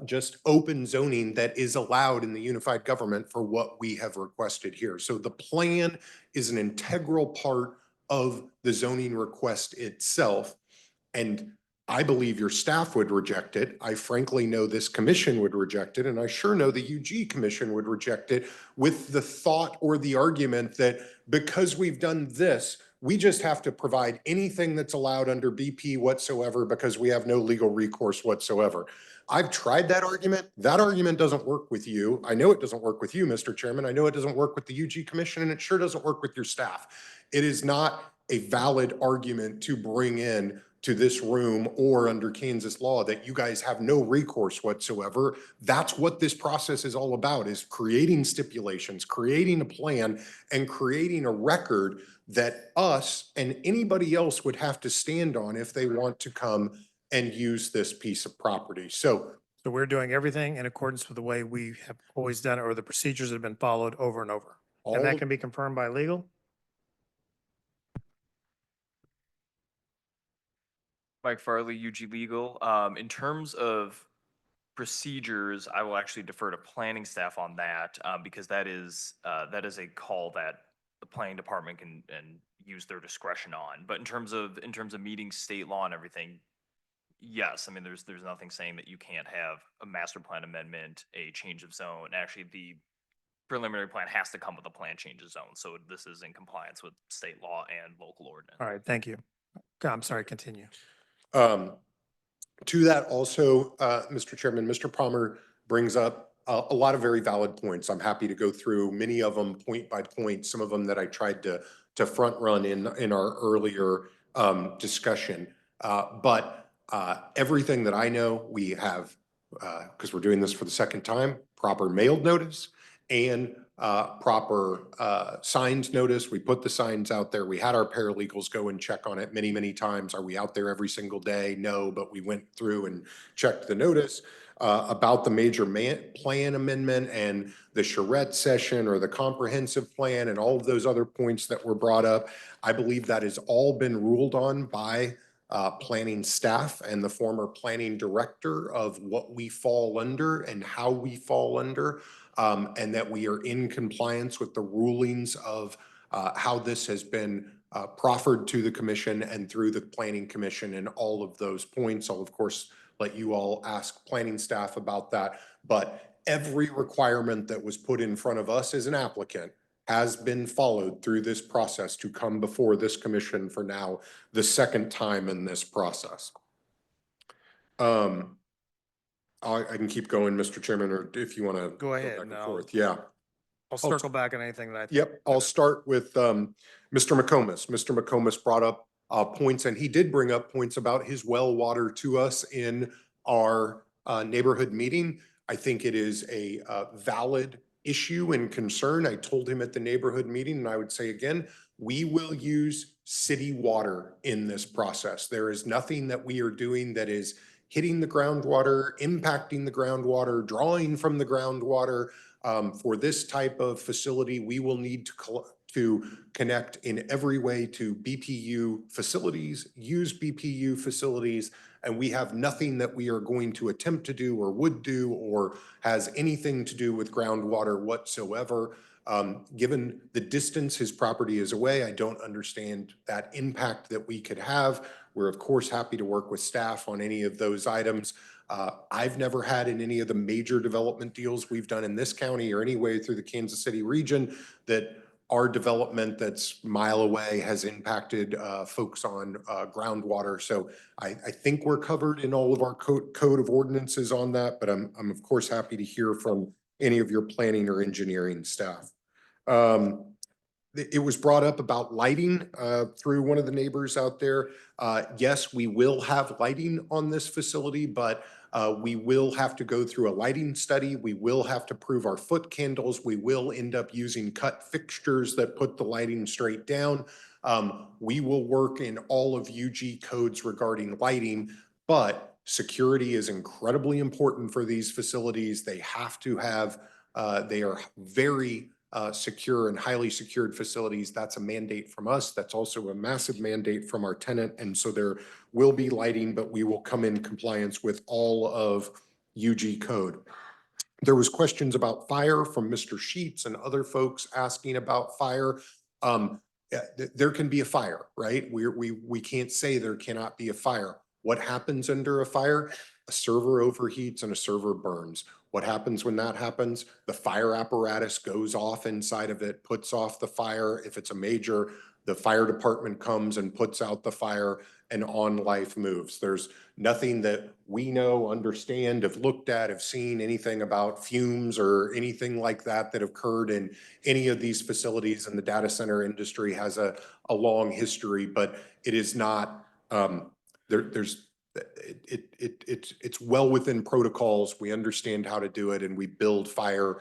C: just open zoning that is allowed in the unified government for what we have requested here. So the plan is an integral part of the zoning request itself. And I believe your staff would reject it. I frankly know this commission would reject it, and I sure know the UG commission would reject it with the thought or the argument that because we've done this, we just have to provide anything that's allowed under BP whatsoever because we have no legal recourse whatsoever. I've tried that argument. That argument doesn't work with you. I know it doesn't work with you, Mr. Chairman. I know it doesn't work with the UG commission, and it sure doesn't work with your staff. It is not a valid argument to bring in to this room or under Kansas law that you guys have no recourse whatsoever. That's what this process is all about, is creating stipulations, creating a plan, and creating a record that us and anybody else would have to stand on if they want to come and use this piece of property. So
A: we're doing everything in accordance with the way we have always done it, or the procedures that have been followed over and over. And that can be confirmed by legal?
T: Mike Farley, UG Legal. In terms of procedures, I will actually defer to planning staff on that, because that is a call that the planning department can and use their discretion on. But in terms of meeting state law and everything, yes, I mean, there's nothing saying that you can't have a master plan amendment, a change of zone. Actually, the preliminary plan has to come with a plan change of zone. So this is in compliance with state law and local ordinance.
A: All right, thank you. I'm sorry, continue.
C: To that also, Mr. Chairman, Mr. Palmer brings up a lot of very valid points. I'm happy to go through many of them point by point, some of them that I tried to front run in our earlier discussion. But everything that I know, we have, because we're doing this for the second time, proper mailed notice and proper signs notice. We put the signs out there. We had our paralegals go and check on it many, many times. Are we out there every single day? No, but we went through and checked the notice about the major plan amendment and the charrette session or the comprehensive plan and all of those other points that were brought up. I believe that has all been ruled on by planning staff and the former planning director of what we fall under and how we fall under. And that we are in compliance with the rulings of how this has been proffered to the commission and through the planning commission and all of those points. I'll of course let you all ask planning staff about that, but every requirement that was put in front of us as an applicant has been followed through this process to come before this commission for now the second time in this process. I can keep going, Mr. Chairman, or if you want to
A: Go ahead.
C: back and
A: No.
C: forth. Yeah.
A: I'll circle back on anything that I think.
C: Yep. I'll start with Mr. McComas. Mr. McComas brought up points, and he did bring up points about his well water to us in our neighborhood meeting. I think it is a valid issue and concern. I told him at the neighborhood meeting, and I would say again, we will use city water in this process. There is nothing that we are doing that is hitting the groundwater, impacting the groundwater, drawing from the groundwater. For this type of facility, we will need to connect in every way to BPU facilities, use BPU facilities, and we have nothing that we are going to attempt to do or would do or has anything to do with groundwater whatsoever. Given the distance his property is away, I don't understand that impact that we could have. We're of course happy to work with staff on any of those items. I've never had in any of the major development deals we've done in this county or anyway through the Kansas City region that our development that's mile away has impacted folks on groundwater. So I think we're covered in all of our code of ordinances on that, but I'm of course happy to hear from any of your planning or engineering staff. It was brought up about lighting through one of the neighbors out there. Yes, we will have lighting on this facility, but we will have to go through a lighting study. We will have to prove our foot candles. We will end up using cut fixtures that put the lighting straight down. We will work in all of UG codes regarding lighting, but security is incredibly important for these facilities. They have to have, they are very secure and highly secured facilities. That's a mandate from us. That's also a massive mandate from our tenant. And so there will be lighting, but we will come in compliance with all of UG code. There was questions about fire from Mr. Sheets and other folks asking about fire. there can be a fire, right? We can't say there cannot be a fire. What happens under a fire? A server overheats and a server burns. What happens when that happens? The fire apparatus goes off inside of it, puts off the fire. If it's a major, the fire department comes and puts out the fire, and on life moves. There's nothing that we know, understand, have looked at, have seen anything about fumes or anything like that that occurred in any of these facilities. And the data center industry has a long history, but it is not, it's well within protocols. We understand how to do it, and we build fire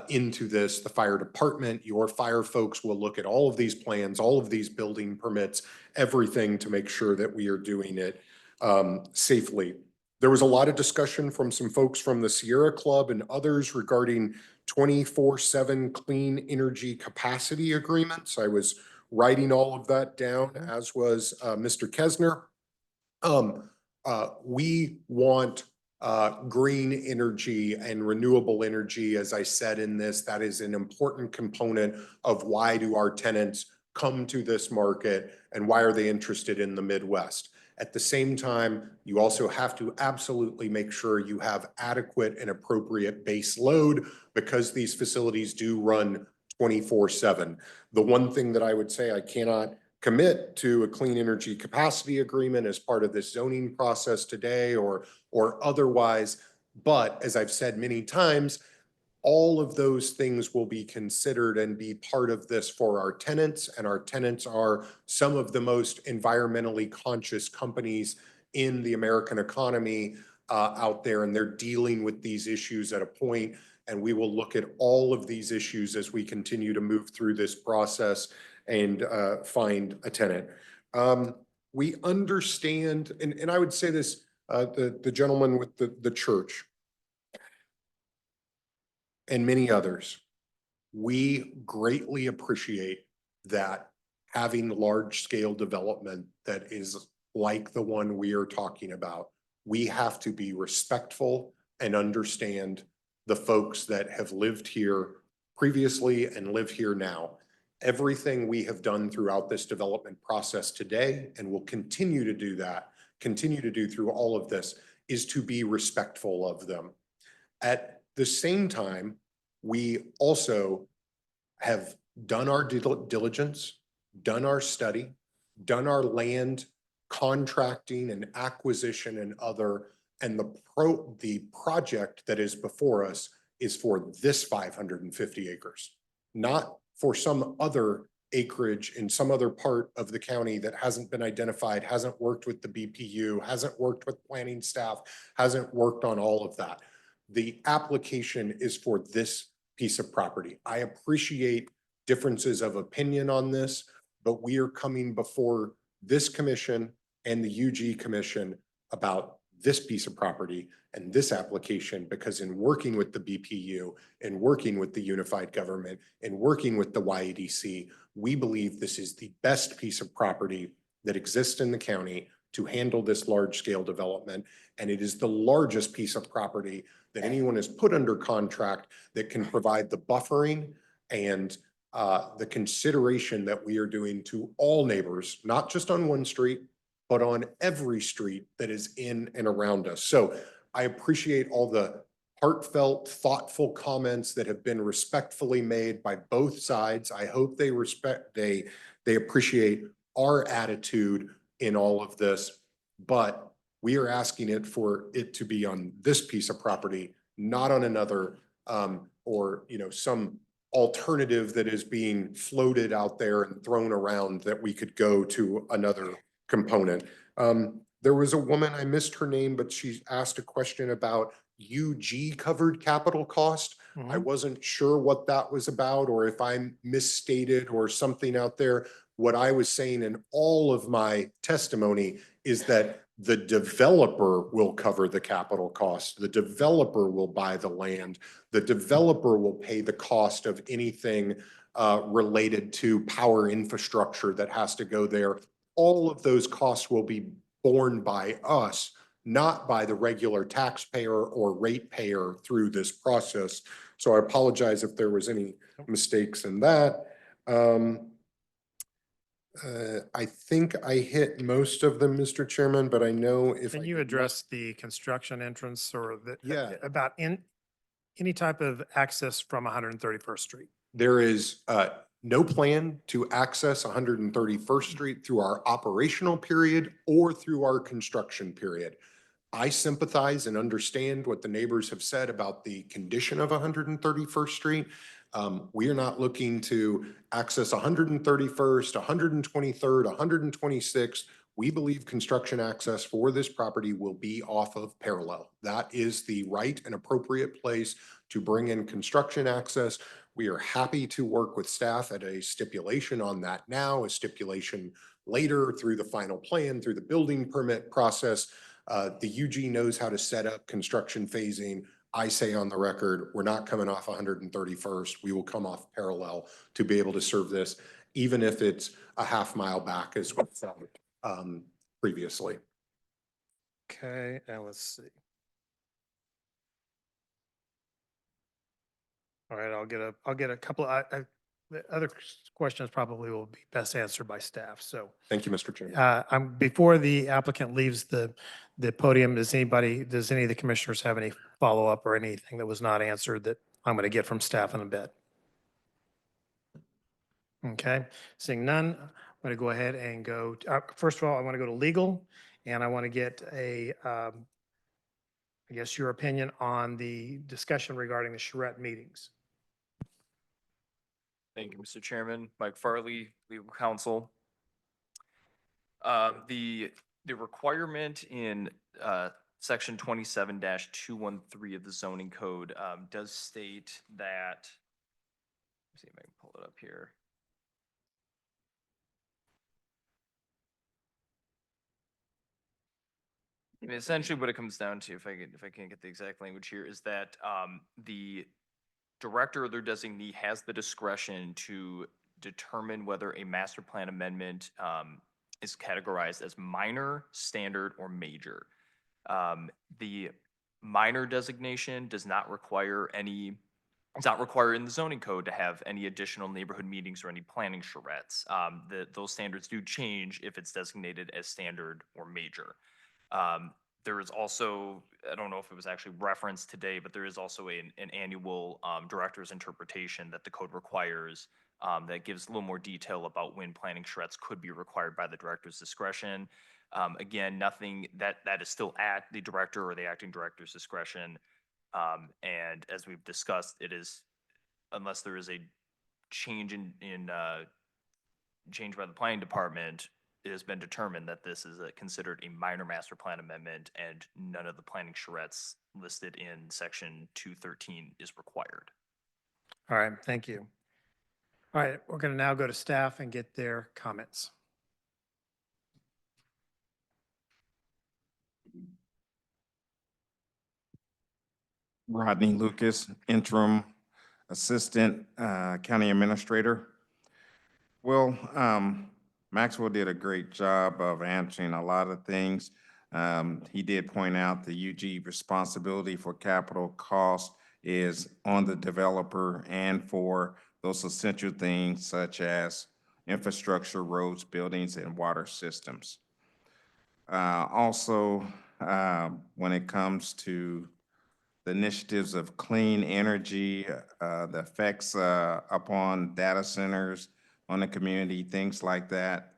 C: into this. The fire department, your fire folks will look at all of these plans, all of these building permits, everything to make sure that we are doing it safely. There was a lot of discussion from some folks from the Sierra Club and others regarding 24/7 clean energy capacity agreements. I was writing all of that down, as was Mr. Kesner. We want green energy and renewable energy. As I said in this, that is an important component of why do our tenants come to this market and why are they interested in the Midwest. At the same time, you also have to absolutely make sure you have adequate and appropriate base load, because these facilities do run 24/7. The one thing that I would say, I cannot commit to a clean energy capacity agreement as part of this zoning process today or otherwise. But as I've said many times, all of those things will be considered and be part of this for our tenants. And our tenants are some of the most environmentally conscious companies in the American economy out there. And they're dealing with these issues at a point. And we will look at all of these issues as we continue to move through this process and find a tenant. We understand, and I would say this, the gentleman with the church and many others, we greatly appreciate that having large scale development that is like the one we are talking about, we have to be respectful and understand the folks that have lived here previously and live here now. Everything we have done throughout this development process today, and will continue to do that, continue to do through all of this, is to be respectful of them. At the same time, we also have done our diligence, done our study, done our land contracting and acquisition and other, and the project that is before us is for this 550 acres, not for some other acreage in some other part of the county that hasn't been identified, hasn't worked with the BPU, hasn't worked with planning staff, hasn't worked on all of that. The application is for this piece of property. I appreciate differences of opinion on this, but we are coming before this commission and the UG commission about this piece of property and this application, because in working with the BPU and working with the unified government and working with the YEDC, we believe this is the best piece of property that exists in the county to handle this large scale development. And it is the largest piece of property that anyone has put under contract that can provide the buffering and the consideration that we are doing to all neighbors, not just on one street, but on every street that is in and around us. So I appreciate all the heartfelt, thoughtful comments that have been respectfully made by both sides. I hope they appreciate our attitude in all of this, but we are asking it for it to be on this piece of property, not on another, or some alternative that is being floated out there and thrown around that we could go to another component. There was a woman, I missed her name, but she asked a question about UG covered capital cost. I wasn't sure what that was about, or if I misstated or something out there. What I was saying in all of my testimony is that the developer will cover the capital cost. The developer will buy the land. The developer will pay the cost of anything related to power infrastructure that has to go there. All of those costs will be borne by us, not by the regular taxpayer or ratepayer through this process. So I apologize if there was any mistakes in that. I think I hit most of them, Mr. Chairman, but I know if.
A: Can
C: I
A: you
C: did not-
A: address the construction entrance or the,
C: Yeah.
A: about any type of access from 131st Street?
C: There is no plan to access 131st Street through our operational period or through our construction period. I sympathize and understand what the neighbors have said about the condition of 131st Street. We are not looking to access 131st, 123rd, 126th. We believe construction access for this property will be off of Parallel. That is the right and appropriate place to bring in construction access. We are happy to work with staff at a stipulation on that now, a stipulation later through the final plan, through the building permit process. The UG knows how to set up construction phasing. I say on the record, we're not coming off 131st. We will come off Parallel to be able to serve this, even if it's a half mile back as we found previously.
A: Okay, and let's see. All right, I'll get a couple, the other questions probably will be best answered by staff, so.
C: Thank you, Mr. Chairman.
A: Before the applicant leaves the podium, does any of the commissioners have any follow-up or anything that was not answered that I'm going to get from staff in a bit? Okay, seeing none, I'm going to go ahead and go, first of all, I want to go to legal, and I want to get I guess your opinion on the discussion regarding the charrette meetings.
T: Thank you, Mr. Chairman. Mike Farley, legal counsel. The requirement in section 27-213 of the zoning code does state that, let's see if I can pull it up here. I mean, essentially what it comes down to, if I can get the exact language here, is that the director or their designee has the discretion to determine whether a master plan amendment is categorized as minor, standard, or major. The minor designation does not require it's not required in the zoning code to have any additional neighborhood meetings or any planning charrettes. Those standards do change if it's designated as standard or major. There is also, I don't know if it was actually referenced today, but there is also an annual director's interpretation that the code requires that gives a little more detail about when planning charrettes could be required by the director's discretion. Again, nothing that is still at the director or the acting director's discretion. And as we've discussed, it is, unless there is a change change by the planning department, it has been determined that this is considered a minor master plan amendment and none of the planning charrettes listed in section 213 is required.
A: All right, thank you. All right, we're going to now go to staff and get their comments.
U: Rodney Lucas, interim assistant county administrator. Well, Maxwell did a great job of answering a lot of things. He did point out the UG responsibility for capital costs is on the developer and for those essential things such as infrastructure, roads, buildings, and water systems. Also, when it comes to the initiatives of clean energy, the effects upon data centers, on the community, things like that.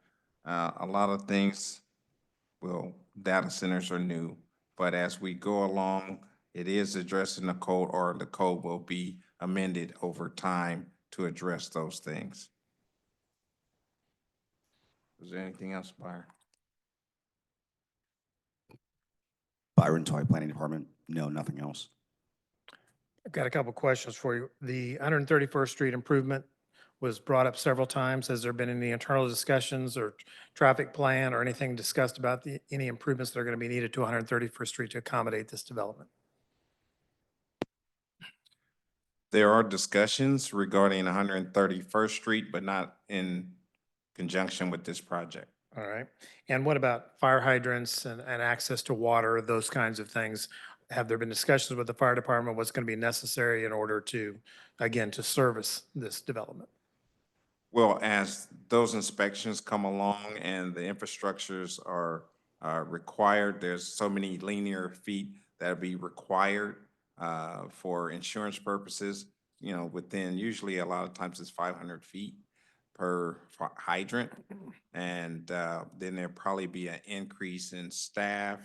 U: A lot of things, well, data centers are new, but as we go along, it is addressed in the code, or the code will be amended over time to address those things. Is there anything else, Byron?
V: Byron Toy, Planning Department. No, nothing else.
A: I've got a couple questions for you. The 131st Street improvement was brought up several times. Has there been any internal discussions or traffic plan or anything discussed about any improvements that are going to be needed to 131st Street to accommodate this development?
U: There are discussions regarding 131st Street, but not in conjunction with this project.
A: All right. And what about fire hydrants and access to water, those kinds of things? Have there been discussions with the fire department, what's going to be necessary in order to, again, to service this development?
U: Well, as those inspections come along and the infrastructures are required, there's so many linear feet that'll be required for insurance purposes, you know, within, usually a lot of times it's 500 feet per hydrant. And then there'll probably be an increase in staff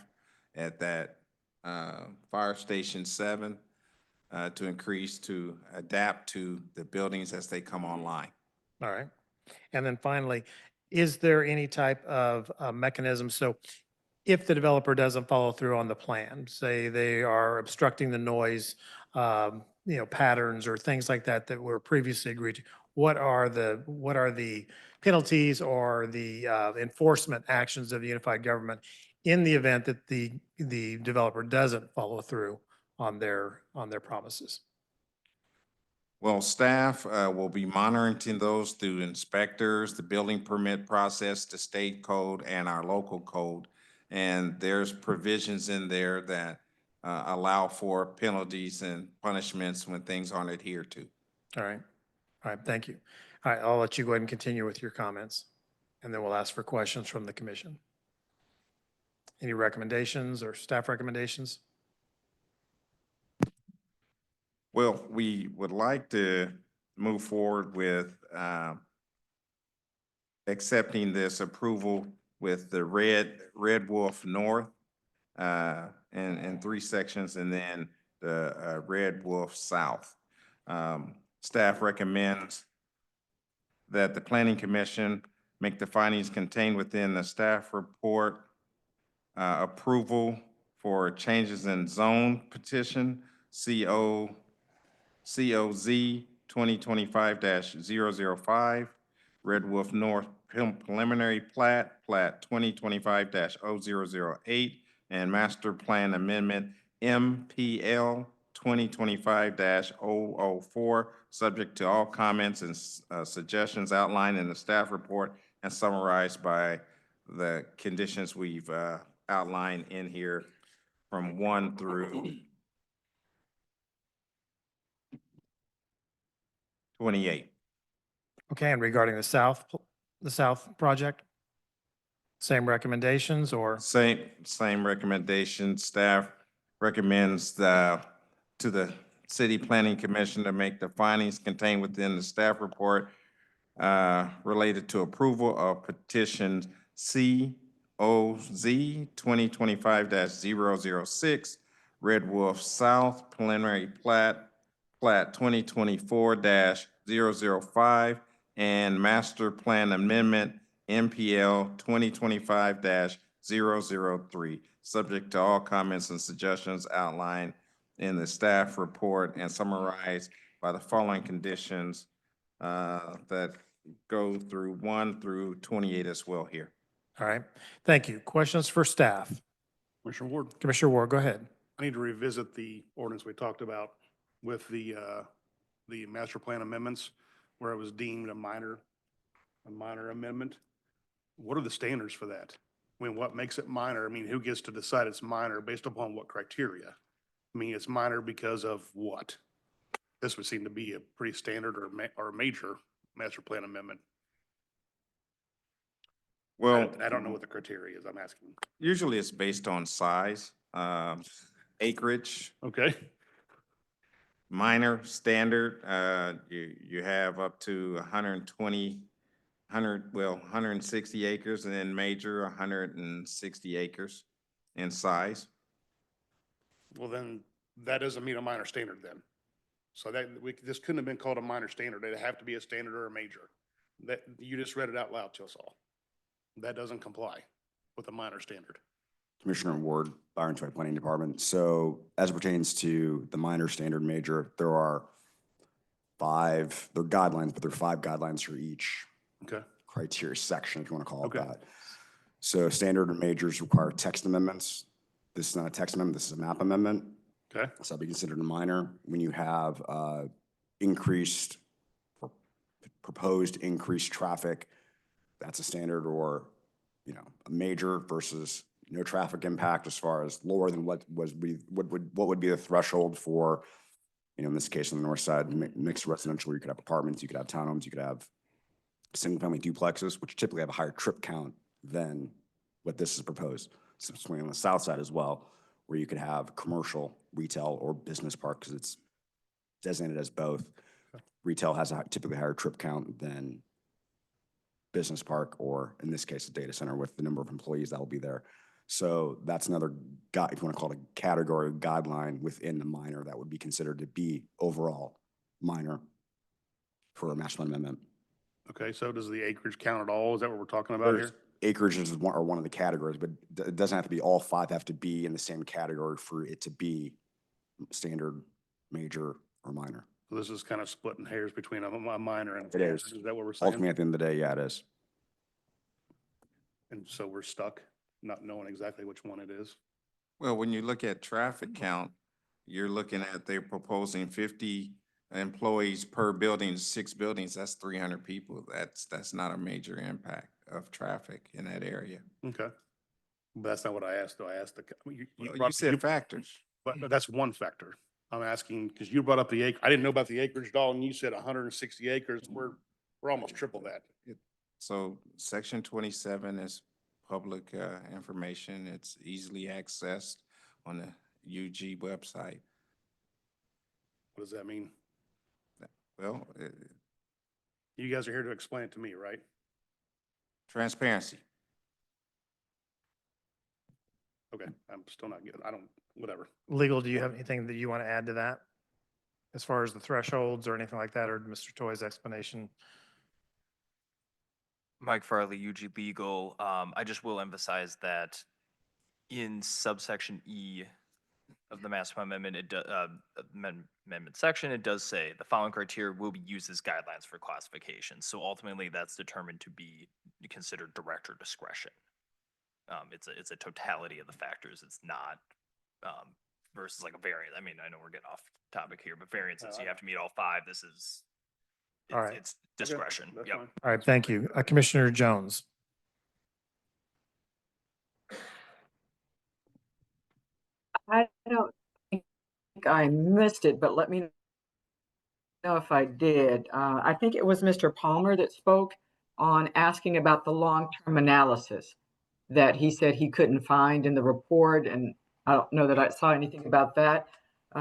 U: at that Fire Station 7 to increase, to adapt to the buildings as they come online.
A: All right. And then finally, is there any type of mechanism? So if the developer doesn't follow through on the plan, say they are obstructing the noise, patterns or things like that that were previously agreed to, what are the penalties or the enforcement actions of the unified government in the event that the developer doesn't follow through on their promises?
U: Well, staff will be monitoring those through inspectors, the building permit process, the state code, and our local code. And there's provisions in there that allow for penalties and punishments when things aren't adhered to.
A: All right. All right, thank you. All right, I'll let you go ahead and continue with your comments, and then we'll ask for questions from the commission. Any recommendations or staff recommendations?
U: Well, we would like to move forward with accepting this approval with the Red Wolf North in 3 sections, and then the Red Wolf South. Staff recommends that the Planning Commission make the findings contained within the staff report approval for changes in zone petition, COZ 2025-005, Red Wolf North preliminary plat, plat 2025-0008, and master plan amendment MPL 2025-004, subject to all comments and suggestions outlined in the staff report and summarized by the conditions we've outlined in here from 1 through 28.
A: Okay, and regarding the south project? Same recommendations or?
U: Same recommendation. Staff recommends to the City Planning Commission to make the findings contained within the staff report related to approval of petition COZ 2025-006, Red Wolf South preliminary plat, plat 2024-005, and master plan amendment MPL 2025-003, subject to all comments and suggestions outlined in the staff report and summarized by the following conditions that go through 1 through 28 as well here.
A: All right, thank you. Questions for staff?
D: Commissioner Ward,
A: Commissioner Ward, go ahead.
D: I need to revisit the ordinance we talked about with the master plan amendments where it was deemed a minor amendment. What are the standards for that? I mean, what makes it minor? I mean, who gets to decide it's minor based upon what criteria? I mean, it's minor because of what? This would seem to be a pretty standard or major master plan amendment.
U: Well,
D: I don't know what the criteria is. I'm asking.
U: usually it's based on size, acreage,
D: Okay.
U: minor, standard. You have up to 160 acres, and then major 160 acres in size.
D: Well, then that doesn't meet a minor standard then. So this couldn't have been called a minor standard. It'd have to be a standard or a major. That you just read it out loud to us all. That doesn't comply with a minor standard.
V: Commissioner Ward, Byron Toy Planning Department. So as it pertains to the minor, standard, major, there are 5, they're guidelines, but there are 5 guidelines for each
D: Okay.
V: criteria section, if you want to call it
D: Okay.
V: that. So standard and majors require text amendments. This is not a text amendment, this is a map amendment.
D: Okay.
V: So that'd be considered a minor. When you have proposed increased traffic, that's a standard, or, a major versus no traffic impact as far as lower than what would be the threshold for, in this case on the north side, mixed residential, where you could have apartments, you could have townhomes, you could have single-family duplexes, which typically have a higher trip count than what this is proposed. Similarly on the south side as well, where you could have commercial, retail, or business park, because it's designated as both. Retail has a typically higher trip count than business park, or in this case, a data center with the number of employees that will be there. So that's another guide, if you want to call it a category guideline within the minor that would be considered to be overall minor for a master plan amendment.
D: Okay, so does the acreage count at all? Is that what we're talking about here?
V: Acreage is one of the categories, but it doesn't have to be all five have to be in the same category for it to be standard, major, or minor.
D: So this is kind of splitting hairs between a minor and.
V: It is.
D: Is that what we're saying?
V: Ultimately, at the end of the day, yeah, it is.
D: And so we're stuck not knowing exactly which one it is.
U: Well, when you look at traffic count, you're looking at, they're proposing 50 employees per building, 6 buildings, that's 300 people. That's not a major impact of traffic in that area.
D: Okay. But that's not what I asked, though. I asked
U: You said factors.
D: But that's one factor. I'm asking, because you brought up the acre, I didn't know about the acreage, Dalton. You said 160 acres. We're almost triple that.
U: So section 27 is public information. It's easily accessed on the UG website.
D: What does that mean?
U: Well,
D: You guys are here to explain it to me, right?
U: transparency.
D: Okay, I'm still not getting, whatever.
A: Legal, do you have anything that you want to add to that? As far as the thresholds or anything like that, or Mr. Toy's explanation?
T: Mike Farley, UG Legal. I just will emphasize that in subsection E of the Master Plan Amendment, amendment section, it does say the following criteria will be used as guidelines for classification. So ultimately, that's determined to be considered director discretion. It's a totality of the factors. It's not versus like a variance. I mean, I know we're getting off topic here, but variances, you have to meet all 5. This is
A: All right.
T: it's discretion.
D: That's
T: Yep.
D: fine.
A: All right, thank you. Commissioner Jones.
H: I don't think I missed it, but let me know if I did. I think it was Mr. Palmer that spoke on asking about the long-term analysis that he said he couldn't find in the report, and I don't know that I saw anything about that.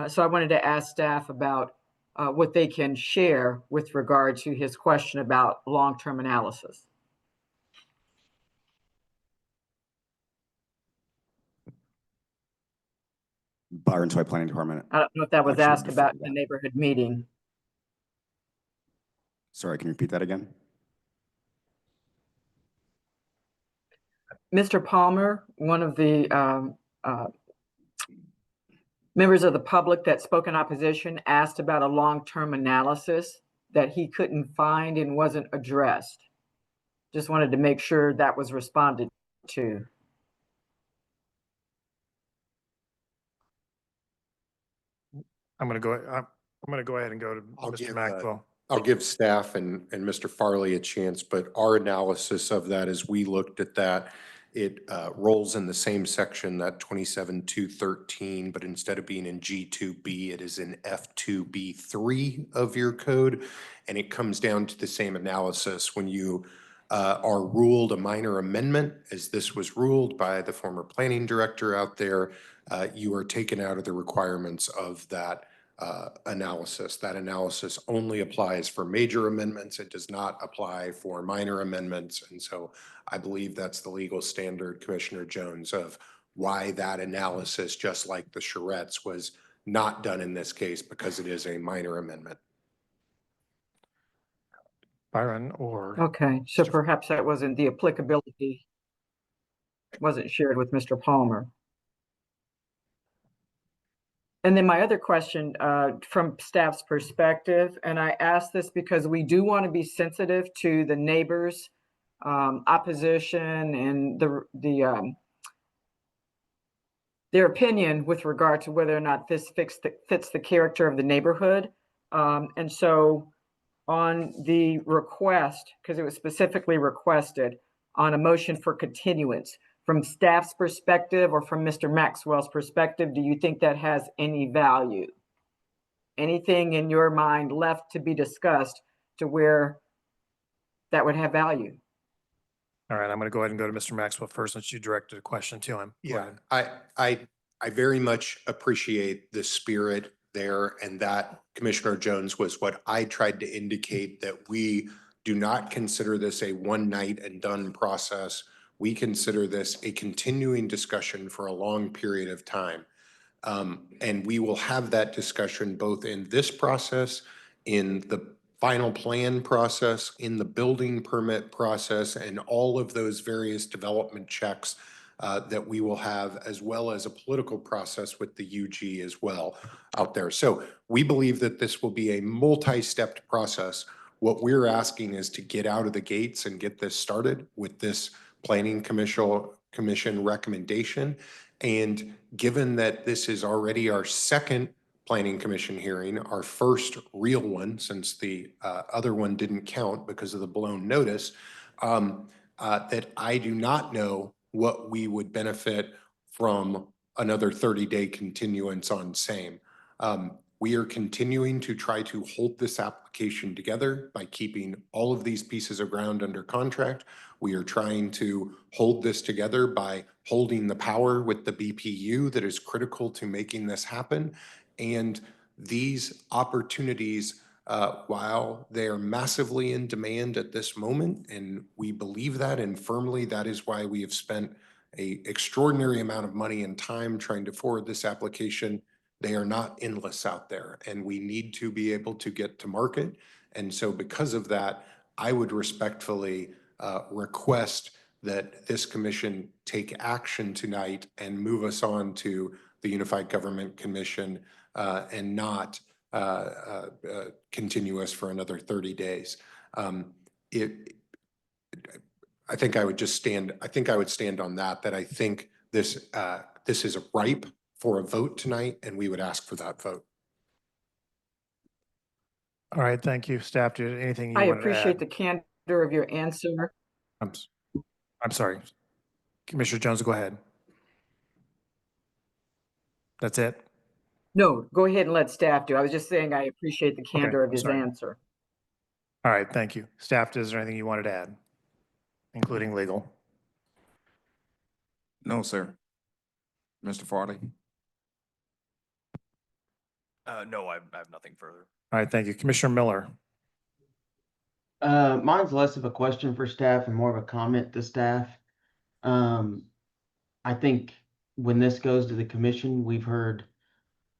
H: So I wanted to ask staff about what they can share with regard to his question about long-term analysis.
V: Byron Toy Planning Department.
H: I don't know if that was
V: Actually,
H: asked
V: before
H: about
V: that.
H: the neighborhood meeting.
V: Sorry, can you repeat that again?
H: Mr. Palmer, one of the members of the public that spoke in opposition, asked about a long-term analysis that he couldn't find and wasn't addressed. Just wanted to make sure that was responded to.
A: I'm going to go ahead and go to
C: I'll
A: Mr.
C: give,
A: Maxwell.
C: I'll give staff and Mr. Farley a chance, but our analysis of that, as we looked at that, it rolls in the same section, that 27.213, but instead of being in G2B, it is in F2B3 of your code. And it comes down to the same analysis when you are ruled a minor amendment, as this was ruled by the former planning director out there, you are taken out of the requirements of that analysis. That analysis only applies for major amendments. It does not apply for minor amendments. And so I believe that's the legal standard, Commissioner Jones, of why that analysis, just like the charrettes, was not done in this case because it is a minor amendment.
A: Byron or?
H: Okay, so perhaps that wasn't the applicability, wasn't shared with Mr. Palmer. And then my other question from staff's perspective, and I ask this because we do want to be sensitive to the neighbors' opposition and their opinion with regard to whether or not this fits the character of the neighborhood. And so on the request, because it was specifically requested on a motion for continuance, from staff's perspective or from Mr. Maxwell's perspective, do you think that has any value? Anything in your mind left to be discussed to where that would have value.
A: All right, I'm going to go ahead and go to Mr. Maxwell first since you directed a question to him. Go
C: Yeah,
A: ahead.
C: I very much appreciate the spirit there, and that, Commissioner Jones, was what I tried to indicate, that we do not consider this a one night and done process. We consider this a continuing discussion for a long period of time. And we will have that discussion both in this process, in the final plan process, in the building permit process, and all of those various development checks that we will have, as well as a political process with the UG as well out there. So we believe that this will be a multi-stepped process. What we're asking is to get out of the gates and get this started with this planning commission recommendation. And given that this is already our second planning commission hearing, our first real one, since the other one didn't count because of the blown notice, that I do not know what we would benefit from another 30-day continuance on same. We are continuing to try to hold this application together by keeping all of these pieces of ground under contract. We are trying to hold this together by holding the power with the BPU that is critical to making this happen. And these opportunities, while they are massively in demand at this moment, and we believe that, and firmly that is why we have spent an extraordinary amount of money and time trying to forward this application, they are not endless out there, and we need to be able to get to market. And so because of that, I would respectfully request that this commission take action tonight and move us on to the Unified Government Commission and not continue us for another 30 days. I think I would stand on that I think this is ripe for a vote tonight, and we would ask for that vote.
A: All right, thank you. Staff, do you have anything you
H: I
A: wanted to
H: appreciate
A: add?
H: the candor of your answer.
A: I'm sorry. Commissioner Jones, go ahead. That's it?
H: No, go ahead and let staff do. I was just saying I appreciate the candor of
A: I'm
H: his
A: sorry.
H: answer.
A: All right, thank you. Staff, is there anything you wanted to add, including legal?
U: No, sir. Mr. Farley?
T: No, I have nothing further.
A: All right, thank you. Commissioner Miller?
G: Mine's less of a question for staff and more of a comment to staff. I think when this goes to the commission, we've heard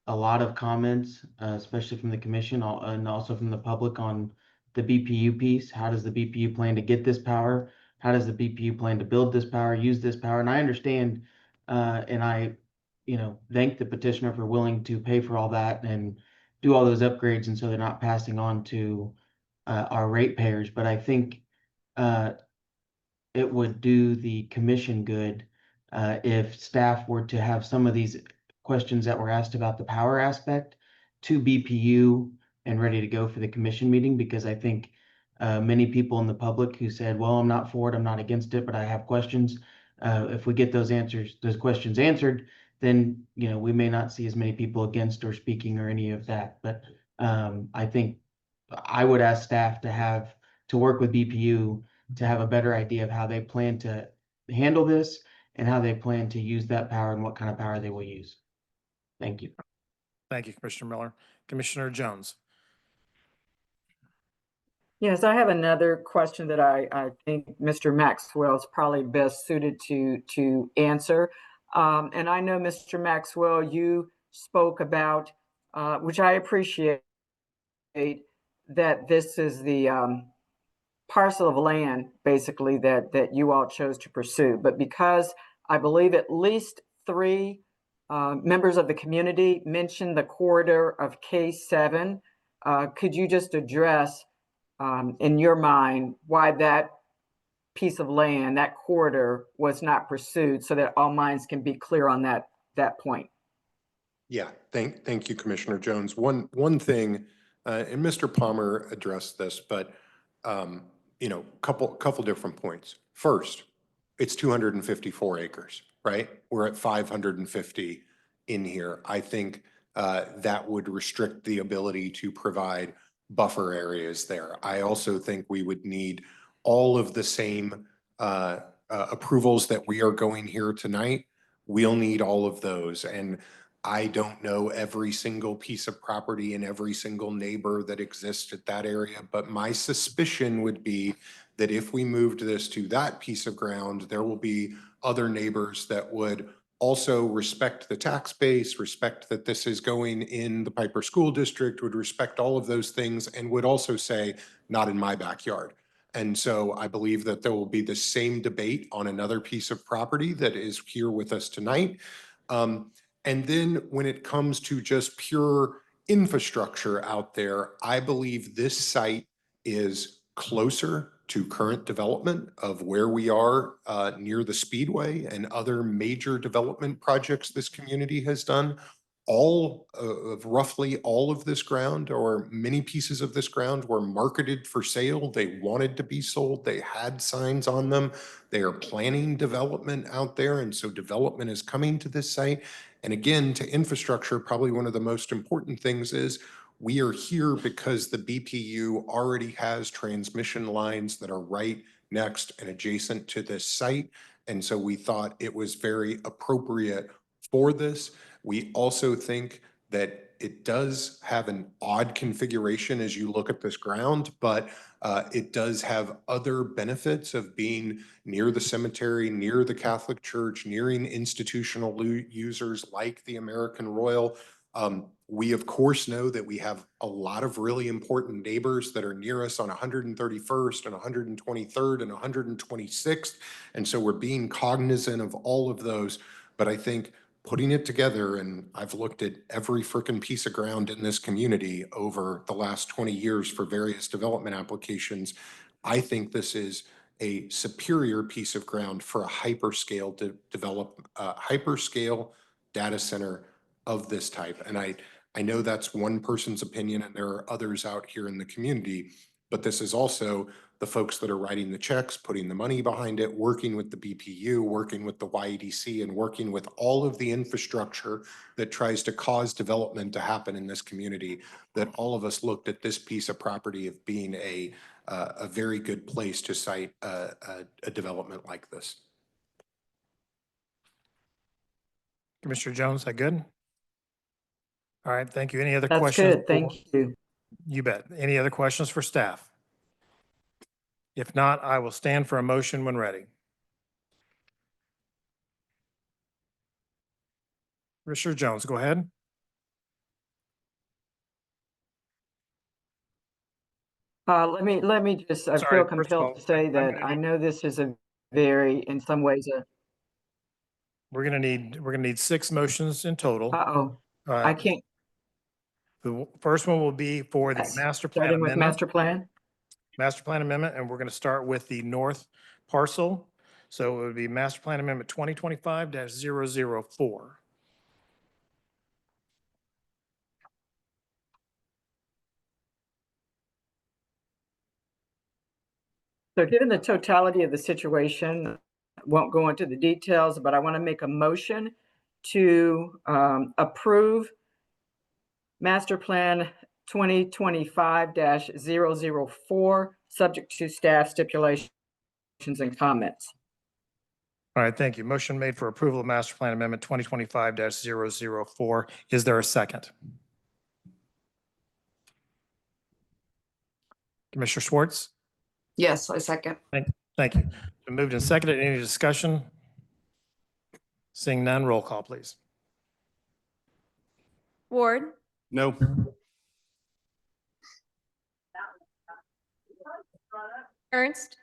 G: a lot of comments, especially from the commission and also from the public on the BPU piece. How does the BPU plan to get this power? How does the BPU plan to build this power, use this power? And I understand, and I, thank the petitioner for willing to pay for all that and do all those upgrades, and so they're not passing on to our ratepayers. But I think it would do the commission good if staff were to have some of these questions that were asked about the power aspect to BPU and ready to go for the commission meeting, because I think many people in the public who said, well, I'm not for it, I'm not against it, but I have questions. If we get those questions answered, then, we may not see as many people against or speaking or any of that. But I think I would ask staff to work with BPU to have a better idea of how they plan to handle this and how they plan to use that power and what kind of power they will use. Thank you.
A: Thank you, Commissioner Miller. Commissioner Jones?
H: Yes, I have another question that I think Mr. Maxwell is probably best suited to answer. And I know, Mr. Maxwell, you spoke about, which I appreciate, that this is the parcel of land, basically, that you all chose to pursue. But because I believe at least 3 members of the community mentioned the corridor of K7, could you just address, in your mind, why that piece of land, that corridor, was not pursued, so that all minds can be clear on that point?
C: Yeah, thank you, Commissioner Jones. One thing, and Mr. Palmer addressed this, but couple different points. First, it's 254 acres, right? We're at 550 in here. I think that would restrict the ability to provide buffer areas there. I also think we would need all of the same approvals that we are going here tonight. We'll need all of those. And I don't know every single piece of property and every single neighbor that exists at that area, but my suspicion would be that if we moved this to that piece of ground, there will be other neighbors that would also respect the tax base, respect that this is going in the Piper School District, would respect all of those things, and would also say, not in my backyard. And so I believe that there will be the same debate on another piece of property that is here with us tonight. And then when it comes to just pure infrastructure out there, I believe this site is closer to current development of where we are near the Speedway and other major development projects this community has done. Roughly all of this ground, or many pieces of this ground, were marketed for sale. They wanted to be sold. They had signs on them. They are planning development out there. And so development is coming to this site. And again, to infrastructure, probably one of the most important things is we are here because the BPU already has transmission lines that are right next and adjacent to this site. And so we thought it was very appropriate for this. We also think that it does have an odd configuration as you look at this ground, but it does have other benefits of being near the cemetery, near the Catholic Church, nearing institutional users like the American Royal. We, of course, know that we have a lot of really important neighbors that are near us on 131st and 123rd and 126th. And so we're being cognizant of all of those. But I think putting it together, and I've looked at every frickin' piece of ground in this community over the last 20 years for various development applications, I think this is a superior piece of ground for a hyperscale to develop a hyperscale data center of this type. And I know that's one person's opinion, and there are others out here in the community, but this is also the folks that are writing the checks, putting the money behind it, working with the BPU, working with the YEDC, and working with all of the infrastructure that tries to cause development to happen in this community, that all of us looked at this piece of property of being a very good place to site a development like this.
A: Commissioner Jones, is that good? All right, thank you. Any other
H: That's
A: questions?
H: good. Thank you.
A: You bet. Any other questions for staff? If not, I will stand for a motion when ready. Commissioner Jones, go ahead.
H: Let me just, I
A: Sorry,
H: feel
A: first of
H: compelled
A: all,
H: to say
A: I'm
H: that
A: gonna
H: I
A: need-
H: know this is a very, in some ways,
A: We're gonna need 6 motions in total.
H: uh-oh, I can't,
A: The first one will be for the
H: Yes,
A: master plan
H: starting with
A: amendment.
H: master plan.
A: Master plan amendment, and we're gonna start with the north parcel. So it would be master plan amendment 2025-004.
H: So given the totality of the situation, won't go into the details, but I want to make a motion to approve Master Plan 2025-004, subject to staff stipulations and comments.
A: All right, thank you. Motion made for approval of master plan amendment 2025-004. Is there a second? Commissioner Schwartz?
E: Yes, I second.
A: Thank you. Been moved and seconded. Any discussion? Seeing none, roll call, please.
B: Ward,
D: No.
B: Ernst.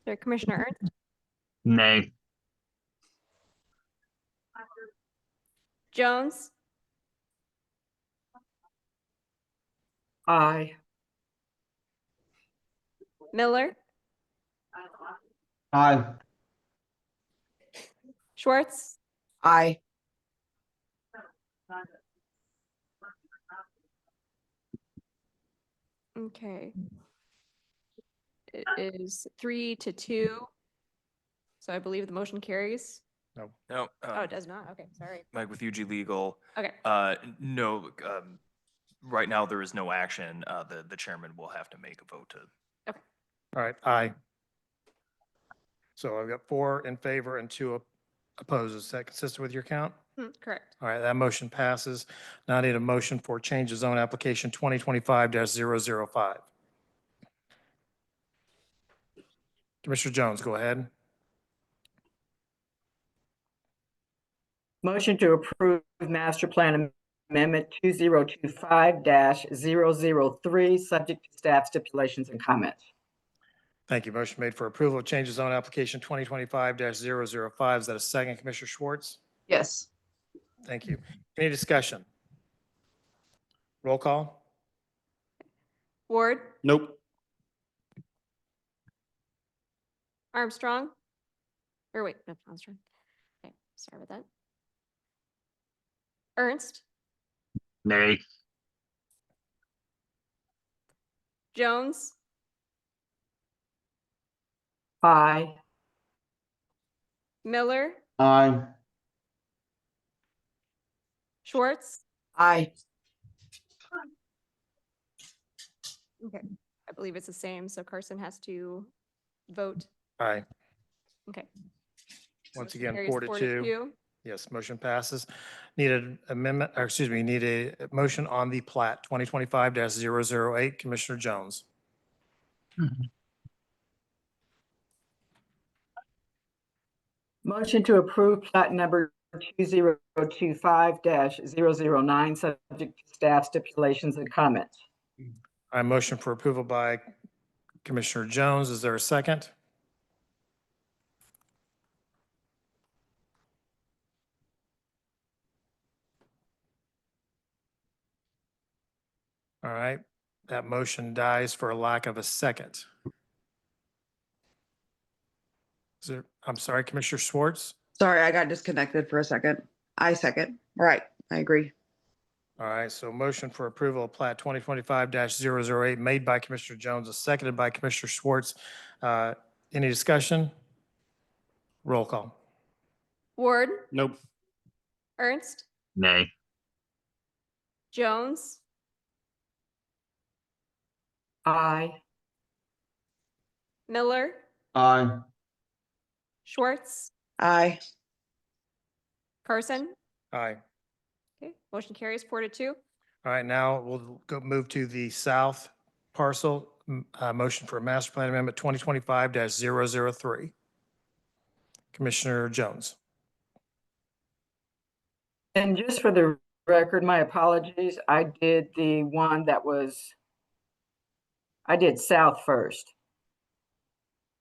B: There, Commissioner Ernst,
F: Nay.
B: Jones,
H: Aye.
B: Miller,
G: Aye.
B: Schwartz,
E: Aye.
B: okay. It is 3-2. So I believe the motion carries.
T: No.
B: Oh, it does not. Okay, sorry.
T: Mike with UG Legal.
B: Okay.
T: No, right now there is no action. The chairman will have to make a vote to.
A: All right, aye. So I've got 4 in favor and 2 opposed. Is that consistent with your count?
B: Correct.
A: All right, that motion passes. Now I need a motion for change of zone application 2025-005. Commissioner Jones, go ahead.
H: Motion to approve master plan amendment 2025-003, subject to staff stipulations and comments.
A: Thank you. Motion made for approval of change of zone application 2025-005. Is that a second, Commissioner Schwartz?
E: Yes.
A: Thank you. Any discussion? Roll call?
B: Ward,
D: Nope.
B: Armstrong? Or wait, no, Armstrong. Okay, sorry about that. Ernst,
F: Nay.
B: Jones,
H: Aye.
B: Miller,
G: Aye.
B: Schwartz.
E: Aye.
B: Okay, I believe it's the same, so Carson has to vote.
A: Aye.
B: Okay.
A: Once
B: Motion
A: again,
B: carries
A: 4 to 2. Yes, motion passes. Need an amendment, or excuse me, need a motion on the plat 2025-008. Commissioner Jones.
H: Motion to approve plat number 2025-009, subject to staff stipulations and comments.
A: I motion for approval by Commissioner Jones. Is there a second? All right, that motion dies for a lack of a second. Is there, I'm sorry, Commissioner Schwartz?
E: Sorry, I got disconnected for a second. I second. Right, I agree.
A: All right, so motion for approval of plat 2025-008 made by Commissioner Jones, seconded by Commissioner Schwartz. Any discussion? Roll call.
B: Ward,
D: Nope.
B: Ernst,
F: Nay.
B: Jones,
H: Aye.
B: Miller,
G: Aye.
B: Schwartz,
E: Aye.
B: Carson.
A: Aye.
B: Okay, motion carries 4 to 2.
A: All right, now we'll go move to the south parcel. Motion for master plan amendment 2025-003. Commissioner Jones.
H: And just for the record, my apologies. I did the one that was, I did south first.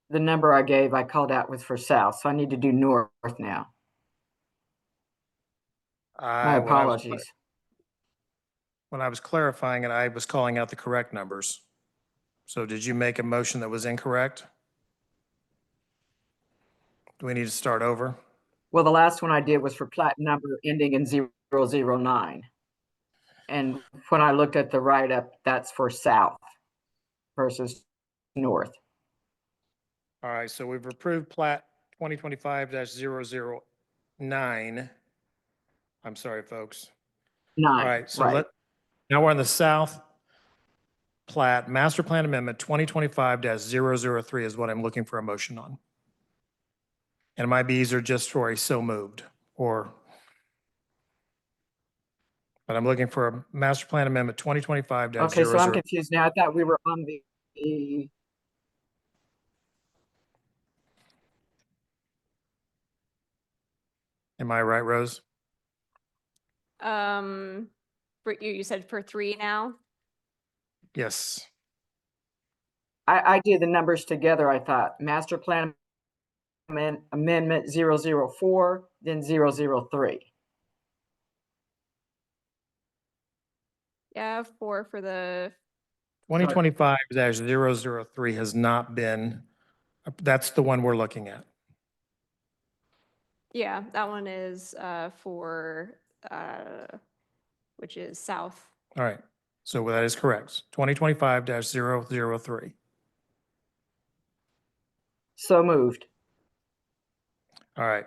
H: The number I gave, I called out was for south, so I need to do north now. My apologies.
A: When I was clarifying it, I was calling out the correct numbers. So did you make a motion that was incorrect? Do we need to start over?
H: Well, the last one I did was for plat number ending in 009. And when I looked at the write-up, that's for south versus north.
A: All right, so we've approved plat 2025-009. I'm sorry, folks. All right, so now we're on the south plat, master plan amendment 2025-003 is what I'm looking for a motion on. And it might be easier just for a so moved or, but I'm looking for a master plan amendment 2025-003.
H: Okay, so I'm confused now. I thought we were on the
A: Am I right, Rose?
B: For you said for 3 now?
A: Yes.
H: I did the numbers together, I thought. Master plan amendment 004, then 003.
B: Yeah, 4 for the,
A: 2025-003 has not been, that's the one we're looking at.
B: yeah, that one is for, which is south.
A: All right, so that is correct. 2025-003.
H: So moved.
A: All right.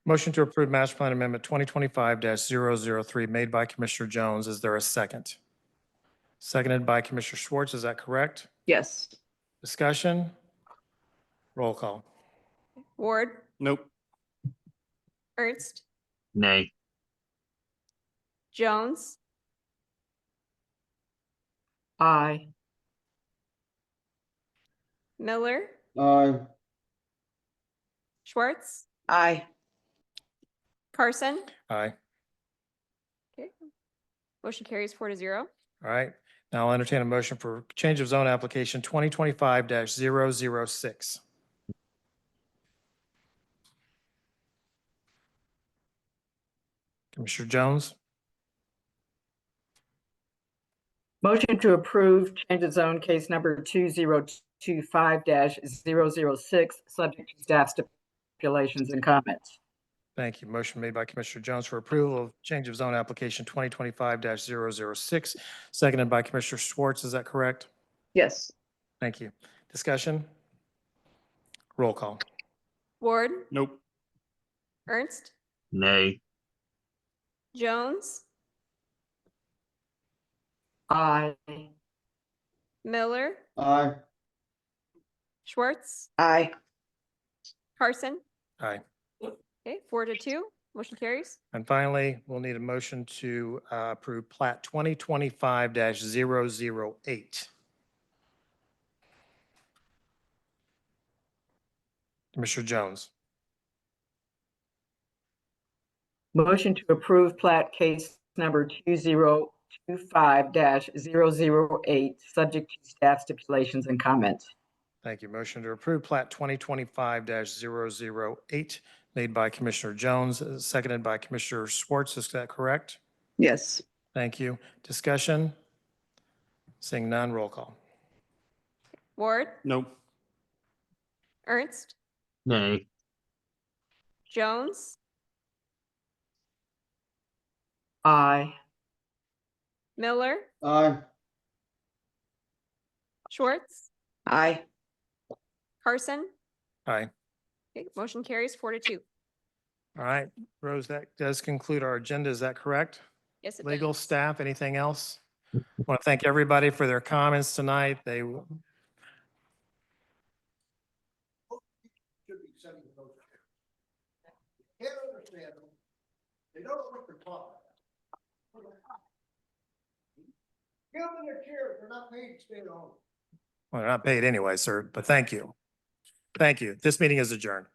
A: Motion to approve master plan amendment 2025-003 made by Commissioner Jones. Is there a second? seconded by Commissioner Schwartz. Is that correct?
E: Yes.
A: Discussion? Roll call.
B: Ward,
D: Nope.
B: Ernst,
F: Nay.
B: Jones,
H: Aye.
B: Miller,
G: Aye.
B: Schwartz,
E: Aye.
B: Carson.
A: Aye.
B: Okay. Motion carries 4-0.
A: All right. Now I'll entertain a motion for change of zone application 2025-006. Commissioner Jones?
H: Motion to approve change of zone case number 2025-006, subject to staff stipulations and comments.
A: Thank you. Motion made by Commissioner Jones for approval of change of zone application 2025-006, seconded by Commissioner Schwartz. Is that correct?
E: Yes.
A: Thank you. Discussion? Roll call.
B: Ward,
D: Nope.
B: Ernst,
F: Nay.
B: Jones,
H: Aye.
B: Miller,
G: Aye.
B: Schwartz,
E: Aye.
B: Carson.
A: Aye.
B: Okay, 4-2. Motion carries.
A: And finally, we'll need a motion to approve plat 2025-008. Commissioner Jones?
H: Motion to approve plat case number 2025-008, subject to staff stipulations and comments.
A: Thank you. Motion to approve plat 2025-008 made by Commissioner Jones, seconded by Commissioner Schwartz. Is that correct?
E: Yes.
A: Thank you. Discussion? Seeing none, roll call.
B: Ward,
D: Nope.
B: Ernst,
F: Nay.
B: Jones,
H: Aye.
B: Miller,
G: Aye.
B: Schwartz,
E: Aye.
B: Carson.
A: Aye.
B: Okay, motion carries 4-2.
A: All right, Rose, that does conclude our agenda. Is that correct?
B: Yes, it
A: Legal
B: does.
A: staff, anything else? I want to thank everybody for their comments tonight. They
L: Should be sending those. Can't understand them. They don't know what they're talking about. Give them their chairs. They're not paid to stay at home.
A: Well, they're not paid anyway, sir, but thank you. Thank you. This meeting is adjourned.